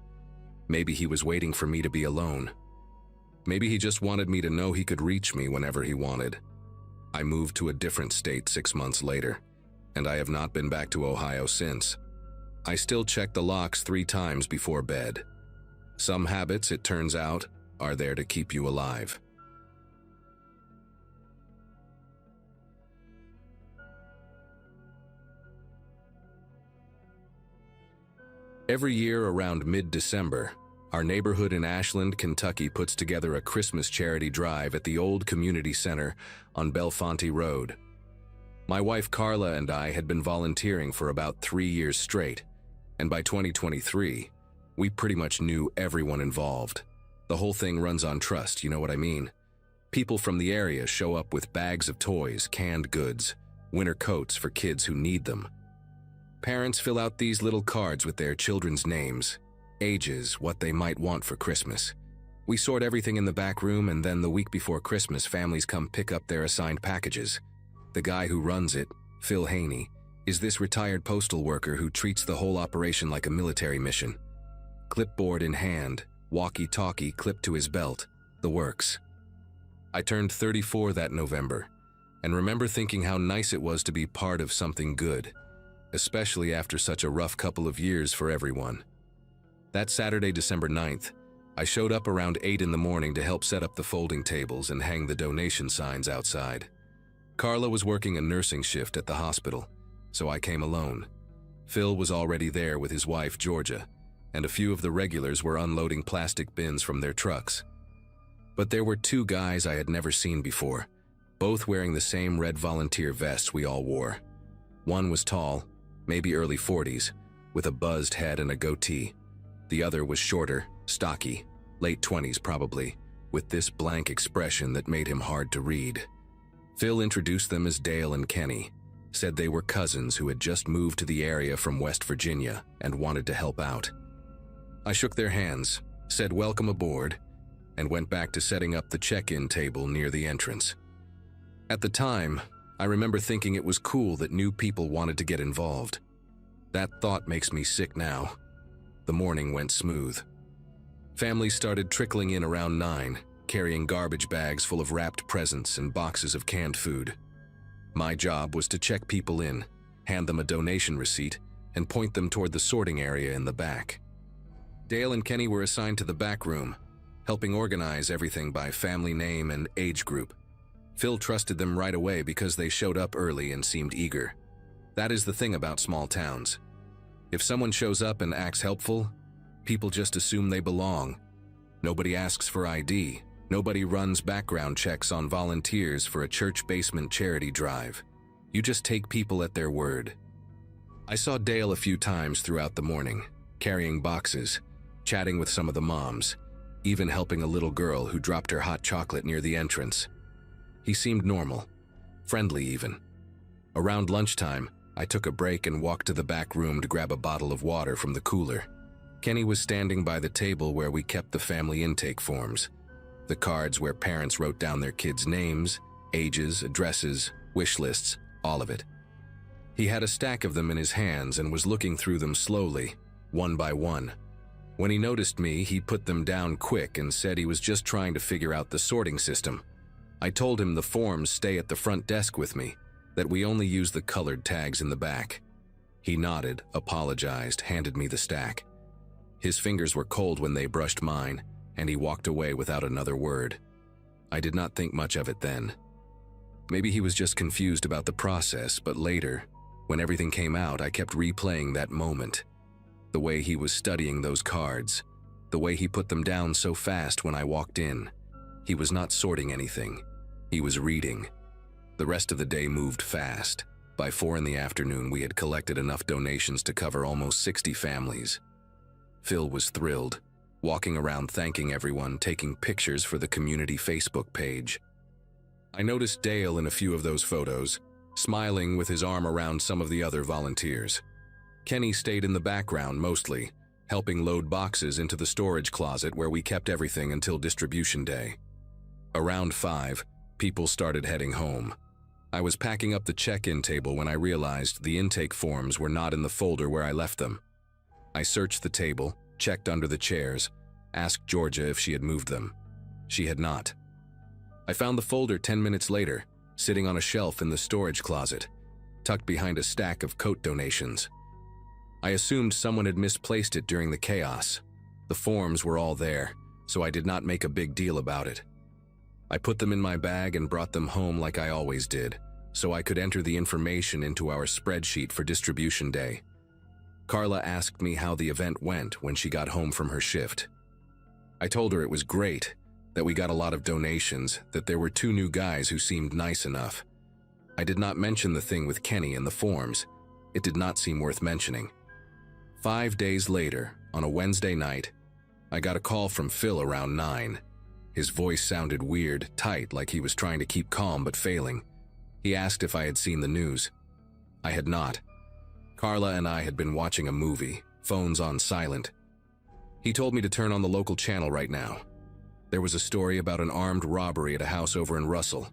Maybe he was waiting for me to be alone. Maybe he just wanted me to know he could reach me whenever he wanted. I moved to a different state 6 months later, and I have not been back to Ohio since. I still check the locks 3 times before bed. Some habits, it turns out, are there to keep you alive. Every year around mid-December, our neighborhood in Ashland, Kentucky puts together a Christmas charity drive at the old community center on Bellefontaine Road. My wife Carla and I had been volunteering for about 3 years straight, and by 2023, we pretty much knew everyone involved. The whole thing runs on trust, you know what I mean? People from the area show up with bags of toys, canned goods, winter coats for kids who need them. Parents fill out these little cards with their children's names, ages, what they might want for Christmas. We sort everything in the back room, and then the week before Christmas, families come pick up their assigned packages. The guy who runs it, Phil Haney, is this retired postal worker who treats the whole operation like a military mission. Clipboard in hand, walkie-talkie clipped to his belt, the works. I turned 34 that November, and remember thinking how nice it was to be part of something good, especially after such a rough couple of years for everyone. That Saturday, December 9th, I showed up around 8 in the morning to help set up the folding tables and hang the donation signs outside. Carla was working a nursing shift at the hospital, so I came alone. Phil was already there with his wife, Georgia, and a few of the regulars were unloading plastic bins from their trucks. But there were two guys I had never seen before, both wearing the same red volunteer vests we all wore. One was tall, maybe early 40s, with a buzzed head and a goatee. The other was shorter, stocky, late 20s probably, with this blank expression that made him hard to read. Phil introduced them as Dale and Kenny, said they were cousins who had just moved to the area from West Virginia and wanted to help out. I shook their hands, said welcome aboard, and went back to setting up the check-in table near the entrance. At the time, I remember thinking it was cool that new people wanted to get involved. That thought makes me sick now. The morning went smooth. Families started trickling in around 9, carrying garbage bags full of wrapped presents and boxes of canned food. My job was to check people in, hand them a donation receipt, and point them toward the sorting area in the back. Dale and Kenny were assigned to the back room, helping organize everything by family name and age group. Phil trusted them right away because they showed up early and seemed eager. That is the thing about small towns. If someone shows up and acts helpful, people just assume they belong. Nobody asks for ID. Nobody runs background checks on volunteers for a church basement charity drive. You just take people at their word. I saw Dale a few times throughout the morning, carrying boxes, chatting with some of the moms, even helping a little girl who dropped her hot chocolate near the entrance. He seemed normal, friendly even. Around lunchtime, I took a break and walked to the back room to grab a bottle of water from the cooler. Kenny was standing by the table where we kept the family intake forms, the cards where parents wrote down their kids' names, ages, addresses, wish lists, all of it. He had a stack of them in his hands and was looking through them slowly, one by one. When he noticed me, he put them down quick and said he was just trying to figure out the sorting system. I told him the forms stay at the front desk with me, that we only use the colored tags in the back. He nodded, apologized, handed me the stack. His fingers were cold when they brushed mine, and he walked away without another word. I did not think much of it then. Maybe he was just confused about the process, but later, when everything came out, I kept replaying that moment. The way he was studying those cards, the way he put them down so fast when I walked in. He was not sorting anything. He was reading. The rest of the day moved fast. By 4 in the afternoon, we had collected enough donations to cover almost 60 families. Phil was thrilled, walking around thanking everyone, taking pictures for the community Facebook page. I noticed Dale in a few of those photos, smiling with his arm around some of the other volunteers. Kenny stayed in the background mostly, helping load boxes into the storage closet where we kept everything until distribution day. Around 5, people started heading home. I was packing up the check-in table when I realized the intake forms were not in the folder where I left them. I searched the table, checked under the chairs, asked Georgia if she had moved them. She had not. I found the folder 10 minutes later, sitting on a shelf in the storage closet, tucked behind a stack of coat donations. I assumed someone had misplaced it during the chaos. The forms were all there, so I did not make a big deal about it. I put them in my bag and brought them home like I always did, so I could enter the information into our spreadsheet for distribution day. Carla asked me how the event went when she got home from her shift. I told her it was great, that we got a lot of donations, that there were 2 new guys who seemed nice enough. I did not mention the thing with Kenny and the forms. It did not seem worth mentioning. 5 days later, on a Wednesday night, I got a call from Phil around 9. His voice sounded weird, tight, like he was trying to keep calm but failing. He asked if I had seen the news. I had not. Carla and I had been watching a movie, phones on silent. He told me to turn on the local channel right now. There was a story about an armed robbery at a house over in Russell,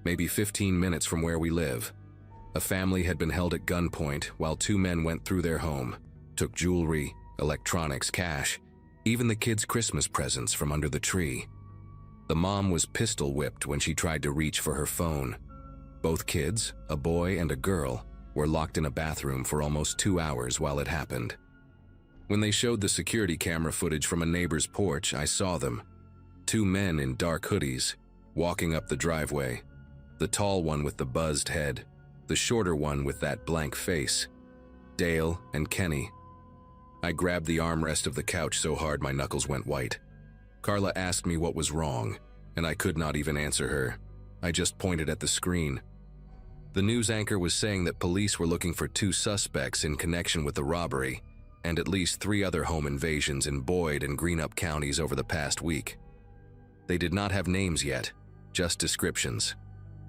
maybe 15 minutes from where we live. A family had been held at gunpoint while two men went through their home, took jewelry, electronics, cash, even the kids' Christmas presents from under the tree. The mom was pistol whipped when she tried to reach for her phone. Both kids, a boy and a girl, were locked in a bathroom for almost 2 hours while it happened. When they showed the security camera footage from a neighbor's porch, I saw them. Two men in dark hoodies, walking up the driveway. The tall one with the buzzed head, the shorter one with that blank face. Dale and Kenny. I grabbed the armrest of the couch so hard my knuckles went white. Carla asked me what was wrong, and I could not even answer her. I just pointed at the screen. The news anchor was saying that police were looking for 2 suspects in connection with the robbery, and at least 3 other home invasions in Boyd and Greenup counties over the past week. They did not have names yet, just descriptions.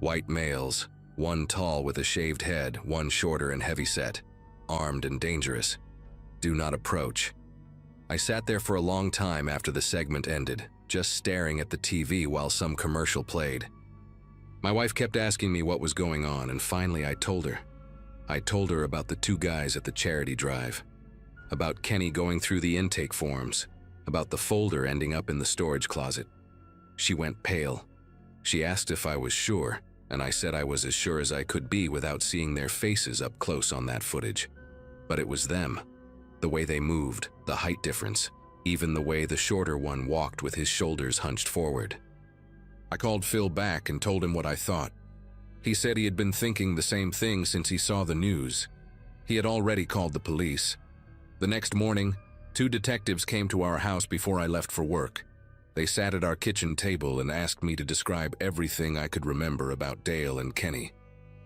White males, one tall with a shaved head, one shorter and heavyset, armed and dangerous. Do not approach. I sat there for a long time after the segment ended, just staring at the TV while some commercial played. My wife kept asking me what was going on, and finally I told her. I told her about the 2 guys at the charity drive, about Kenny going through the intake forms, about the folder ending up in the storage closet. She went pale. She asked if I was sure, and I said I was as sure as I could be without seeing their faces up close on that footage. But it was them. The way they moved, the height difference, even the way the shorter one walked with his shoulders hunched forward. I called Phil back and told him what I thought. He said he had been thinking the same thing since he saw the news. He had already called the police. The next morning, 2 detectives came to our house before I left for work. They sat at our kitchen table and asked me to describe everything I could remember about Dale and Kenny.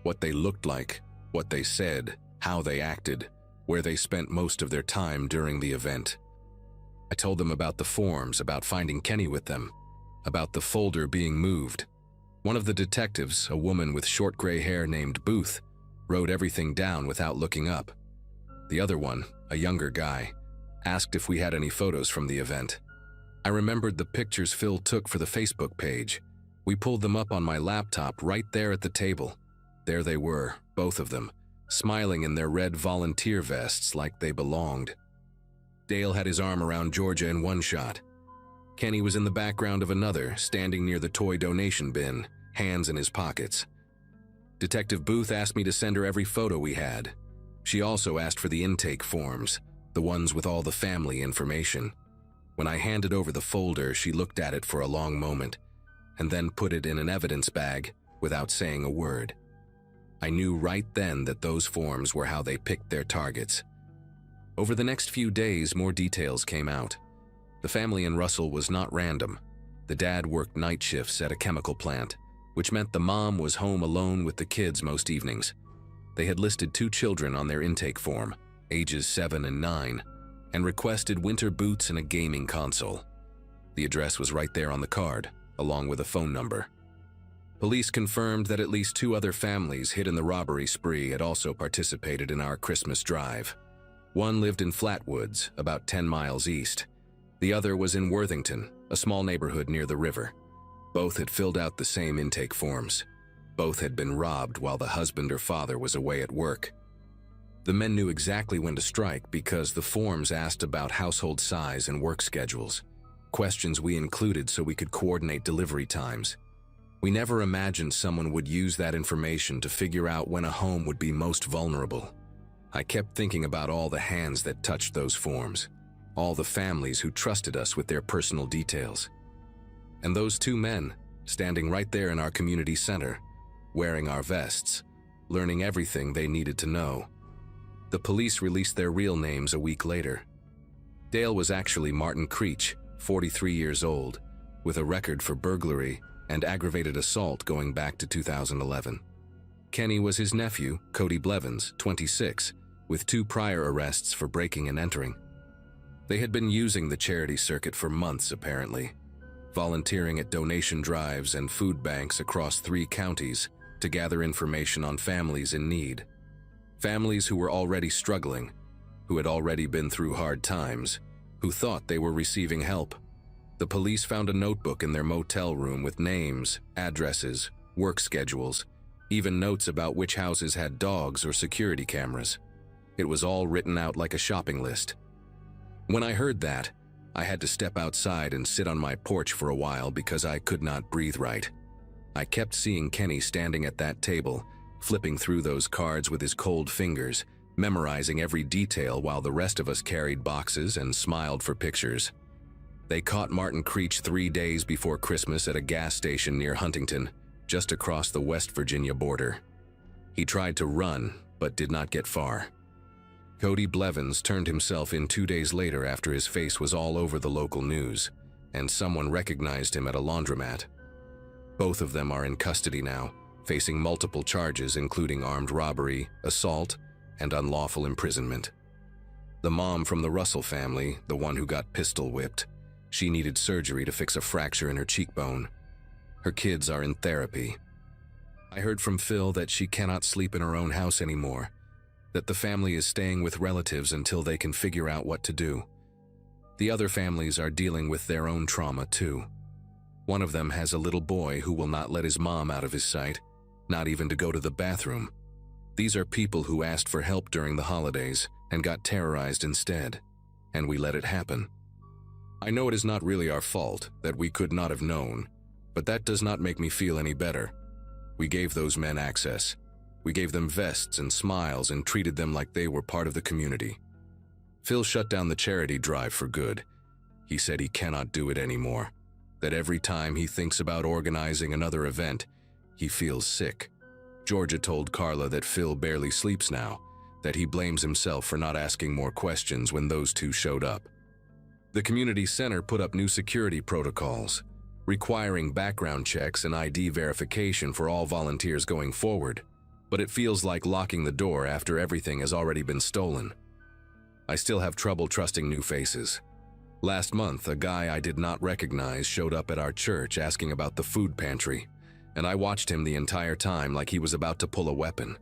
What they looked like, what they said, how they acted, where they spent most of their time during the event. I told them about the forms, about finding Kenny with them, about the folder being moved. One of the detectives, a woman with short gray hair named Booth, wrote everything down without looking up. The other one, a younger guy, asked if we had any photos from the event. I remembered the pictures Phil took for the Facebook page. We pulled them up on my laptop right there at the table. There they were, both of them, smiling in their red volunteer vests like they belonged. Dale had his arm around Georgia in one shot. Kenny was in the background of another, standing near the toy donation bin, hands in his pockets. Detective Booth asked me to send her every photo we had. She also asked for the intake forms, the ones with all the family information. When I handed over the folder, she looked at it for a long moment, and then put it in an evidence bag without saying a word. I knew right then that those forms were how they picked their targets. Over the next few days, more details came out. The family in Russell was not random. The dad worked night shifts at a chemical plant, which meant the mom was home alone with the kids most evenings. They had listed 2 children on their intake form, ages 7 and 9, and requested winter boots and a gaming console. The address was right there on the card, along with a phone number. Police confirmed that at least 2 other families hit in the robbery spree had also participated in our Christmas drive. One lived in Flatwoods, about 10 miles east. The other was in Worthington, a small neighborhood near the river. Both had filled out the same intake forms. Both had been robbed while the husband or father was away at work. The men knew exactly when to strike because the forms asked about household size and work schedules, questions we included so we could coordinate delivery times. We never imagined someone would use that information to figure out when a home would be most vulnerable. I kept thinking about all the hands that touched those forms, all the families who trusted us with their personal details. And those 2 men, standing right there in our community center, wearing our vests, learning everything they needed to know. The police released their real names a week later. Dale was actually Martin Creech, 43 years old, with a record for burglary and aggravated assault going back to 2011. Kenny was his nephew, Cody Blevins, 26, with 2 prior arrests for breaking and entering. They had been using the charity circuit for months, apparently, volunteering at donation drives and food banks across 3 counties to gather information on families in need. Families who were already struggling, who had already been through hard times, who thought they were receiving help. The police found a notebook in their motel room with names, addresses, work schedules, Even notes about which houses had dogs or security cameras. It was all written out like a shopping list. When I heard that, I had to step outside and sit on my porch for a while because I could not breathe right. I kept seeing Kenny standing at that table, flipping through those cards with his cold fingers, memorizing every detail while the rest of us carried boxes and smiled for pictures. They caught Martin Creech 3 days before Christmas at a gas station near Huntington, just across the West Virginia border. He tried to run, but did not get far. Cody Blevins turned himself in 2 days later after his face was all over the local news, and someone recognized him at a laundromat. Both of them are in custody now, facing multiple charges including armed robbery, assault, and unlawful imprisonment. The mom from the Russell family, the one who got pistol whipped, she needed surgery to fix a fracture in her cheekbone. Her kids are in therapy. I heard from Phil that she cannot sleep in her own house anymore, that the family is staying with relatives until they can figure out what to do. The other families are dealing with their own trauma too. One of them has a little boy who will not let his mom out of his sight, not even to go to the bathroom. These are people who asked for help during the holidays and got terrorized instead, and we let it happen. I know it is not really our fault, that we could not have known, but that does not make me feel any better. We gave those men access. We gave them vests and smiles and treated them like they were part of the community. Phil shut down the charity drive for good. He said he cannot do it anymore, that every time he thinks about organizing another event, he feels sick. Georgia told Carla that Phil barely sleeps now, that he blames himself for not asking more questions when those two showed up. The community center put up new security protocols, requiring background checks and ID verification for all volunteers going forward, but it feels like locking the door after everything has already been stolen. I still have trouble trusting new faces. Last month, a guy I did not recognize showed up at our church asking about the food pantry, and I watched him the entire time like he was about to pull a weapon.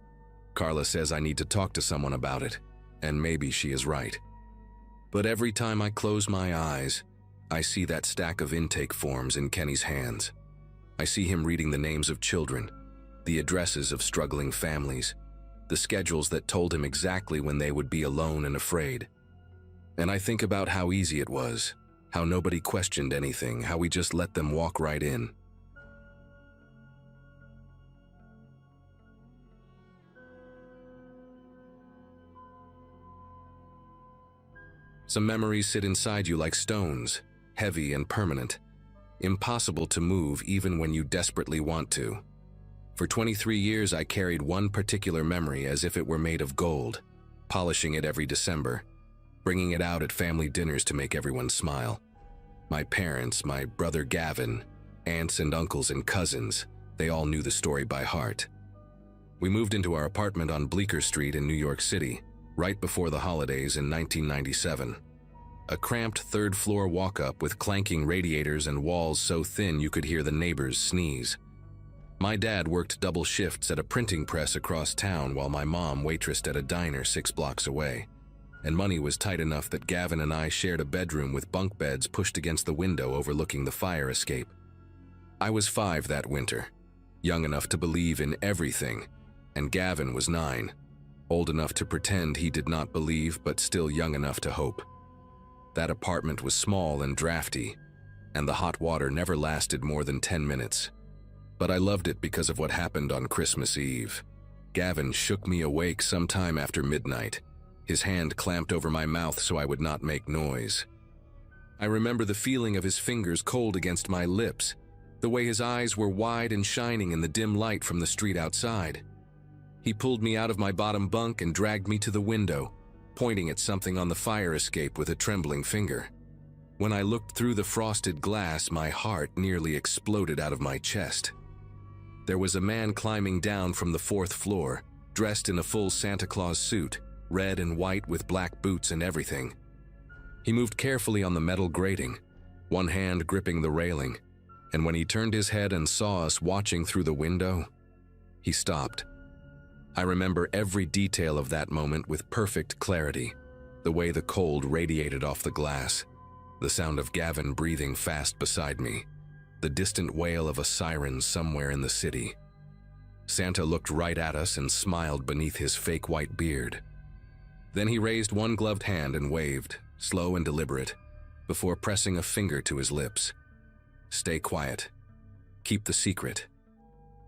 Carla says I need to talk to someone about it, and maybe she is right. But every time I close my eyes, I see that stack of intake forms in Kenny's hands. I see him reading the names of children, the addresses of struggling families, the schedules that told him exactly when they would be alone and afraid. And I think about how easy it was, how nobody questioned anything, how we just let them walk right in. Some memories sit inside you like stones, heavy and permanent, impossible to move even when you desperately want to. For 23 years, I carried one particular memory as if it were made of gold, polishing it every December, bringing it out at family dinners to make everyone smile. My parents, my brother Gavin, aunts and uncles and cousins, they all knew the story by heart. We moved into our apartment on Bleecker Street in New York City, right before the holidays in 1997. A cramped third-floor walk-up with clanking radiators and walls so thin you could hear the neighbors sneeze. My dad worked double shifts at a printing press across town while my mom waitressed at a diner 6 blocks away, and money was tight enough that Gavin and I shared a bedroom with bunk beds pushed against the window overlooking the fire escape. I was 5 that winter, young enough to believe in everything, and Gavin was 9. Old enough to pretend he did not believe, but still young enough to hope. That apartment was small and drafty, and the hot water never lasted more than 10 minutes. But I loved it because of what happened on Christmas Eve. Gavin shook me awake sometime after midnight, his hand clamped over my mouth so I would not make noise. I remember the feeling of his fingers cold against my lips, the way his eyes were wide and shining in the dim light from the street outside. He pulled me out of my bottom bunk and dragged me to the window, pointing at something on the fire escape with a trembling finger. When I looked through the frosted glass, my heart nearly exploded out of my chest. There was a man climbing down from the 4th floor, dressed in a full Santa Claus suit, red and white with black boots and everything. He moved carefully on the metal grating, one hand gripping the railing, and when he turned his head and saw us watching through the window, he stopped. I remember every detail of that moment with perfect clarity, the way the cold radiated off the glass, the sound of Gavin breathing fast beside me, the distant wail of a siren somewhere in the city. Santa looked right at us and smiled beneath his fake white beard. Then he raised one gloved hand and waved, slow and deliberate, before pressing a finger to his lips. "Stay quiet. Keep the secret."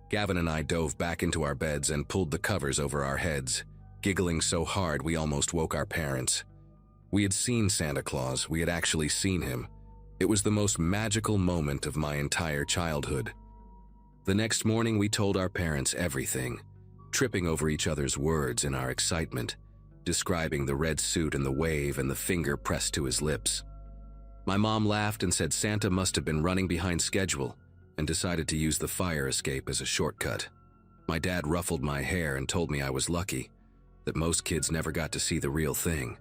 Gavin and I dove back into our beds and pulled the covers over our heads, giggling so hard we almost woke our parents. We had seen Santa Claus. We had actually seen him. It was the most magical moment of my entire childhood. The next morning we told our parents everything, tripping over each other's words in our excitement, describing the red suit and the wave and the finger pressed to his lips. My mom laughed and said Santa must have been running behind schedule and decided to use the fire escape as a shortcut. My dad ruffled my hair and told me I was lucky, that most kids never got to see the real thing.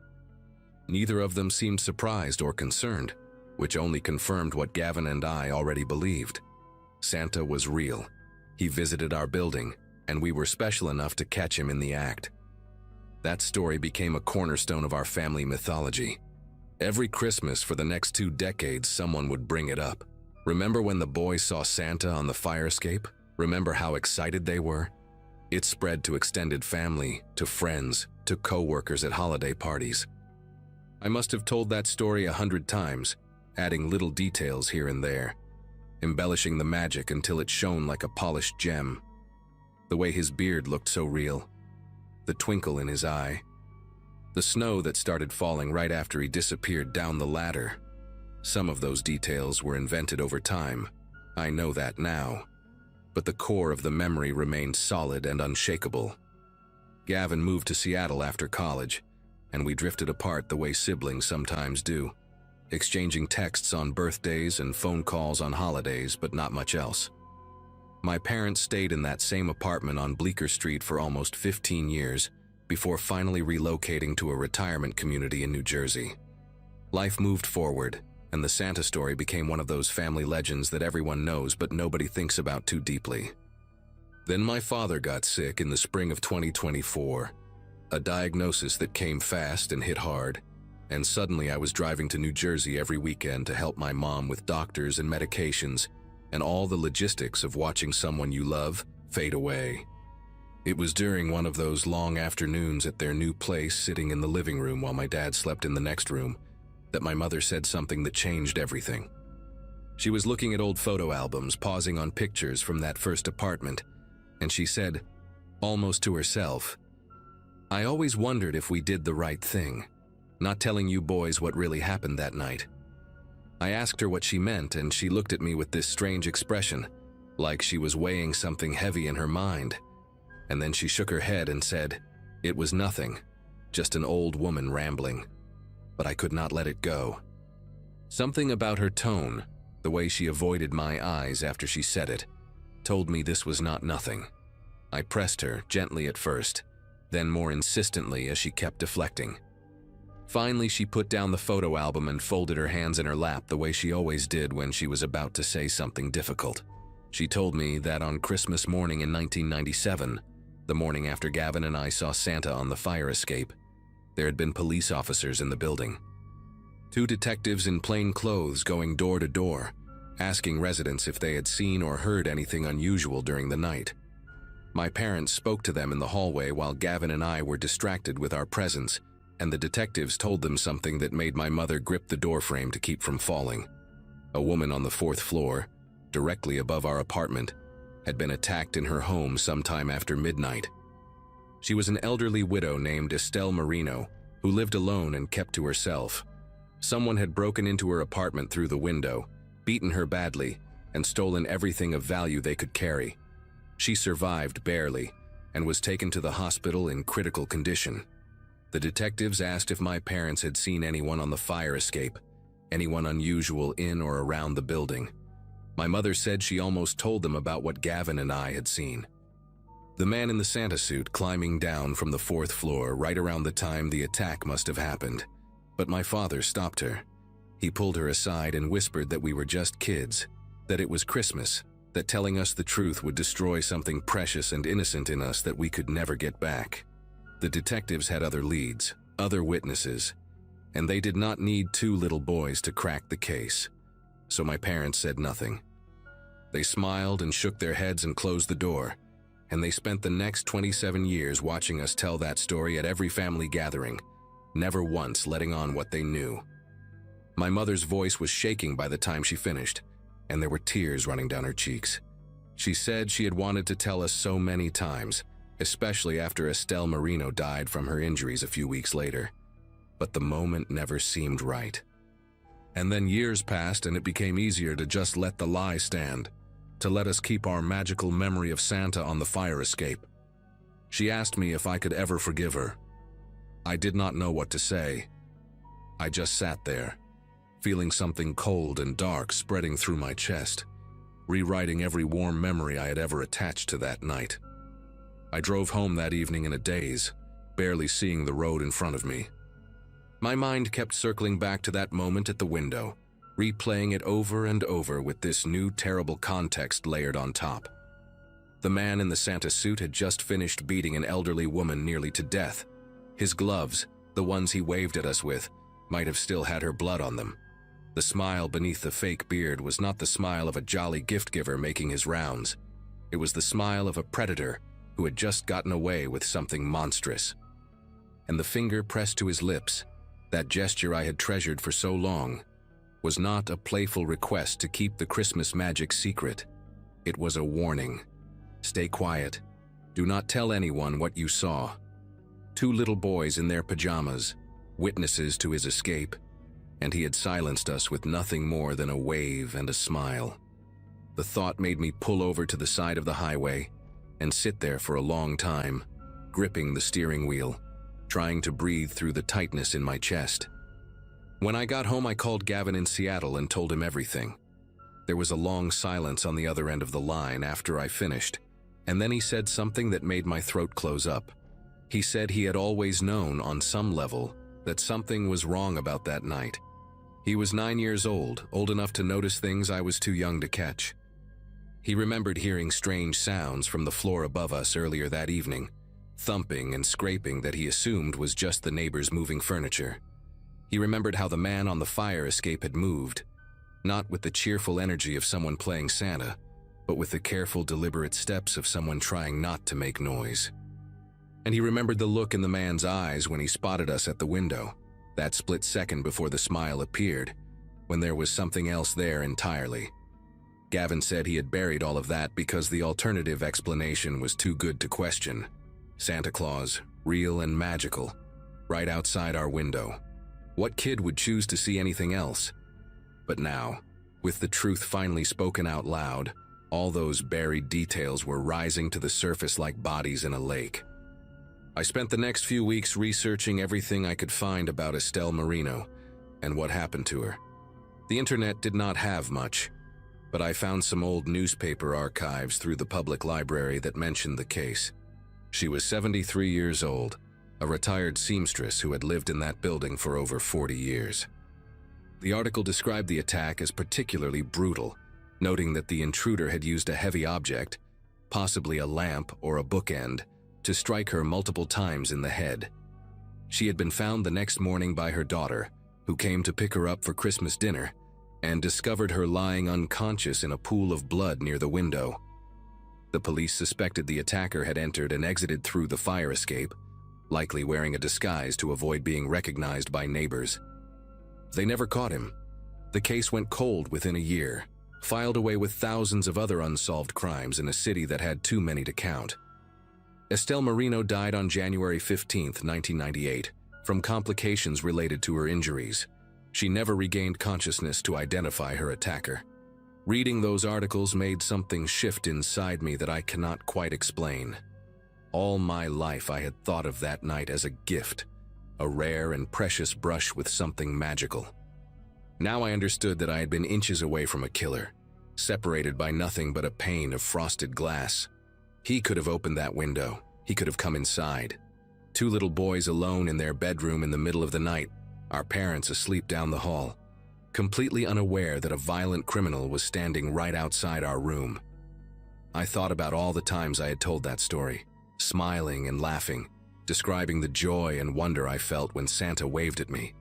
Neither of them seemed surprised or concerned, which only confirmed what Gavin and I already believed. Santa was real. He visited our building, and we were special enough to catch him in the act. That story became a cornerstone of our family mythology. Every Christmas for the next 2 decades, someone would bring it up. "Remember when the boys saw Santa on the fire escape? Remember how excited they were?" It spread to extended family, to friends, to co-workers at holiday parties. I must have told that story 100 times, adding little details here and there, embellishing the magic until it shone like a polished gem. The way his beard looked so real, the twinkle in his eye, the snow that started falling right after he disappeared down the ladder. Some of those details were invented over time. I know that now. But the core of the memory remained solid and unshakable. Gavin moved to Seattle after college, and we drifted apart the way siblings sometimes do, exchanging texts on birthdays and phone calls on holidays, but not much else. My parents stayed in that same apartment on Bleecker Street for almost 15 years before finally relocating to a retirement community in New Jersey. Life moved forward, and the Santa story became one of those family legends that everyone knows but nobody thinks about too deeply. Then my father got sick in the spring of 2024, a diagnosis that came fast and hit hard, and suddenly I was driving to New Jersey every weekend to help my mom with doctors and medications and all the logistics of watching someone you love fade away. It was during one of those long afternoons at their new place, sitting in the living room while my dad slept in the next room, that my mother said something that changed everything. She was looking at old photo albums, pausing on pictures from that first apartment, and she said, almost to herself, "I always wondered if we did the right thing, not telling you boys what really happened that night." I asked her what she meant, and she looked at me with this strange expression, like she was weighing something heavy in her mind. And then she shook her head and said, "It was nothing, just an old woman rambling." But I could not let it go. Something about her tone, the way she avoided my eyes after she said it, told me this was not nothing. I pressed her, gently at first, then more insistently as she kept deflecting. Finally, she put down the photo album and folded her hands in her lap the way she always did when she was about to say something difficult. She told me that on Christmas morning in 1997, the morning after Gavin and I saw Santa on the fire escape, there had been police officers in the building. 2 detectives in plain clothes going door to door, asking residents if they had seen or heard anything unusual during the night. My parents spoke to them in the hallway while Gavin and I were distracted with our presents, and the detectives told them something that made my mother grip the doorframe to keep from falling. A woman on the 4th floor, directly above our apartment, had been attacked in her home sometime after midnight. She was an elderly widow named Estelle Marino, who lived alone and kept to herself. Someone had broken into her apartment through the window, beaten her badly, and stolen everything of value they could carry. She survived barely and was taken to the hospital in critical condition. The detectives asked if my parents had seen anyone on the fire escape, anyone unusual in or around the building. My mother said she almost told them about what Gavin and I had seen. The man in the Santa suit climbing down from the 4th floor right around the time the attack must have happened. But my father stopped her. He pulled her aside and whispered that we were just kids, that it was Christmas, that telling us the truth would destroy something precious and innocent in us that we could never get back. The detectives had other leads, other witnesses, and they did not need 2 little boys to crack the case. So my parents said nothing. They smiled and shook their heads and closed the door, and they spent the next 27 years watching us tell that story at every family gathering, never once letting on what they knew. My mother's voice was shaking by the time she finished, and there were tears running down her cheeks. She said she had wanted to tell us so many times, especially after Estelle Marino died from her injuries a few weeks later. But the moment never seemed right. And then years passed and it became easier to just let the lie stand, to let us keep our magical memory of Santa on the fire escape. She asked me if I could ever forgive her. I did not know what to say. I just sat there, feeling something cold and dark spreading through my chest, rewriting every warm memory I had ever attached to that night. I drove home that evening in a daze, barely seeing the road in front of me. My mind kept circling back to that moment at the window, replaying it over and over with this new terrible context layered on top. The man in the Santa suit had just finished beating an elderly woman nearly to death. His gloves, the ones he waved at us with, might have still had her blood on them. The smile beneath the fake beard was not the smile of a jolly gift-giver making his rounds. It was the smile of a predator who had just gotten away with something monstrous. And the finger pressed to his lips, that gesture I had treasured for so long, was not a playful request to keep the Christmas magic secret. It was a warning. Stay quiet. Do not tell anyone what you saw. Two little boys in their pajamas, witnesses to his escape, and he had silenced us with nothing more than a wave and a smile. The thought made me pull over to the side of the highway and sit there for a long time, gripping the steering wheel, trying to breathe through the tightness in my chest. When I got home, I called Gavin in Seattle and told him everything. There was a long silence on the other end of the line after I finished, and then he said something that made my throat close up. He said he had always known on some level that something was wrong about that night. He was 9 years old enough to notice things I was too young to catch. He remembered hearing strange sounds from the floor above us earlier that evening, thumping and scraping that he assumed was just the neighbors moving furniture. He remembered how the man on the fire escape had moved, not with the cheerful energy of someone playing Santa, but with the careful, deliberate steps of someone trying not to make noise. And he remembered the look in the man's eyes when he spotted us at the window, that split second before the smile appeared, when there was something else there entirely. Gavin said he had buried all of that because the alternative explanation was too good to question. Santa Claus, real and magical, right outside our window. What kid would choose to see anything else? But now, with the truth finally spoken out loud, all those buried details were rising to the surface like bodies in a lake. I spent the next few weeks researching everything I could find about Estelle Marino and what happened to her. The internet did not have much, but I found some old newspaper archives through the public library that mentioned the case. She was 73 years old, a retired seamstress who had lived in that building for over 40 years. The article described the attack as particularly brutal, noting that the intruder had used a heavy object, possibly a lamp or a bookend, to strike her multiple times in the head. She had been found the next morning by her daughter, who came to pick her up for Christmas dinner, and discovered her lying unconscious in a pool of blood near the window. The police suspected the attacker had entered and exited through the fire escape, likely wearing a disguise to avoid being recognized by neighbors. They never caught him. The case went cold within a year, filed away with thousands of other unsolved crimes in a city that had too many to count. Estelle Marino died on January 15, 1998, from complications related to her injuries. She never regained consciousness to identify her attacker. Reading those articles made something shift inside me that I cannot quite explain. All my life I had thought of that night as a gift, a rare and precious brush with something magical. Now I understood that I had been inches away from a killer, separated by nothing but a pane of frosted glass. He could have opened that window. He could have come inside. Two little boys alone in their bedroom in the middle of the night, our parents asleep down the hall, completely unaware that a violent criminal was standing right outside our room. I thought about all the times I had told that story, smiling and laughing, describing the joy and wonder I felt when Santa waved at me.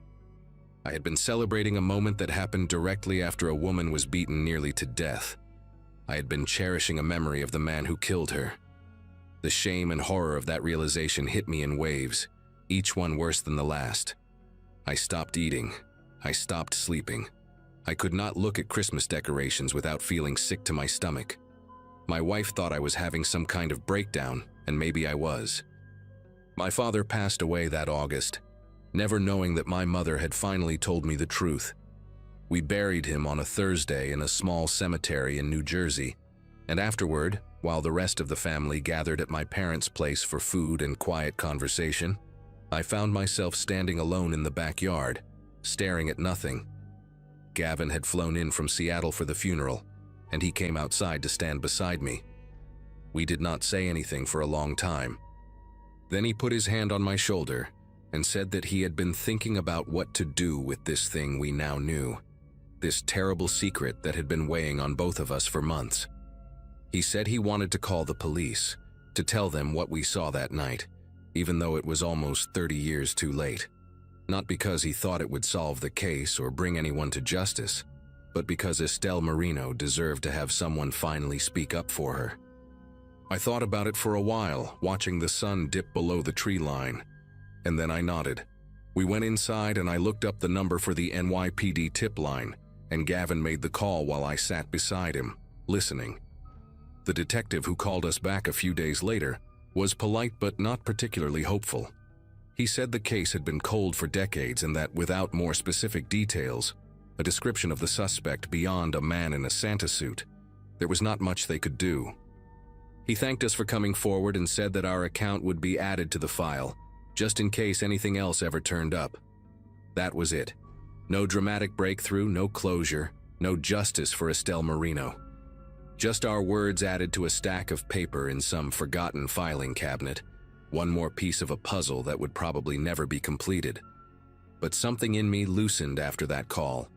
I had been celebrating a moment that happened directly after a woman was beaten nearly to death. I had been cherishing a memory of the man who killed her. The shame and horror of that realization hit me in waves, each one worse than the last. I stopped eating. I stopped sleeping. I could not look at Christmas decorations without feeling sick to my stomach. My wife thought I was having some kind of breakdown, and maybe I was. My father passed away that August, never knowing that my mother had finally told me the truth. We buried him on a Thursday in a small cemetery in New Jersey, and afterward, while the rest of the family gathered at my parents' place for food and quiet conversation, I found myself standing alone in the backyard, staring at nothing. Gavin had flown in from Seattle for the funeral, and he came outside to stand beside me. We did not say anything for a long time. Then he put his hand on my shoulder and said that he had been thinking about what to do with this thing we now knew, this terrible secret that had been weighing on both of us for months. He said he wanted to call the police, to tell them what we saw that night, even though it was almost 30 years too late. Not because he thought it would solve the case or bring anyone to justice, but because Estelle Marino deserved to have someone finally speak up for her. I thought about it for a while, watching the sun dip below the tree line, and then I nodded. We went inside and I looked up the number for the NYPD tip line, and Gavin made the call while I sat beside him, listening. The detective who called us back a few days later was polite but not particularly hopeful. He said the case had been cold for decades and that without more specific details, a description of the suspect beyond a man in a Santa suit, there was not much they could do. He thanked us for coming forward and said that our account would be added to the file, just in case anything else ever turned up. That was it. No dramatic breakthrough, no closure, no justice for Estelle Marino. Just our words added to a stack of paper in some forgotten filing cabinet, one more piece of a puzzle that would probably never be completed. But something in me loosened after that call,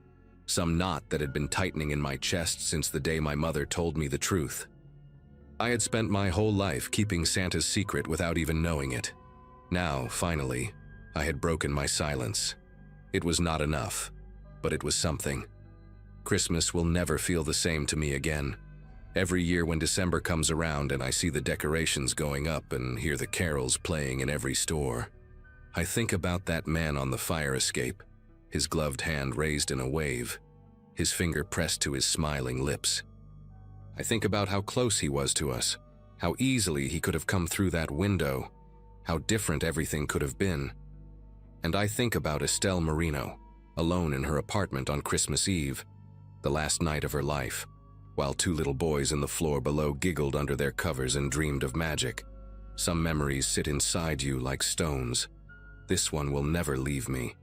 some knot that had been tightening in my chest since the day my mother told me the truth. I had spent my whole life keeping Santa's secret without even knowing it. Now, finally, I had broken my silence. It was not enough, but it was something. Christmas will never feel the same to me again. Every year when December comes around and I see the decorations going up and hear the carols playing in every store, I think about that man on the fire escape, his gloved hand raised in a wave, his finger pressed to his smiling lips. I think about how close he was to us, how easily he could have come through that window, how different everything could have been. And I think about Estelle Marino, alone in her apartment on Christmas Eve, the last night of her life, while two little boys in the floor below giggled under their covers and dreamed of magic. Some memories sit inside you like stones. This one will never leave me.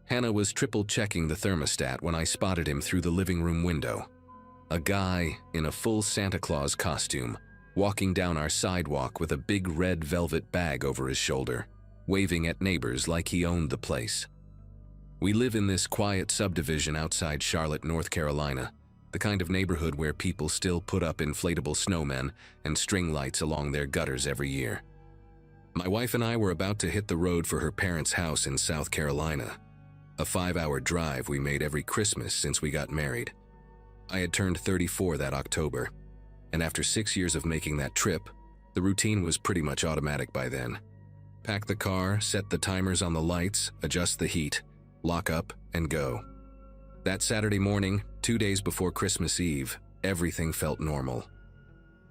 Hannah was triple-checking the thermostat when I spotted him through the living room window. A guy in a full Santa Claus costume, walking down our sidewalk with a big red velvet bag over his shoulder, waving at neighbors like he owned the place. We live in this quiet subdivision outside Charlotte, North Carolina, the kind of neighborhood where people still put up inflatable snowmen and string lights along their gutters every year. My wife and I were about to hit the road for her parents' house in South Carolina, a 5-hour drive we made every Christmas since we got married. I had turned 34 that October, and after 6 years of making that trip, the routine was pretty much automatic by then. Pack the car, set the timers on the lights, adjust the heat, lock up, and go. That Saturday morning, 2 days before Christmas Eve, everything felt normal.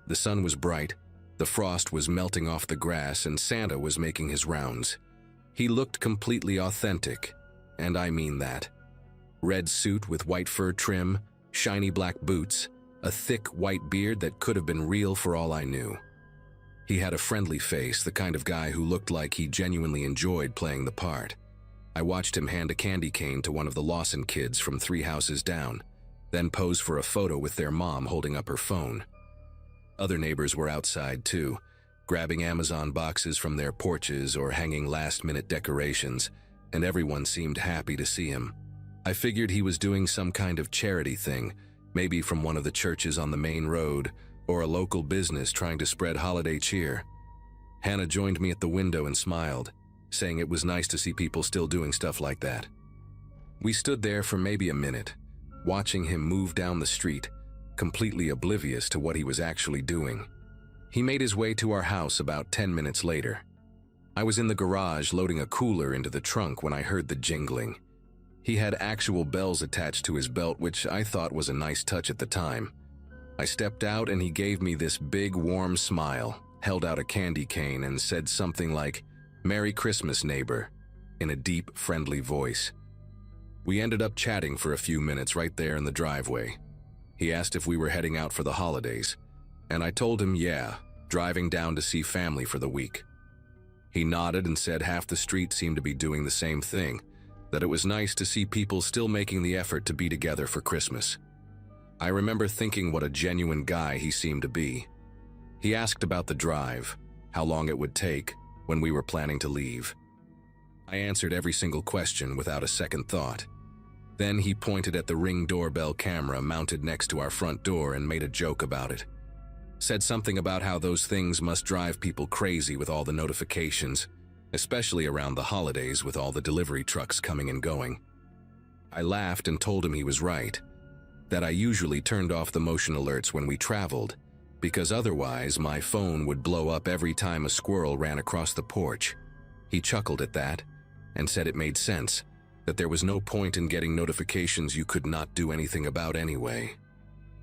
The sun was bright, the frost was melting off the grass, and Santa was making his rounds. He looked completely authentic, and I mean that. Red suit with white fur trim, shiny black boots, a thick white beard that could have been real for all I knew. He had a friendly face, the kind of guy who looked like he genuinely enjoyed playing the part. I watched him hand a candy cane to one of the Lawson kids from 3 houses down, then pose for a photo with their mom holding up her phone. Other neighbors were outside too, grabbing Amazon boxes from their porches or hanging last-minute decorations, and everyone seemed happy to see him. I figured he was doing some kind of charity thing, maybe from one of the churches on the main road, or a local business trying to spread holiday cheer. Hannah joined me at the window and smiled, saying it was nice to see people still doing stuff like that. We stood there for maybe a minute, watching him move down the street, completely oblivious to what he was actually doing. He made his way to our house about 10 minutes later. I was in the garage loading a cooler into the trunk when I heard the jingling. He had actual bells attached to his belt, which I thought was a nice touch at the time. I stepped out and he gave me this big warm smile, held out a candy cane and said something like, "Merry Christmas, neighbor," in a deep, friendly voice. We ended up chatting for a few minutes right there in the driveway. He asked if we were heading out for the holidays, and I told him yeah, driving down to see family for the week. He nodded and said half the street seemed to be doing the same thing, that it was nice to see people still making the effort to be together for Christmas. I remember thinking what a genuine guy he seemed to be. He asked about the drive, how long it would take, when we were planning to leave. I answered every single question without a second thought. Then he pointed at the Ring doorbell camera mounted next to our front door and made a joke about it. Said something about how those things must drive people crazy with all the notifications, especially around the holidays with all the delivery trucks coming and going. I laughed and told him he was right, that I usually turned off the motion alerts when we traveled, because otherwise my phone would blow up every time a squirrel ran across the porch. He chuckled at that and said it made sense, that there was no point in getting notifications you could not do anything about anyway.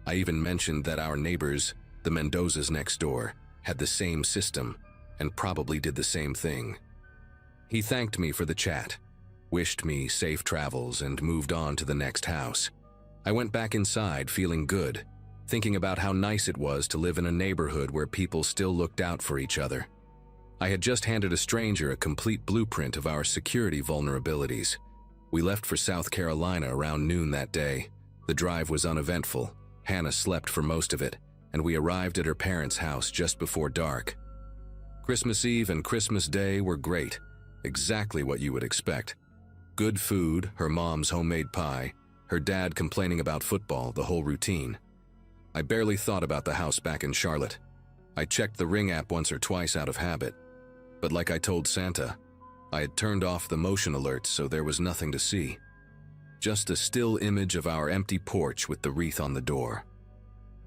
I even mentioned that our neighbors, the Mendozas next door, had the same system and probably did the same thing. He thanked me for the chat, wished me safe travels, and moved on to the next house. I went back inside feeling good, thinking about how nice it was to live in a neighborhood where people still looked out for each other. I had just handed a stranger a complete blueprint of our security vulnerabilities. We left for South Carolina around noon that day. The drive was uneventful. Hannah slept for most of it, and we arrived at her parents' house just before dark. Christmas Eve and Christmas Day were great, exactly what you would expect. Good food, her mom's homemade pie, her dad complaining about football, the whole routine. I barely thought about the house back in Charlotte. I checked the Ring app once or twice out of habit, but like I told Santa, I had turned off the motion alerts so there was nothing to see. Just a still image of our empty porch with the wreath on the door.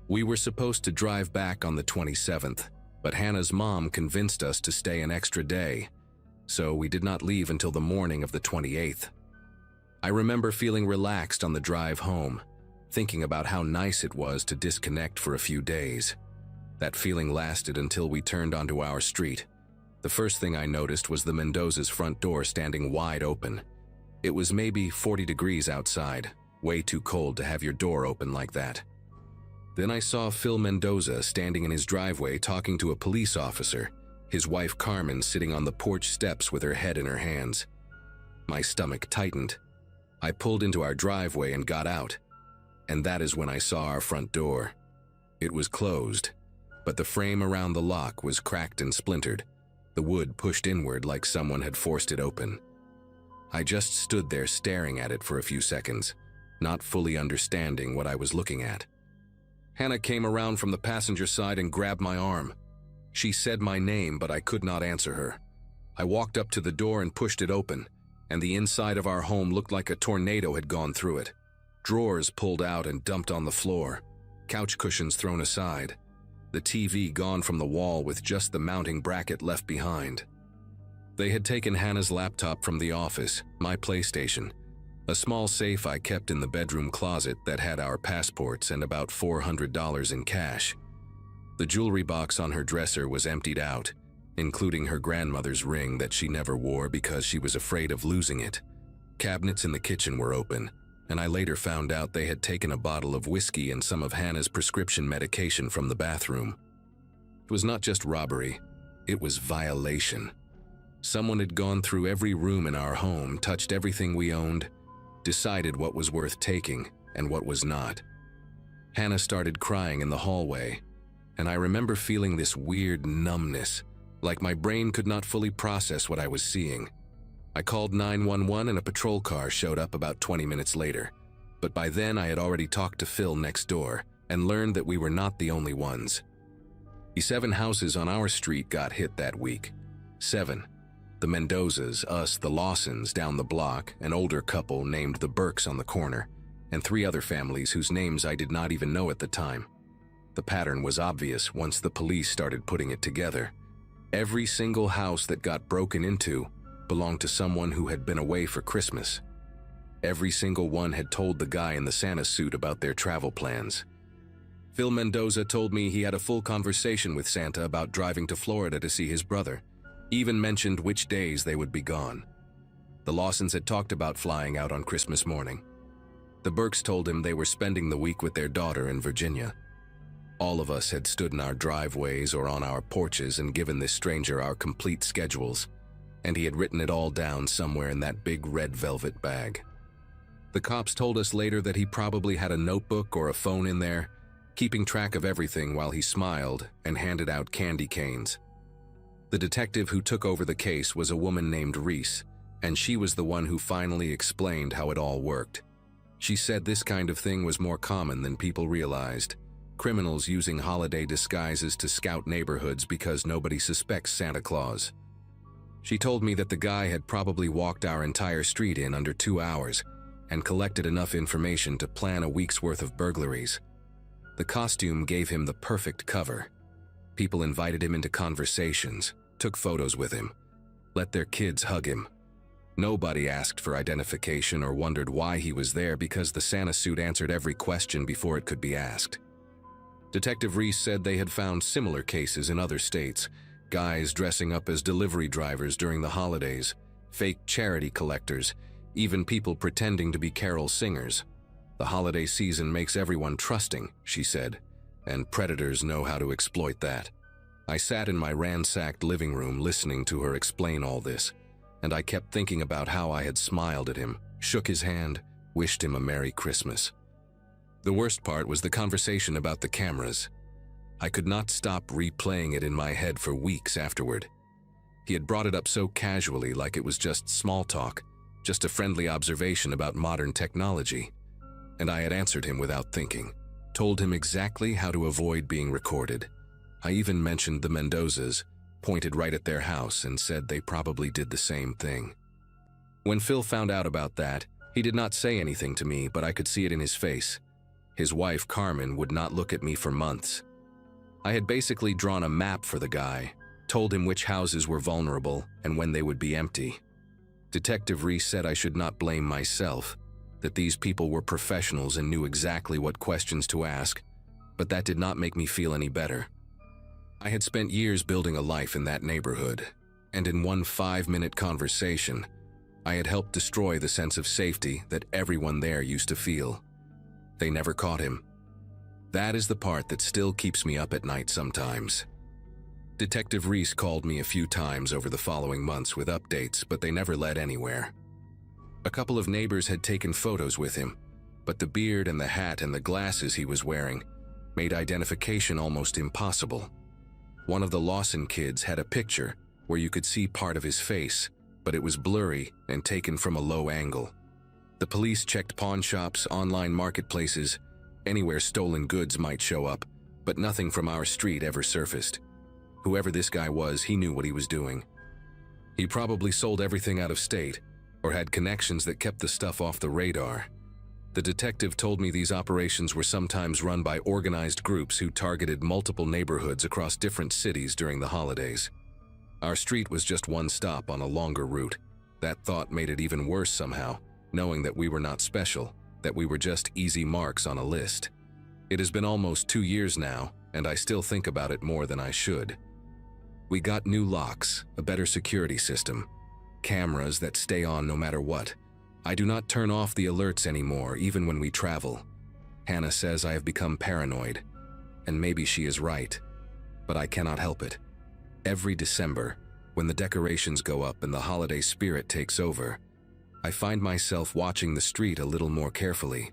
We were supposed to drive back on the 27th, but Hannah's mom convinced us to stay an extra day, so we did not leave until the morning of the 28th. I remember feeling relaxed on the drive home, thinking about how nice it was to disconnect for a few days. That feeling lasted until we turned onto our street. The first thing I noticed was the Mendoza's front door standing wide open. It was maybe 40 degrees outside, way too cold to have your door open like that. Then I saw Phil Mendoza standing in his driveway talking to a police officer, his wife Carmen sitting on the porch steps with her head in her hands. My stomach tightened. I pulled into our driveway and got out, and that is when I saw our front door. It was closed, but the frame around the lock was cracked and splintered, the wood pushed inward like someone had forced it open. I just stood there staring at it for a few seconds, not fully understanding what I was looking at. Hannah came around from the passenger side and grabbed my arm. She said my name, but I could not answer her. I walked up to the door and pushed it open, and the inside of our home looked like a tornado had gone through it. Drawers pulled out and dumped on the floor, couch cushions thrown aside, the TV gone from the wall with just the mounting bracket left behind. They had taken Hannah's laptop from the office, my PlayStation, a small safe I kept in the bedroom closet that had our passports and about $400 in cash. The jewelry box on her dresser was emptied out, including her grandmother's ring that she never wore because she was afraid of losing it. Cabinets in the kitchen were open, and I later found out they had taken a bottle of whiskey and some of Hannah's prescription medication from the bathroom. It was not just robbery, it was violation. Someone had gone through every room in our home, touched everything we owned, decided what was worth taking and what was not. Hannah started crying in the hallway, and I remember feeling this weird numbness, like my brain could not fully process what I was seeing. I called 911 and a patrol car showed up about 20 minutes later, but by then I had already talked to Phil next door and learned that we were not the only ones. The 7 houses on our street got hit that week. 7. The Mendozas, us, the Lawsons down the block, an older couple named the Burkes on the corner, and 3 other families whose names I did not even know at the time. The pattern was obvious once the police started putting it together. Every single house that got broken into belonged to someone who had been away for Christmas. Every single one had told the guy in the Santa suit about their travel plans. Phil Mendoza told me he had a full conversation with Santa about driving to Florida to see his brother, even mentioned which days they would be gone. The Lawsons had talked about flying out on Christmas morning. The Burkes told him they were spending the week with their daughter in Virginia. All of us had stood in our driveways or on our porches and given this stranger our complete schedules, and he had written it all down somewhere in that big red velvet bag. The cops told us later that he probably had a notebook or a phone in there, keeping track of everything while he smiled and handed out candy canes. The detective who took over the case was a woman named Reese, and she was the one who finally explained how it all worked. She said this kind of thing was more common than people realized. Criminals using holiday disguises to scout neighborhoods because nobody suspects Santa Claus. She told me that the guy had probably walked our entire street in under 2 hours and collected enough information to plan a week's worth of burglaries. The costume gave him the perfect cover. People invited him into conversations, took photos with him, let their kids hug him. Nobody asked for identification or wondered why he was there because the Santa suit answered every question before it could be asked. Detective Reese said they had found similar cases in other states, guys dressing up as delivery drivers during the holidays, fake charity collectors, even people pretending to be carol singers. The holiday season makes everyone trusting, she said, and predators know how to exploit that. I sat in my ransacked living room listening to her explain all this, and I kept thinking about how I had smiled at him, shook his hand, wished him a Merry Christmas. The worst part was the conversation about the cameras. I could not stop replaying it in my head for weeks afterward. He had brought it up so casually, like it was just small talk, just a friendly observation about modern technology. And I had answered him without thinking, told him exactly how to avoid being recorded. I even mentioned the Mendozas, pointed right at their house and said they probably did the same thing. When Phil found out about that, he did not say anything to me, but I could see it in his face. His wife, Carmen, would not look at me for months. I had basically drawn a map for the guy, told him which houses were vulnerable and when they would be empty. Detective Reese said I should not blame myself, that these people were professionals and knew exactly what questions to ask, but that did not make me feel any better. I had spent years building a life in that neighborhood, and in one 5-minute conversation, I had helped destroy the sense of safety that everyone there used to feel. They never caught him. That is the part that still keeps me up at night sometimes. Detective Reese called me a few times over the following months with updates, but they never led anywhere. A couple of neighbors had taken photos with him, but the beard and the hat and the glasses he was wearing made identification almost impossible. One of the Lawson kids had a picture where you could see part of his face, but it was blurry and taken from a low angle. The police checked pawn shops, online marketplaces, anywhere stolen goods might show up, but nothing from our street ever surfaced. Whoever this guy was, he knew what he was doing. He probably sold everything out of state, or had connections that kept the stuff off the radar. The detective told me these operations were sometimes run by organized groups who targeted multiple neighborhoods across different cities during the holidays. Our street was just one stop on a longer route. That thought made it even worse somehow, knowing that we were not special, that we were just easy marks on a list. It has been almost 2 years now, and I still think about it more than I should. We got new locks, a better security system, cameras that stay on no matter what. I do not turn off the alerts anymore, even when we travel. Hannah says I have become paranoid, and maybe she is right, but I cannot help it. Every December, when the decorations go up and the holiday spirit takes over, I find myself watching the street a little more carefully.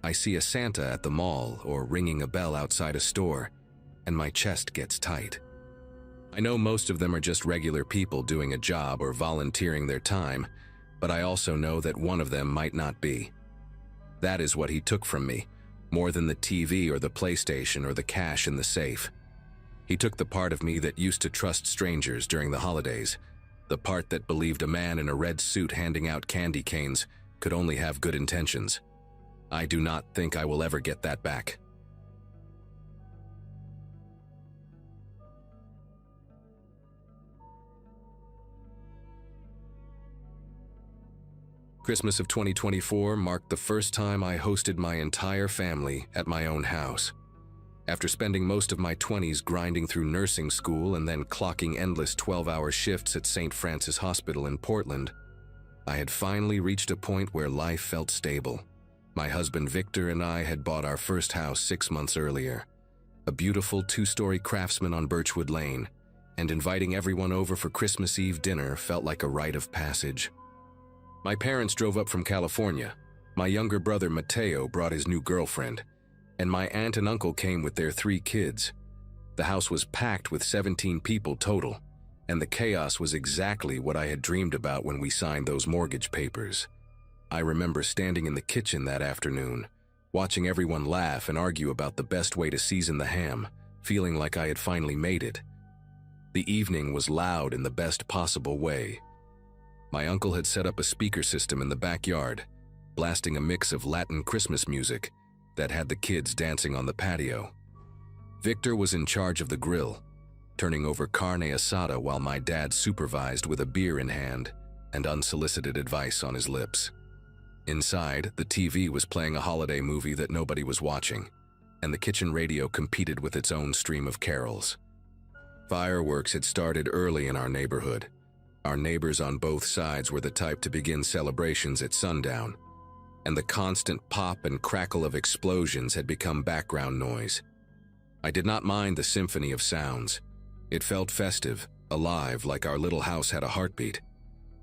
I see a Santa at the mall or ringing a bell outside a store, and my chest gets tight. I know most of them are just regular people doing a job or volunteering their time, but I also know that one of them might not be. That is what he took from me, more than the TV or the PlayStation or the cash in the safe. He took the part of me that used to trust strangers during the holidays, The part that believed a man in a red suit handing out candy canes could only have good intentions. I do not think I will ever get that back. Christmas of 2024 marked the first time I hosted my entire family at my own house. After spending most of my 20s grinding through nursing school and then clocking endless 12-hour shifts at St. Francis Hospital in Portland, I had finally reached a point where life felt stable. My husband Victor and I had bought our first house 6 months earlier, a beautiful 2-story Craftsman on Birchwood Lane, and inviting everyone over for Christmas Eve dinner felt like a rite of passage. My parents drove up from California. My younger brother Mateo brought his new girlfriend, and my aunt and uncle came with their 3 kids. The house was packed with 17 people total, and the chaos was exactly what I had dreamed about when we signed those mortgage papers. I remember standing in the kitchen that afternoon, watching everyone laugh and argue about the best way to season the ham, feeling like I had finally made it. The evening was loud in the best possible way. My uncle had set up a speaker system in the backyard, blasting a mix of Latin Christmas music that had the kids dancing on the patio. Victor was in charge of the grill, turning over carne asada while my dad supervised with a beer in hand and unsolicited advice on his lips. Inside, the TV was playing a holiday movie that nobody was watching, and the kitchen radio competed with its own stream of carols. Fireworks had started early in our neighborhood. Our neighbors on both sides were the type to begin celebrations at sundown, and the constant pop and crackle of explosions had become background noise. I did not mind the symphony of sounds. It felt festive, alive, like our little house had a heartbeat.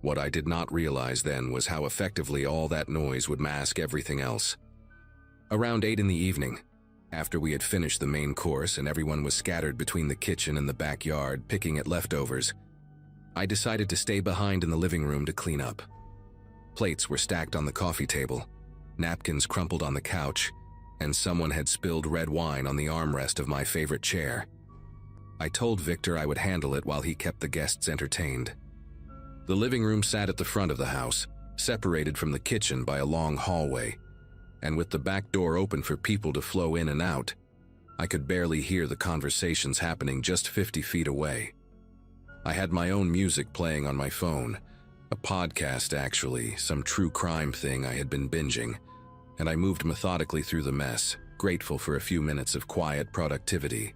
What I did not realize then was how effectively all that noise would mask everything else. Around 8 in the evening, after we had finished the main course and everyone was scattered between the kitchen and the backyard picking at leftovers, I decided to stay behind in the living room to clean up. Plates were stacked on the coffee table, napkins crumpled on the couch, and someone had spilled red wine on the armrest of my favorite chair. I told Victor I would handle it while he kept the guests entertained. The living room sat at the front of the house, separated from the kitchen by a long hallway, and with the back door open for people to flow in and out, I could barely hear the conversations happening just 50 feet away. I had my own music playing on my phone, a podcast actually, some true crime thing I had been binging, and I moved methodically through the mess, grateful for a few minutes of quiet productivity.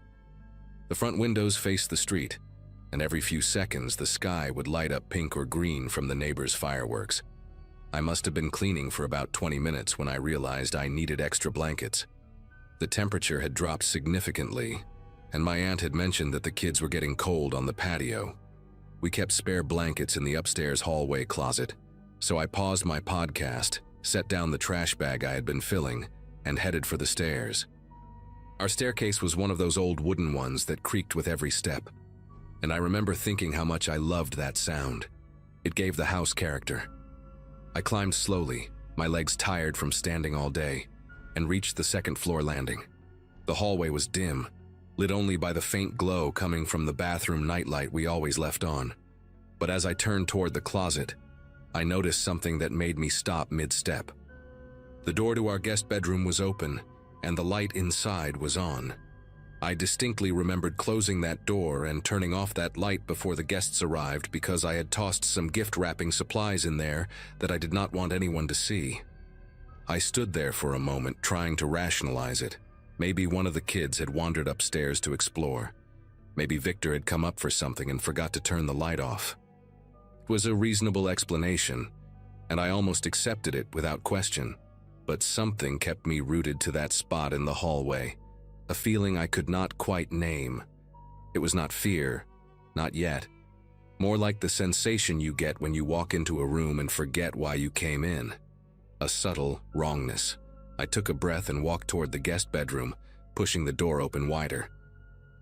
The front windows faced the street, and every few seconds the sky would light up pink or green from the neighbors' fireworks. I must have been cleaning for about 20 minutes when I realized I needed extra blankets. The temperature had dropped significantly, and my aunt had mentioned that the kids were getting cold on the patio. We kept spare blankets in the upstairs hallway closet, so I paused my podcast, set down the trash bag I had been filling, and headed for the stairs. Our staircase was one of those old wooden ones that creaked with every step, and I remember thinking how much I loved that sound. It gave the house character. I climbed slowly, my legs tired from standing all day, and reached the second-floor landing. The hallway was dim, lit only by the faint glow coming from the bathroom nightlight we always left on. But as I turned toward the closet, I noticed something that made me stop mid-step. The door to our guest bedroom was open, and the light inside was on. I distinctly remembered closing that door and turning off that light before the guests arrived because I had tossed some gift-wrapping supplies in there that I did not want anyone to see. I stood there for a moment trying to rationalize it. Maybe one of the kids had wandered upstairs to explore. Maybe Victor had come up for something and forgot to turn the light off. It was a reasonable explanation, and I almost accepted it without question. But something kept me rooted to that spot in the hallway, a feeling I could not quite name. It was not fear, not yet. More like the sensation you get when you walk into a room and forget why you came in. A subtle wrongness. I took a breath and walked toward the guest bedroom, pushing the door open wider.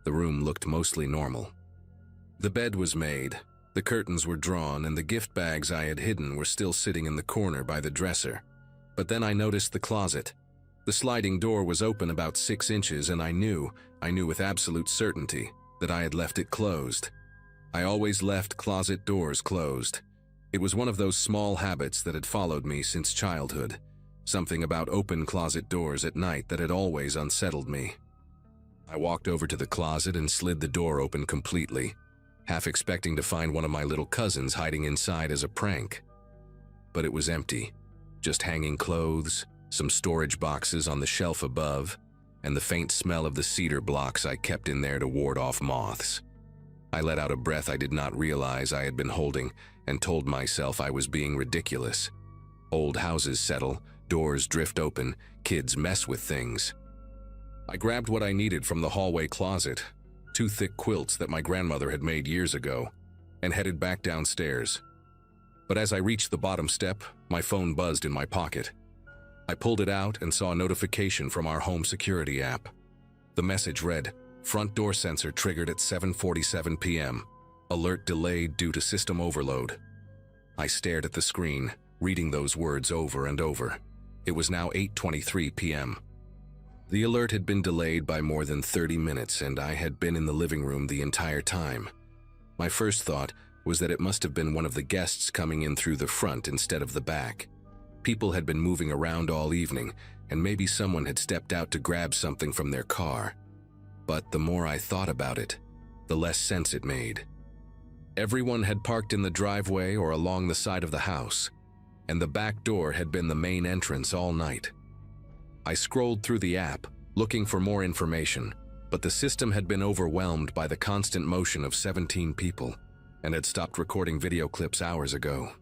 The room looked mostly normal. The bed was made, the curtains were drawn, and the gift bags I had hidden were still sitting in the corner by the dresser. But then I noticed the closet. The sliding door was open about 6 inches, and I knew with absolute certainty that I had left it closed. I always left closet doors closed. It was one of those small habits that had followed me since childhood. Something about open closet doors at night that had always unsettled me. I walked over to the closet and slid the door open completely, half expecting to find one of my little cousins hiding inside as a prank. But it was empty, just hanging clothes, some storage boxes on the shelf above, and the faint smell of the cedar blocks I kept in there to ward off moths. I let out a breath I did not realize I had been holding and told myself I was being ridiculous. Old houses settle, doors drift open, kids mess with things. I grabbed what I needed from the hallway closet, 2 thick quilts that my grandmother had made years ago, and headed back downstairs. But as I reached the bottom step, my phone buzzed in my pocket. I pulled it out and saw a notification from our home security app. The message read, "Front door sensor triggered at 7:47 p.m. Alert delayed due to system overload." I stared at the screen, reading those words over and over. It was now 8:23 p.m. The alert had been delayed by more than 30 minutes, and I had been in the living room the entire time. My first thought was that it must have been one of the guests coming in through the front instead of the back. People had been moving around all evening, and maybe someone had stepped out to grab something from their car. But the more I thought about it, the less sense it made. Everyone had parked in the driveway or along the side of the house, and the back door had been the main entrance all night. I scrolled through the app, looking for more information, but the system had been overwhelmed by the constant motion of 17 people and had stopped recording video clips hours ago.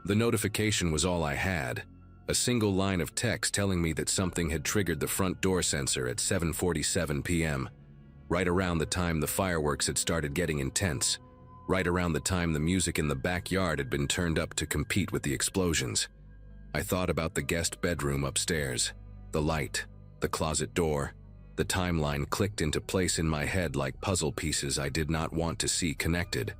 The notification was all I had, a single line of text telling me that something had triggered the front door sensor at 7:47 p.m., right around the time the fireworks had started getting intense, right around the time the music in the backyard had been turned up to compete with the explosions. I thought about the guest bedroom upstairs, the light, the closet door. The timeline clicked into place in my head like puzzle pieces I did not want to see connected.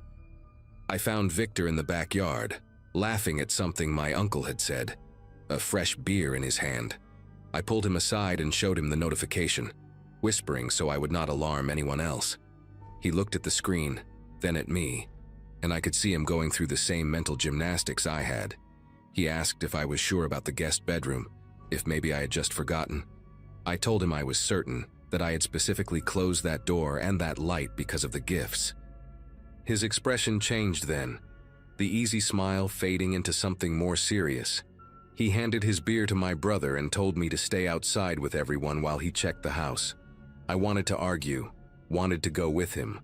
I found Victor in the backyard, laughing at something my uncle had said, a fresh beer in his hand. I pulled him aside and showed him the notification, whispering so I would not alarm anyone else. He looked at the screen, then at me, and I could see him going through the same mental gymnastics I had. He asked if I was sure about the guest bedroom, if maybe I had just forgotten. I told him I was certain that I had specifically closed that door and that light because of the gifts. His expression changed then, the easy smile fading into something more serious. He handed his beer to my brother and told me to stay outside with everyone while he checked the house. I wanted to argue, wanted to go with him,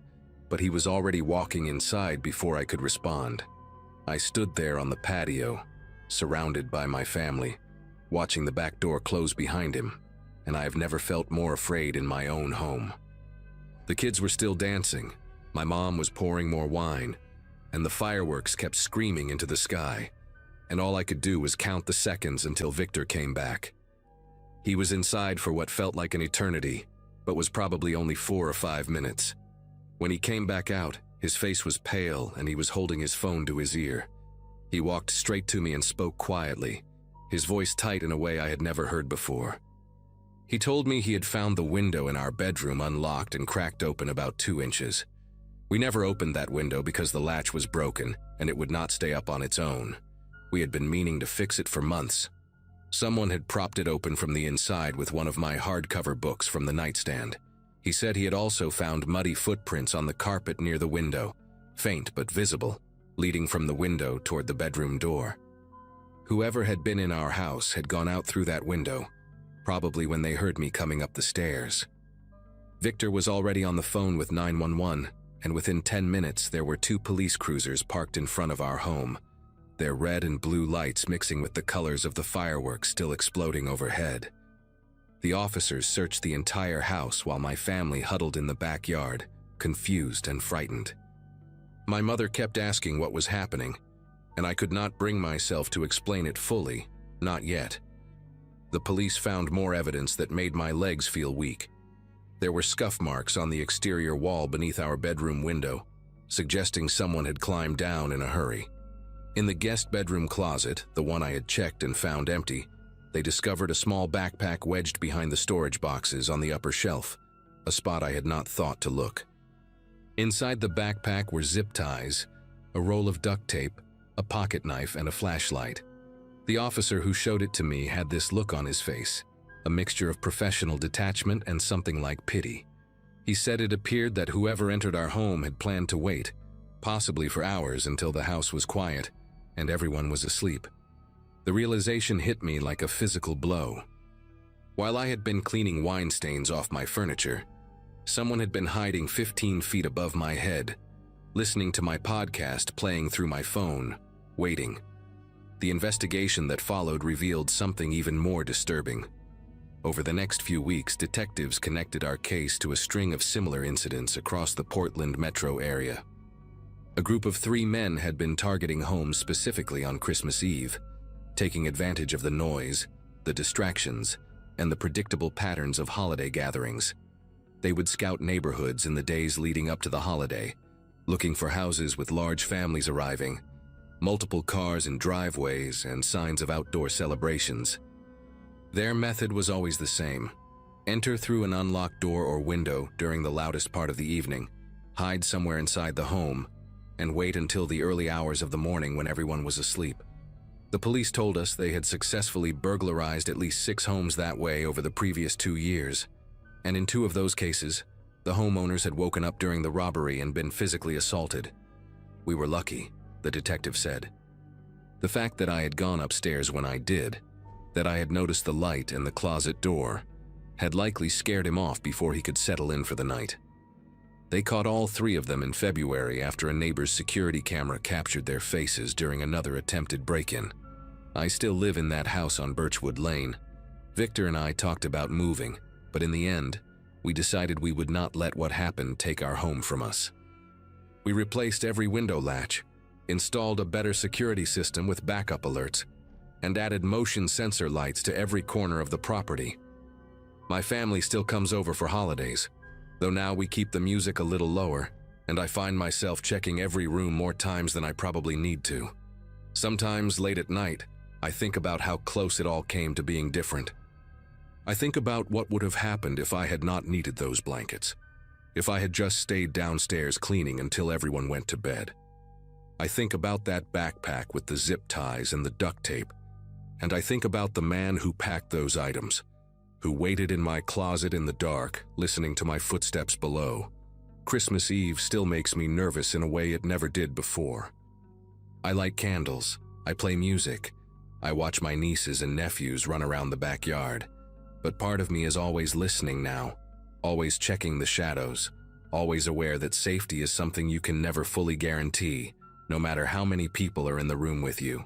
but he was already walking inside before I could respond. I stood there on the patio, surrounded by my family, watching the back door close behind him, and I have never felt more afraid in my own home. The kids were still dancing, my mom was pouring more wine, and the fireworks kept screaming into the sky, and all I could do was count the seconds until Victor came back. He was inside for what felt like an eternity, but was probably only 4 or 5 minutes. When he came back out, his face was pale and he was holding his phone to his ear. He walked straight to me and spoke quietly, his voice tight in a way I had never heard before. He told me he had found the window in our bedroom unlocked and cracked open about 2 inches. We never opened that window because the latch was broken and it would not stay up on its own. We had been meaning to fix it for months. Someone had propped it open from the inside with one of my hardcover books from the nightstand. He said he had also found muddy footprints on the carpet near the window, faint but visible, leading from the window toward the bedroom door. Whoever had been in our house had gone out through that window, probably when they heard me coming up the stairs. Victor was already on the phone with 911, and within 10 minutes there were 2 police cruisers parked in front of our home, their red and blue lights mixing with the colors of the fireworks still exploding overhead. The officers searched the entire house while my family huddled in the backyard, confused and frightened. My mother kept asking what was happening, and I could not bring myself to explain it fully, not yet. The police found more evidence that made my legs feel weak. There were scuff marks on the exterior wall beneath our bedroom window, suggesting someone had climbed down in a hurry. In the guest bedroom closet, the one I had checked and found empty, they discovered a small backpack wedged behind the storage boxes on the upper shelf, a spot I had not thought to look. Inside the backpack were zip ties, a roll of duct tape, a pocket knife, and a flashlight. The officer who showed it to me had this look on his face, a mixture of professional detachment and something like pity. He said it appeared that whoever entered our home had planned to wait, possibly for hours until the house was quiet and everyone was asleep. The realization hit me like a physical blow. While I had been cleaning wine stains off my furniture, someone had been hiding 15 feet above my head, listening to my podcast playing through my phone, waiting. The investigation that followed revealed something even more disturbing. Over the next few weeks, detectives connected our case to a string of similar incidents across the Portland metro area. A group of 3 men had been targeting homes specifically on Christmas Eve, taking advantage of the noise, the distractions, and the predictable patterns of holiday gatherings. They would scout neighborhoods in the days leading up to the holiday, looking for houses with large families arriving, multiple cars in driveways, and signs of outdoor celebrations. Their method was always the same: enter through an unlocked door or window during the loudest part of the evening, hide somewhere inside the home, and wait until the early hours of the morning when everyone was asleep. The police told us they had successfully burglarized at least 6 homes that way over the previous 2 years, and in 2 of those cases, the homeowners had woken up during the robbery and been physically assaulted. We were lucky, the detective said. The fact that I had gone upstairs when I did, that I had noticed the light and the closet door, had likely scared him off before he could settle in for the night. They caught all 3 of them in February after a neighbor's security camera captured their faces during another attempted break-in. I still live in that house on Birchwood Lane. Victor and I talked about moving, but in the end, we decided we would not let what happened take our home from us. We replaced every window latch, installed a better security system with backup alerts, and added motion sensor lights to every corner of the property. My family still comes over for holidays, though now we keep the music a little lower, and I find myself checking every room more times than I probably need to. Sometimes late at night, I think about how close it all came to being different. I think about what would have happened if I had not needed those blankets, if I had just stayed downstairs cleaning until everyone went to bed. I think about that backpack with the zip ties and the duct tape, and I think about the man who packed those items, who waited in my closet in the dark, listening to my footsteps below. Christmas Eve still makes me nervous in a way it never did before. I light candles, I play music, I watch my nieces and nephews run around the backyard, but part of me is always listening now, always checking the shadows, always aware that safety is something you can never fully guarantee, no matter how many people are in the room with you.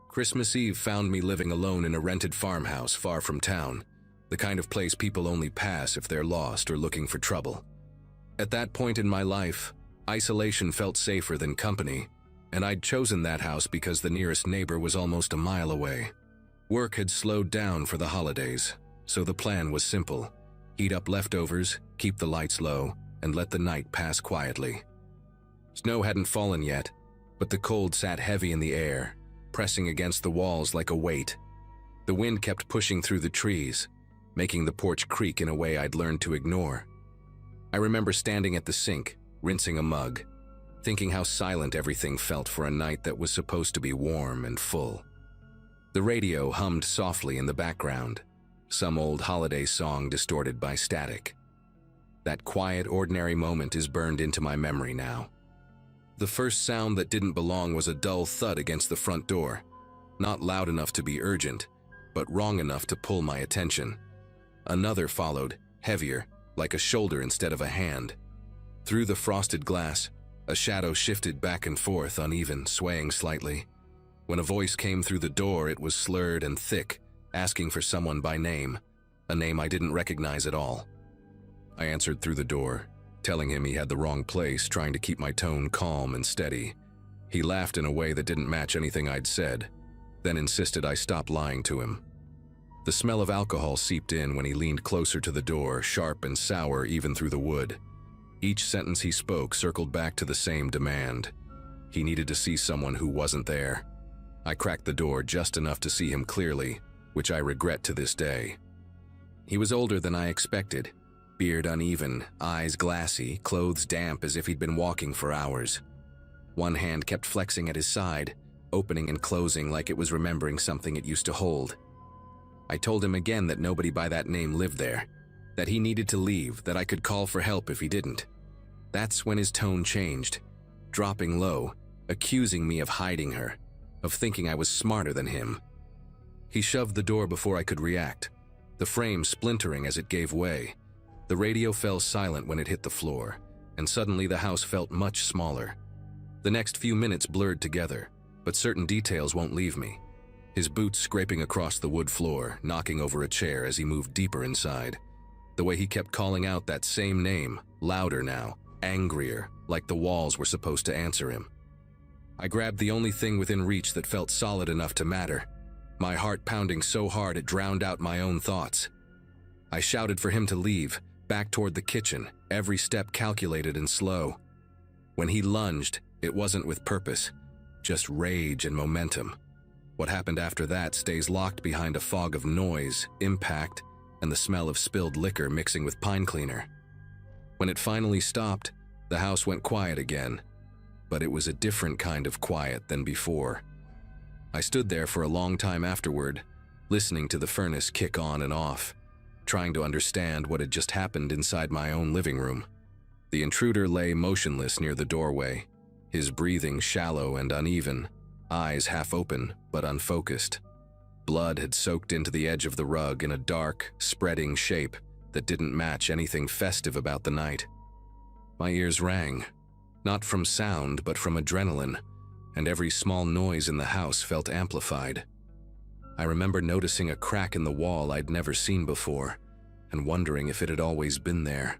Christmas Eve found me living alone in a rented farmhouse far from town, the kind of place people only pass if they're lost or looking for trouble. At that point in my life, isolation felt safer than company, and I'd chosen that house because the nearest neighbor was almost a mile away. Work had slowed down for the holidays, so the plan was simple: heat up leftovers, keep the lights low, and let the night pass quietly. Snow hadn't fallen yet, but the cold sat heavy in the air, pressing against the walls like a weight. The wind kept pushing through the trees, making the porch creak in a way I'd learned to ignore. I remember standing at the sink, rinsing a mug, thinking how silent everything felt for a night that was supposed to be warm and full. The radio hummed softly in the background, some old holiday song distorted by static. That quiet, ordinary moment is burned into my memory now. The first sound that didn't belong was a dull thud against the front door, not loud enough to be urgent, but wrong enough to pull my attention. Another followed, heavier, like a shoulder instead of a hand. Through the frosted glass, a shadow shifted back and forth, uneven, swaying slightly. When a voice came through the door, it was slurred and thick, asking for someone by name, a name I didn't recognize at all. I answered through the door, telling him he had the wrong place, trying to keep my tone calm and steady. He laughed in a way that didn't match anything I'd said, then insisted I stop lying to him. The smell of alcohol seeped in when he leaned closer to the door, sharp and sour even through the wood. Each sentence he spoke circled back to the same demand. He needed to see someone who wasn't there. I cracked the door just enough to see him clearly, which I regret to this day. He was older than I expected, beard uneven, eyes glassy, clothes damp as if he'd been walking for hours. One hand kept flexing at his side, opening and closing like it was remembering something it used to hold. I told him again that nobody by that name lived there, that he needed to leave, that I could call for help if he didn't. That's when his tone changed, dropping low, accusing me of hiding her, of thinking I was smarter than him. He shoved the door before I could react, the frame splintering as it gave way. The radio fell silent when it hit the floor, and suddenly the house felt much smaller. The next few minutes blurred together, but certain details won't leave me. His boots scraping across the wood floor, knocking over a chair as he moved deeper inside. The way he kept calling out that same name, louder now, angrier, like the walls were supposed to answer him. I grabbed the only thing within reach that felt solid enough to matter, my heart pounding so hard it drowned out my own thoughts. I shouted for him to leave, back toward the kitchen, every step calculated and slow. When he lunged, it wasn't with purpose, just rage and momentum. What happened after that stays locked behind a fog of noise, impact, and the smell of spilled liquor mixing with pine cleaner. When it finally stopped, the house went quiet again, but it was a different kind of quiet than before. I stood there for a long time afterward, listening to the furnace kick on and off, trying to understand what had just happened inside my own living room. The intruder lay motionless near the doorway, his breathing shallow and uneven, eyes half open but unfocused. Blood had soaked into the edge of the rug in a dark, spreading shape that didn't match anything festive about the night. My ears rang, not from sound but from adrenaline, and every small noise in the house felt amplified. I remember noticing a crack in the wall I'd never seen before, and wondering if it had always been there.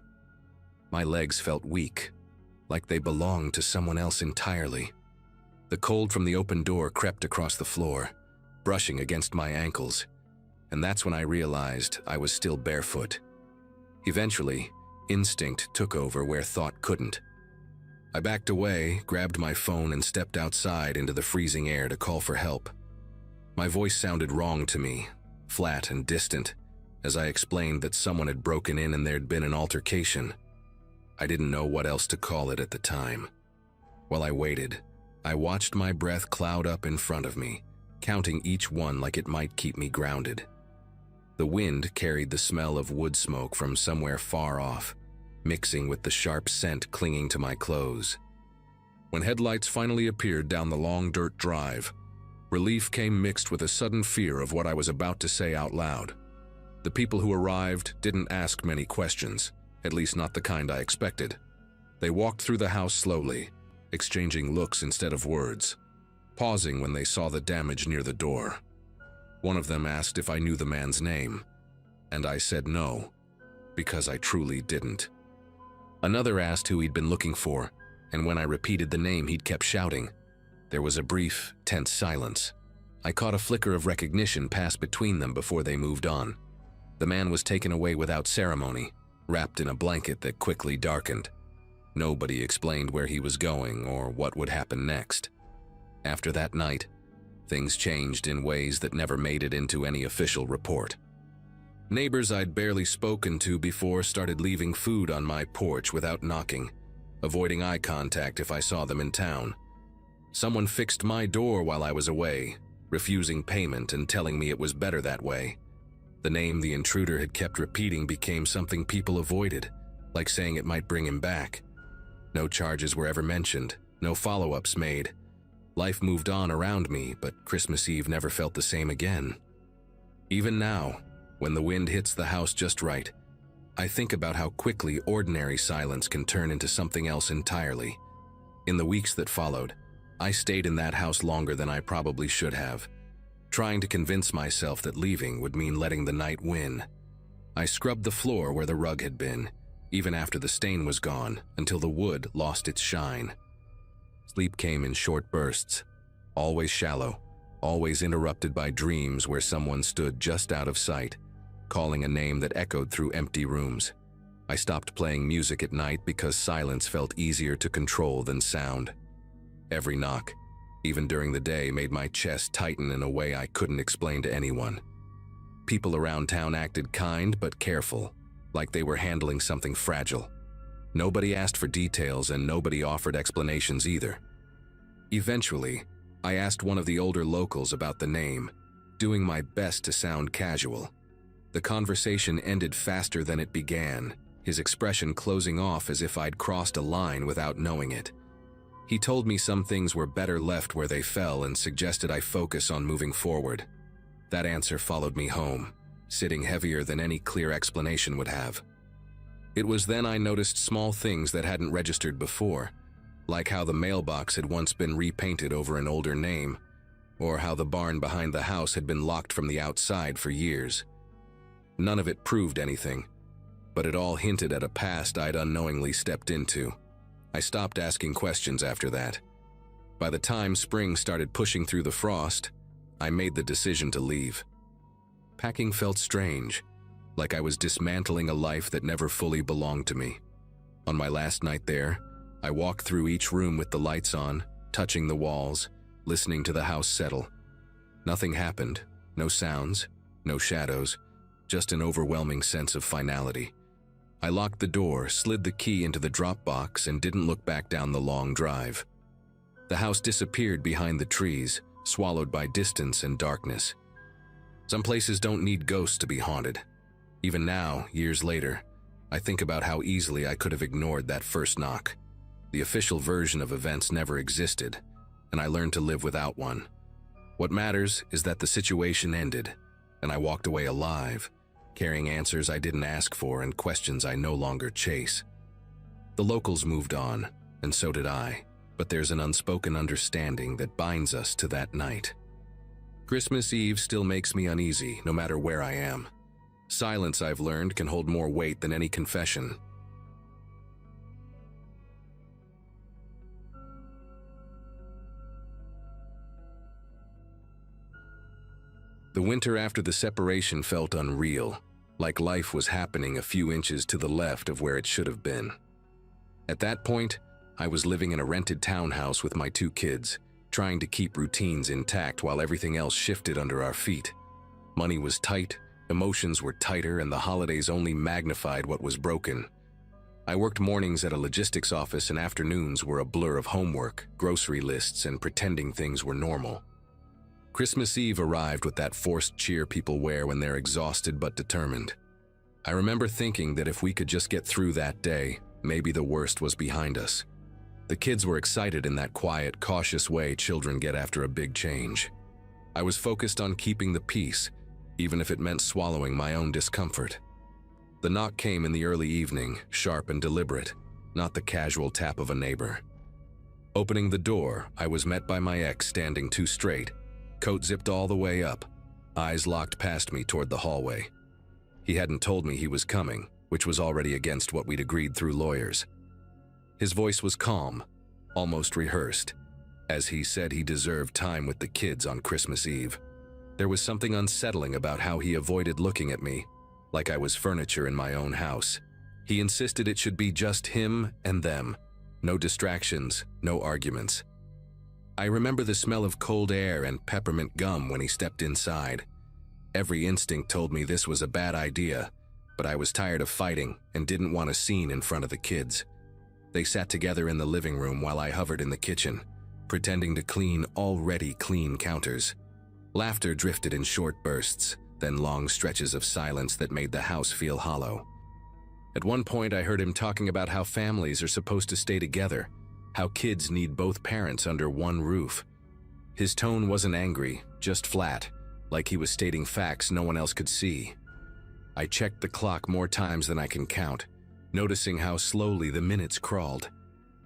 My legs felt weak, like they belonged to someone else entirely. The cold from the open door crept across the floor, brushing against my ankles, and that's when I realized I was still barefoot. Eventually, instinct took over where thought couldn't. I backed away, grabbed my phone, and stepped outside into the freezing air to call for help. My voice sounded wrong to me, flat and distant, as I explained that someone had broken in and there'd been an altercation. I didn't know what else to call it at the time. While I waited, I watched my breath cloud up in front of me, counting each one like it might keep me grounded. The wind carried the smell of wood smoke from somewhere far off, mixing with the sharp scent clinging to my clothes. When headlights finally appeared down the long dirt drive, relief came mixed with a sudden fear of what I was about to say out loud. The people who arrived didn't ask many questions, at least not the kind I expected. They walked through the house slowly, exchanging looks instead of words, pausing when they saw the damage near the door. One of them asked if I knew the man's name, and I said no, because I truly didn't. Another asked who he'd been looking for, and when I repeated the name, he'd kept shouting. There was a brief, tense silence. I caught a flicker of recognition pass between them before they moved on. The man was taken away without ceremony, wrapped in a blanket that quickly darkened. Nobody explained where he was going or what would happen next. After that night, things changed in ways that never made it into any official report. Neighbors I'd barely spoken to before started leaving food on my porch without knocking, avoiding eye contact if I saw them in town. Someone fixed my door while I was away, refusing payment and telling me it was better that way. The name the intruder had kept repeating became something people avoided, like saying it might bring him back. No charges were ever mentioned, no follow-ups made. Life moved on around me, but Christmas Eve never felt the same again. Even now, when the wind hits the house just right, I think about how quickly ordinary silence can turn into something else entirely. In the weeks that followed, I stayed in that house longer than I probably should have, trying to convince myself that leaving would mean letting the night win. I scrubbed the floor where the rug had been, even after the stain was gone, until the wood lost its shine. Sleep came in short bursts, always shallow, always interrupted by dreams where someone stood just out of sight, calling a name that echoed through empty rooms. I stopped playing music at night because silence felt easier to control than sound. Every knock, even during the day, made my chest tighten in a way I couldn't explain to anyone. People around town acted kind but careful, like they were handling something fragile. Nobody asked for details and nobody offered explanations either. Eventually, I asked one of the older locals about the name, doing my best to sound casual. The conversation ended faster than it began, his expression closing off as if I'd crossed a line without knowing it. He told me some things were better left where they fell and suggested I focus on moving forward. That answer followed me home, sitting heavier than any clear explanation would have. It was then I noticed small things that hadn't registered before, like how the mailbox had once been repainted over an older name, or how the barn behind the house had been locked from the outside for years. None of it proved anything, but it all hinted at a past I'd unknowingly stepped into. I stopped asking questions after that. By the time spring started pushing through the frost, I made the decision to leave. Packing felt strange, like I was dismantling a life that never fully belonged to me. On my last night there, I walked through each room with the lights on, touching the walls, listening to the house settle. Nothing happened, no sounds, no shadows, just an overwhelming sense of finality. I locked the door, slid the key into the drop box, and didn't look back down the long drive. The house disappeared behind the trees, swallowed by distance and darkness. Some places don't need ghosts to be haunted. Even now, years later, I think about how easily I could have ignored that first knock. The official version of events never existed, and I learned to live without one. What matters is that the situation ended, and I walked away alive, carrying answers I didn't ask for and questions I no longer chase. The locals moved on, and so did I, but there's an unspoken understanding that binds us to that night. Christmas Eve still makes me uneasy, no matter where I am. Silence, I've learned, can hold more weight than any confession. The winter after the separation felt unreal, like life was happening a few inches to the left of where it should have been. At that point, I was living in a rented townhouse with my 2 kids, trying to keep routines intact while everything else shifted under our feet. Money was tight, emotions were tighter, and the holidays only magnified what was broken. I worked mornings at a logistics office and afternoons were a blur of homework, grocery lists, and pretending things were normal. Christmas Eve arrived with that forced cheer people wear when they're exhausted but determined. I remember thinking that if we could just get through that day, maybe the worst was behind us. The kids were excited in that quiet, cautious way children get after a big change. I was focused on keeping the peace, even if it meant swallowing my own discomfort. The knock came in the early evening, sharp and deliberate, not the casual tap of a neighbor. Opening the door, I was met by my ex standing too straight, coat zipped all the way up, eyes locked past me toward the hallway. He hadn't told me he was coming, which was already against what we'd agreed through lawyers. His voice was calm, almost rehearsed, as he said he deserved time with the kids on Christmas Eve. There was something unsettling about how he avoided looking at me, like I was furniture in my own house. He insisted it should be just him and them, no distractions, no arguments. I remember the smell of cold air and peppermint gum when he stepped inside. Every instinct told me this was a bad idea, but I was tired of fighting and didn't want a scene in front of the kids. They sat together in the living room while I hovered in the kitchen, pretending to clean already clean counters. Laughter drifted in short bursts, then long stretches of silence that made the house feel hollow. At one point, I heard him talking about how families are supposed to stay together, how kids need both parents under one roof. His tone wasn't angry, just flat, like he was stating facts no one else could see. I checked the clock more times than I can count, noticing how slowly the minutes crawled.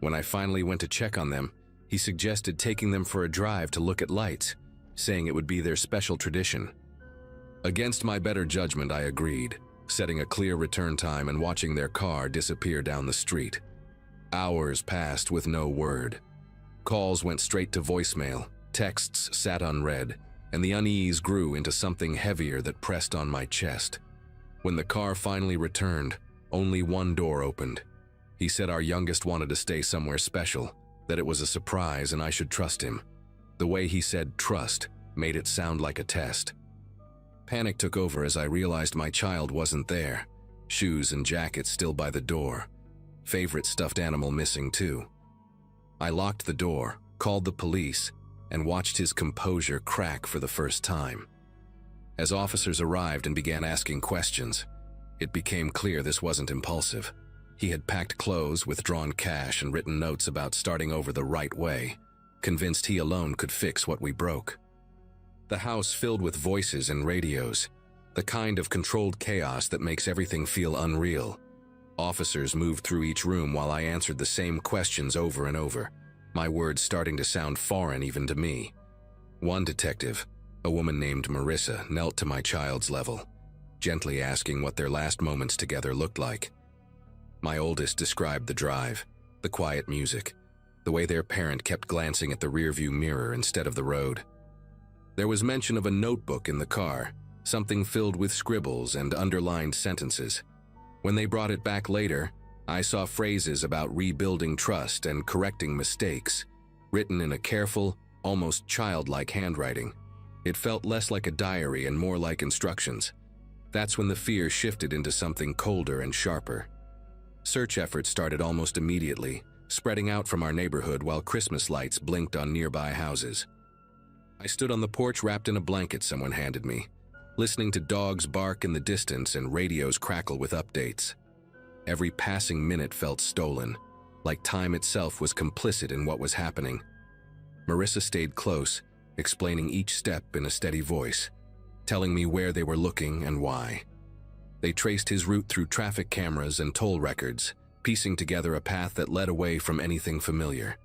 When I finally went to check on them, he suggested taking them for a drive to look at lights, saying it would be their special tradition. Against my better judgment, I agreed, setting a clear return time and watching their car disappear down the street. Hours passed with no word. Calls went straight to voicemail, texts sat unread, and the unease grew into something heavier that pressed on my chest. When the car finally returned, only one door opened. He said our youngest wanted to stay somewhere special, that it was a surprise and I should trust him. The way he said trust made it sound like a test. Panic took over as I realized my child wasn't there. Shoes and jackets still by the door. Favorite stuffed animal missing too. I locked the door, called the police, and watched his composure crack for the first time. As officers arrived and began asking questions, it became clear this wasn't impulsive. He had packed clothes, withdrawn cash, and written notes about starting over the right way, convinced he alone could fix what we broke. The house filled with voices and radios, the kind of controlled chaos that makes everything feel unreal. Officers moved through each room while I answered the same questions over and over, my words starting to sound foreign even to me. One detective, a woman named Marissa, knelt to my child's level, gently asking what their last moments together looked like. My oldest described the drive, the quiet music, the way their parent kept glancing at the rearview mirror instead of the road. There was mention of a notebook in the car, something filled with scribbles and underlined sentences. When they brought it back later, I saw phrases about rebuilding trust and correcting mistakes, written in a careful, almost childlike handwriting. It felt less like a diary and more like instructions. That's when the fear shifted into something colder and sharper. Search efforts started almost immediately, spreading out from our neighborhood while Christmas lights blinked on nearby houses. I stood on the porch wrapped in a blanket someone handed me, listening to dogs bark in the distance and radios crackle with updates. Every passing minute felt stolen, like time itself was complicit in what was happening. Marissa stayed close, explaining each step in a steady voice, telling me where they were looking and why. They traced his route through traffic cameras and toll records, piecing together a path that led away from anything familiar.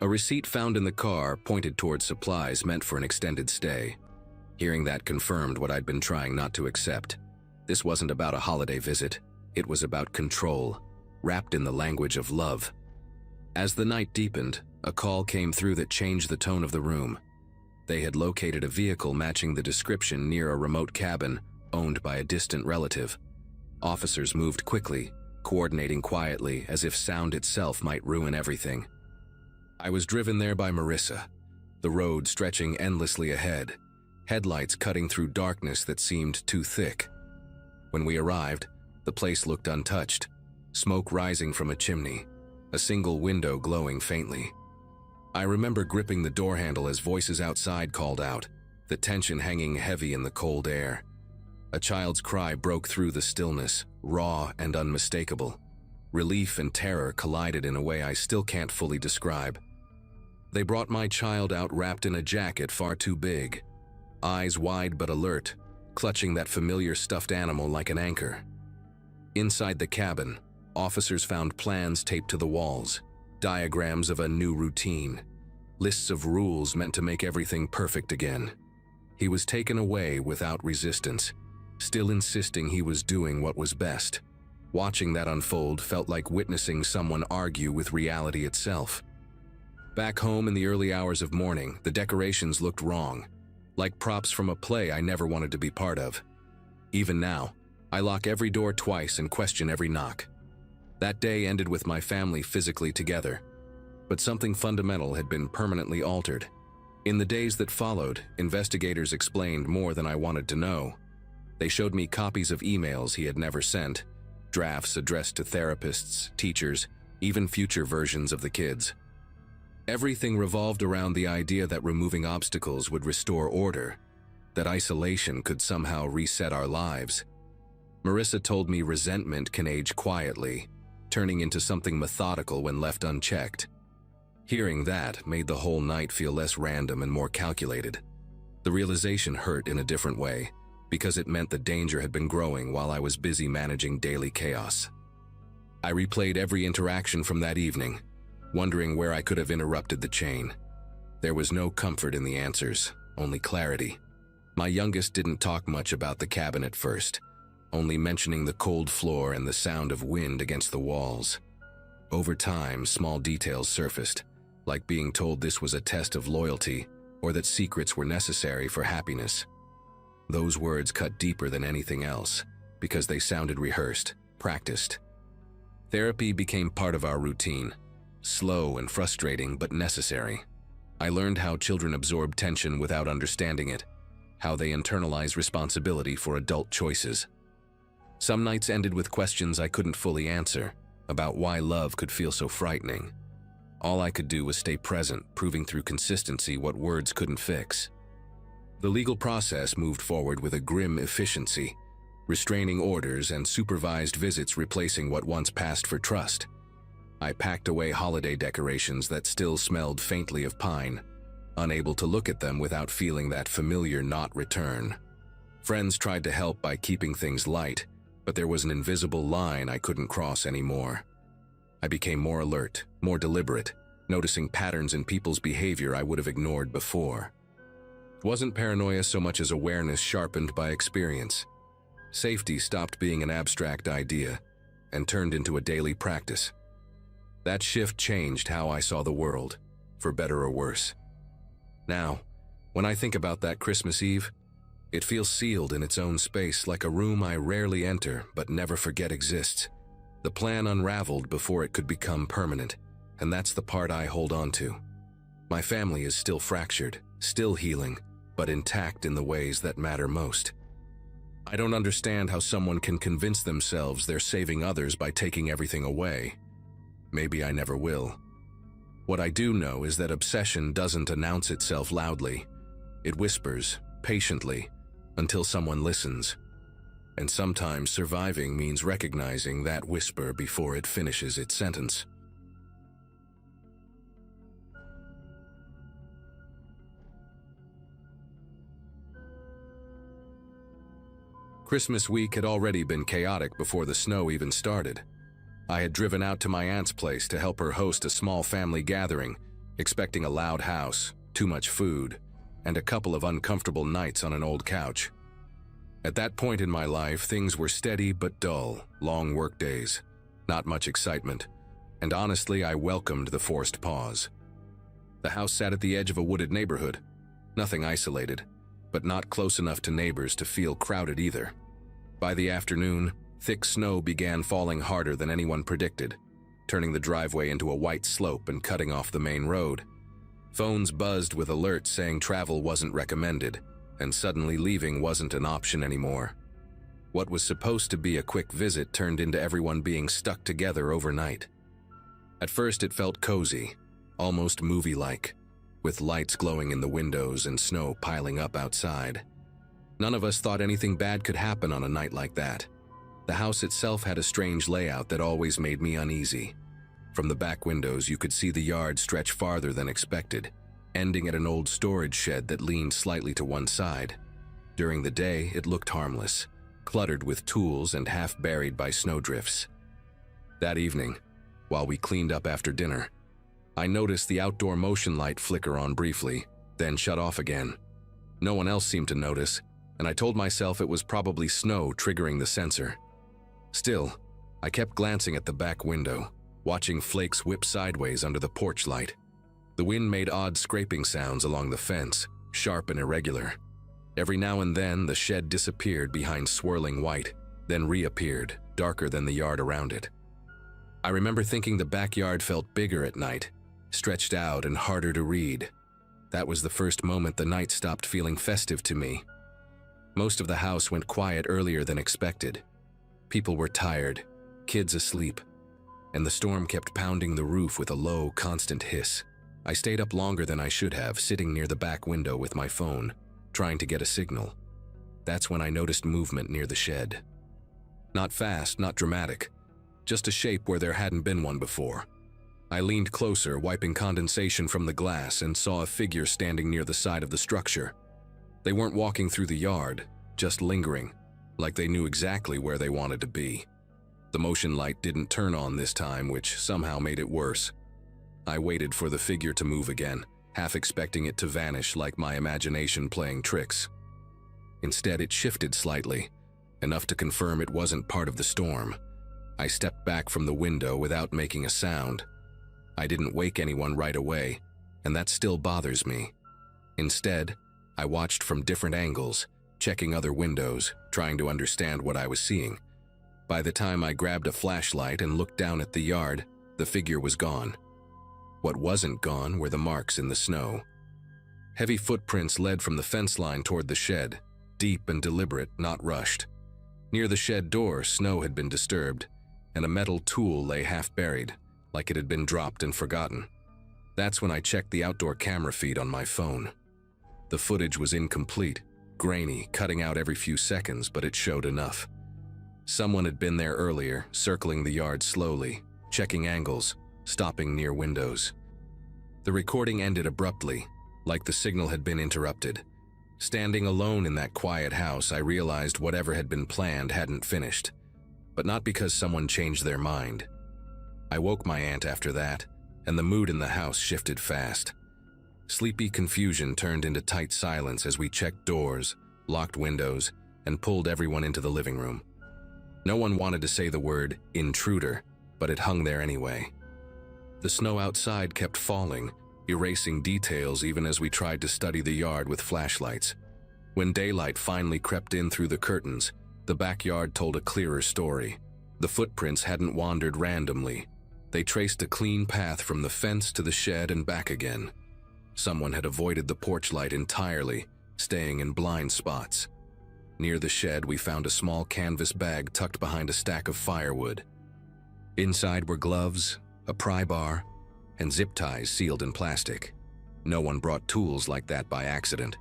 A receipt found in the car pointed towards supplies meant for an extended stay. Hearing that confirmed what I'd been trying not to accept. This wasn't about a holiday visit. It was about control, wrapped in the language of love. As the night deepened, a call came through that changed the tone of the room. They had located a vehicle matching the description near a remote cabin owned by a distant relative. Officers moved quickly, coordinating quietly as if sound itself might ruin everything. I was driven there by Marissa, the road stretching endlessly ahead, headlights cutting through darkness that seemed too thick. When we arrived, the place looked untouched, smoke rising from a chimney, a single window glowing faintly. I remember gripping the door handle as voices outside called out, the tension hanging heavy in the cold air. A child's cry broke through the stillness, raw and unmistakable. Relief and terror collided in a way I still can't fully describe. They brought my child out wrapped in a jacket far too big, eyes wide but alert, clutching that familiar stuffed animal like an anchor. Inside the cabin, officers found plans taped to the walls, diagrams of a new routine, lists of rules meant to make everything perfect again. He was taken away without resistance, still insisting he was doing what was best. Watching that unfold felt like witnessing someone argue with reality itself. Back home in the early hours of morning, the decorations looked wrong, like props from a play I never wanted to be part of. Even now, I lock every door twice and question every knock. That day ended with my family physically together, but something fundamental had been permanently altered. In the days that followed, investigators explained more than I wanted to know. They showed me copies of emails he had never sent, drafts addressed to therapists, teachers, even future versions of the kids. Everything revolved around the idea that removing obstacles would restore order, that isolation could somehow reset our lives. Marissa told me resentment can age quietly, turning into something methodical when left unchecked. Hearing that made the whole night feel less random and more calculated. The realization hurt in a different way, because it meant the danger had been growing while I was busy managing daily chaos. I replayed every interaction from that evening, wondering where I could have interrupted the chain. There was no comfort in the answers, only clarity. My youngest didn't talk much about the cabin at first, only mentioning the cold floor and the sound of wind against the walls. Over time, small details surfaced, like being told this was a test of loyalty or that secrets were necessary for happiness. Those words cut deeper than anything else because they sounded rehearsed, practiced. Therapy became part of our routine, slow and frustrating but necessary. I learned how children absorb tension without understanding it, how they internalize responsibility for adult choices. Some nights ended with questions I couldn't fully answer, about why love could feel so frightening. All I could do was stay present, proving through consistency what words couldn't fix. The legal process moved forward with a grim efficiency, restraining orders and supervised visits replacing what once passed for trust. I packed away holiday decorations that still smelled faintly of pine, unable to look at them without feeling that familiar not return. Friends tried to help by keeping things light, but there was an invisible line I couldn't cross anymore. I became more alert, more deliberate, noticing patterns in people's behavior I would have ignored before. It wasn't paranoia so much as awareness sharpened by experience. Safety stopped being an abstract idea and turned into a daily practice. That shift changed how I saw the world, for better or worse. Now, when I think about that Christmas Eve, it feels sealed in its own space, like a room I rarely enter but never forget exists. The plan unraveled before it could become permanent, and that's the part I hold on to. My family is still fractured, still healing, but intact in the ways that matter most. I don't understand how someone can convince themselves they're saving others by taking everything away. Maybe I never will. What I do know is that obsession doesn't announce itself loudly. It whispers, patiently, until someone listens. And sometimes surviving means recognizing that whisper before it finishes its sentence. Christmas week had already been chaotic before the snow even started. I had driven out to my aunt's place to help her host a small family gathering, expecting a loud house, too much food, and a couple of uncomfortable nights on an old couch. At that point in my life, things were steady but dull, long work days, not much excitement, and honestly, I welcomed the forced pause. The house sat at the edge of a wooded neighborhood, nothing isolated, but not close enough to neighbors to feel crowded either. By the afternoon, thick snow began falling harder than anyone predicted, turning the driveway into a white slope and cutting off the main road. Phones buzzed with alerts saying travel wasn't recommended, and suddenly leaving wasn't an option anymore. What was supposed to be a quick visit turned into everyone being stuck together overnight. At first it felt cozy, almost movie-like, with lights glowing in the windows and snow piling up outside. None of us thought anything bad could happen on a night like that. The house itself had a strange layout that always made me uneasy. From the back windows, you could see the yard stretch farther than expected, ending at an old storage shed that leaned slightly to one side. During the day, it looked harmless, cluttered with tools and half buried by snowdrifts. That evening, while we cleaned up after dinner, I noticed the outdoor motion light flicker on briefly, then shut off again. No one else seemed to notice, and I told myself it was probably snow triggering the sensor. Still, I kept glancing at the back window, watching flakes whip sideways under the porch light. The wind made odd scraping sounds along the fence, sharp and irregular. Every now and then, the shed disappeared behind swirling white, then reappeared, darker than the yard around it. I remember thinking the backyard felt bigger at night, stretched out and harder to read. That was the first moment the night stopped feeling festive to me. Most of the house went quiet earlier than expected. People were tired, kids asleep, and the storm kept pounding the roof with a low, constant hiss. I stayed up longer than I should have, sitting near the back window with my phone, trying to get a signal. That's when I noticed movement near the shed. Not fast, not dramatic, just a shape where there hadn't been one before. I leaned closer, wiping condensation from the glass, and saw a figure standing near the side of the structure. They weren't walking through the yard, just lingering, like they knew exactly where they wanted to be. The motion light didn't turn on this time, which somehow made it worse. I waited for the figure to move again, half expecting it to vanish like my imagination playing tricks. Instead, it shifted slightly, enough to confirm it wasn't part of the storm. I stepped back from the window without making a sound. I didn't wake anyone right away, and that still bothers me. Instead, I watched from different angles, checking other windows, trying to understand what I was seeing. By the time I grabbed a flashlight and looked down at the yard, the figure was gone. What wasn't gone were the marks in the snow. Heavy footprints led from the fence line toward the shed, deep and deliberate, not rushed. Near the shed door, snow had been disturbed, and a metal tool lay half-buried, like it had been dropped and forgotten. That's when I checked the outdoor camera feed on my phone. The footage was incomplete, grainy, cutting out every few seconds, but it showed enough. Someone had been there earlier, circling the yard slowly, checking angles, stopping near windows. The recording ended abruptly, like the signal had been interrupted. Standing alone in that quiet house, I realized whatever had been planned hadn't finished, but not because someone changed their mind. I woke my aunt after that, and the mood in the house shifted fast. Sleepy confusion turned into tight silence as we checked doors, locked windows, and pulled everyone into the living room. No one wanted to say the word intruder, but it hung there anyway. The snow outside kept falling, erasing details even as we tried to study the yard with flashlights. When daylight finally crept in through the curtains, the backyard told a clearer story. The footprints hadn't wandered randomly. They traced a clean path from the fence to the shed and back again. Someone had avoided the porch light entirely, staying in blind spots. Near the shed, we found a small canvas bag tucked behind a stack of firewood. Inside were gloves, a pry bar, and zip ties sealed in plastic. No one brought tools like that by accident.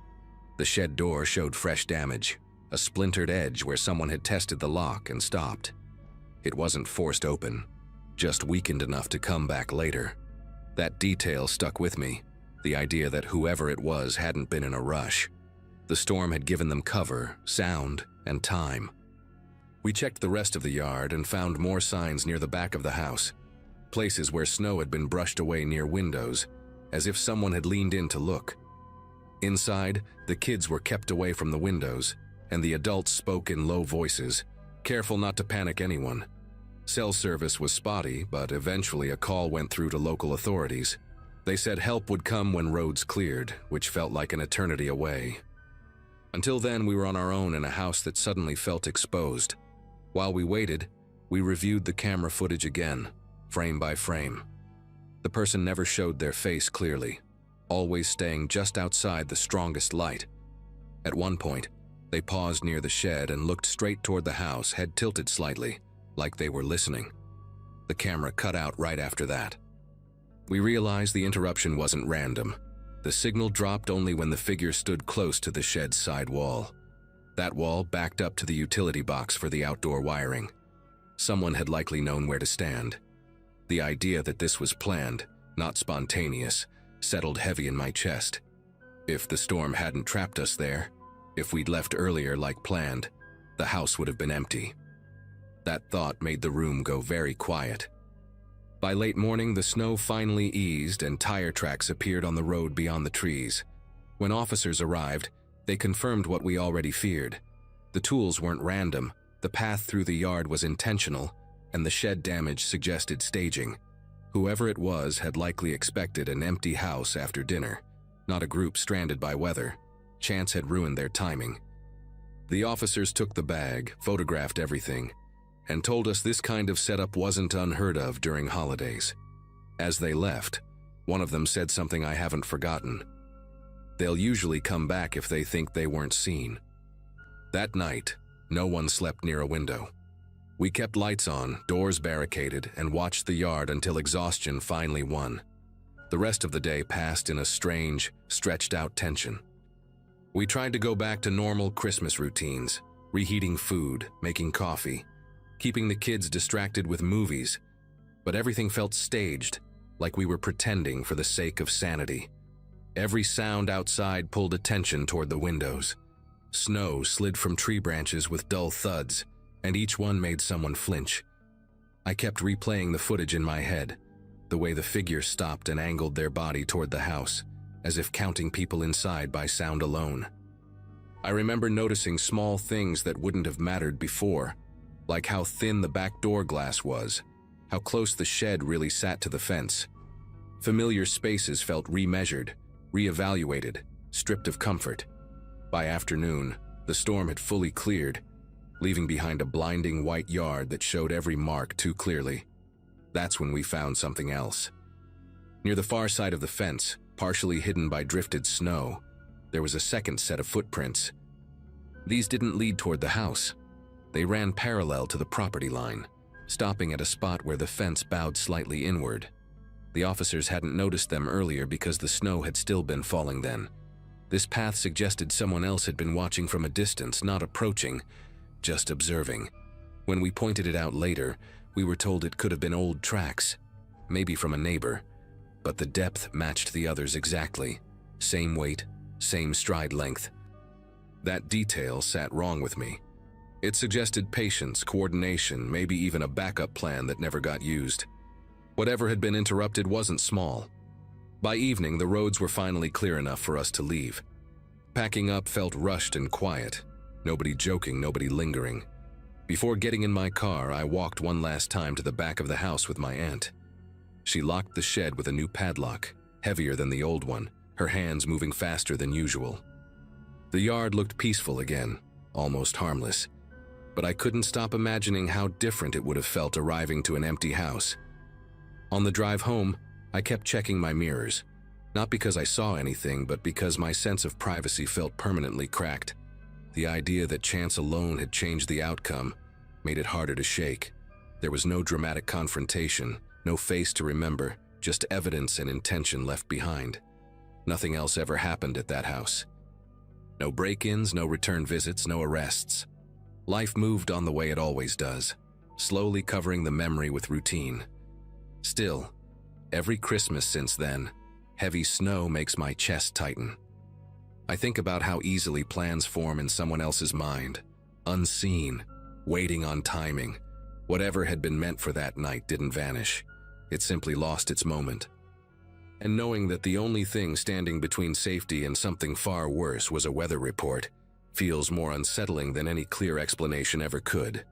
The shed door showed fresh damage, a splintered edge where someone had tested the lock and stopped. It wasn't forced open, just weakened enough to come back later. That detail stuck with me, the idea that whoever it was hadn't been in a rush. The storm had given them cover, sound, and time. We checked the rest of the yard and found more signs near the back of the house, places where snow had been brushed away near windows, as if someone had leaned in to look. Inside, the kids were kept away from the windows, and the adults spoke in low voices, careful not to panic anyone. Cell service was spotty, but eventually a call went through to local authorities. They said help would come when roads cleared, which felt like an eternity away. Until then, we were on our own in a house that suddenly felt exposed. While we waited, we reviewed the camera footage again, frame by frame. The person never showed their face clearly, always staying just outside the strongest light. At one point, they paused near the shed and looked straight toward the house, head tilted slightly, like they were listening. The camera cut out right after that. We realized the interruption wasn't random. The signal dropped only when the figure stood close to the shed's side wall. That wall backed up to the utility box for the outdoor wiring. Someone had likely known where to stand. The idea that this was planned, not spontaneous, settled heavy in my chest. If the storm hadn't trapped us there, if we'd left earlier like planned, the house would have been empty. That thought made the room go very quiet. By late morning, the snow finally eased and tire tracks appeared on the road beyond the trees. When officers arrived, they confirmed what we already feared. The tools weren't random, the path through the yard was intentional, and the shed damage suggested staging. Whoever it was had likely expected an empty house after dinner, not a group stranded by weather. Chance had ruined their timing. The officers took the bag, photographed everything, and told us this kind of setup wasn't unheard of during holidays. As they left, one of them said something I haven't forgotten. They'll usually come back if they think they weren't seen. That night, no one slept near a window. We kept lights on, doors barricaded, and watched the yard until exhaustion finally won. The rest of the day passed in a strange, stretched-out tension. We tried to go back to normal Christmas routines, reheating food, making coffee, keeping the kids distracted with movies, but everything felt staged, like we were pretending for the sake of sanity. Every sound outside pulled attention toward the windows. Snow slid from tree branches with dull thuds, and each one made someone flinch. I kept replaying the footage in my head, the way the figure stopped and angled their body toward the house, as if counting people inside by sound alone. I remember noticing small things that wouldn't have mattered before, like how thin the back door glass was, how close the shed really sat to the fence. Familiar spaces felt remeasured, reevaluated, stripped of comfort. By afternoon, the storm had fully cleared, leaving behind a blinding white yard that showed every mark too clearly. That's when we found something else. Near the far side of the fence, partially hidden by drifted snow, there was a second set of footprints. These didn't lead toward the house. They ran parallel to the property line, stopping at a spot where the fence bowed slightly inward. The officers hadn't noticed them earlier because the snow had still been falling then. This path suggested someone else had been watching from a distance, not approaching, just observing. When we pointed it out later, we were told it could have been old tracks, maybe from a neighbor, but the depth matched the others exactly. Same weight, same stride length. That detail sat wrong with me. It suggested patience, coordination, maybe even a backup plan that never got used. Whatever had been interrupted wasn't small. By evening, the roads were finally clear enough for us to leave. Packing up felt rushed and quiet. Nobody joking, nobody lingering. Before getting in my car, I walked one last time to the back of the house with my aunt. She locked the shed with a new padlock, heavier than the old one, her hands moving faster than usual. The yard looked peaceful again, almost harmless, but I couldn't stop imagining how different it would have felt arriving to an empty house. On the drive home, I kept checking my mirrors, not because I saw anything, but because my sense of privacy felt permanently cracked. The idea that chance alone had changed the outcome made it harder to shake. There was no dramatic confrontation, no face to remember, just evidence and intention left behind. Nothing else ever happened at that house. No break-ins, no return visits, no arrests. Life moved on the way it always does, slowly covering the memory with routine. Still, every Christmas since then, heavy snow makes my chest tighten. I think about how easily plans form in someone else's mind, unseen, waiting on timing. Whatever had been meant for that night didn't vanish. It simply lost its moment. And knowing that the only thing standing between safety and something far worse was a weather report feels more unsettling than any clear explanation ever could.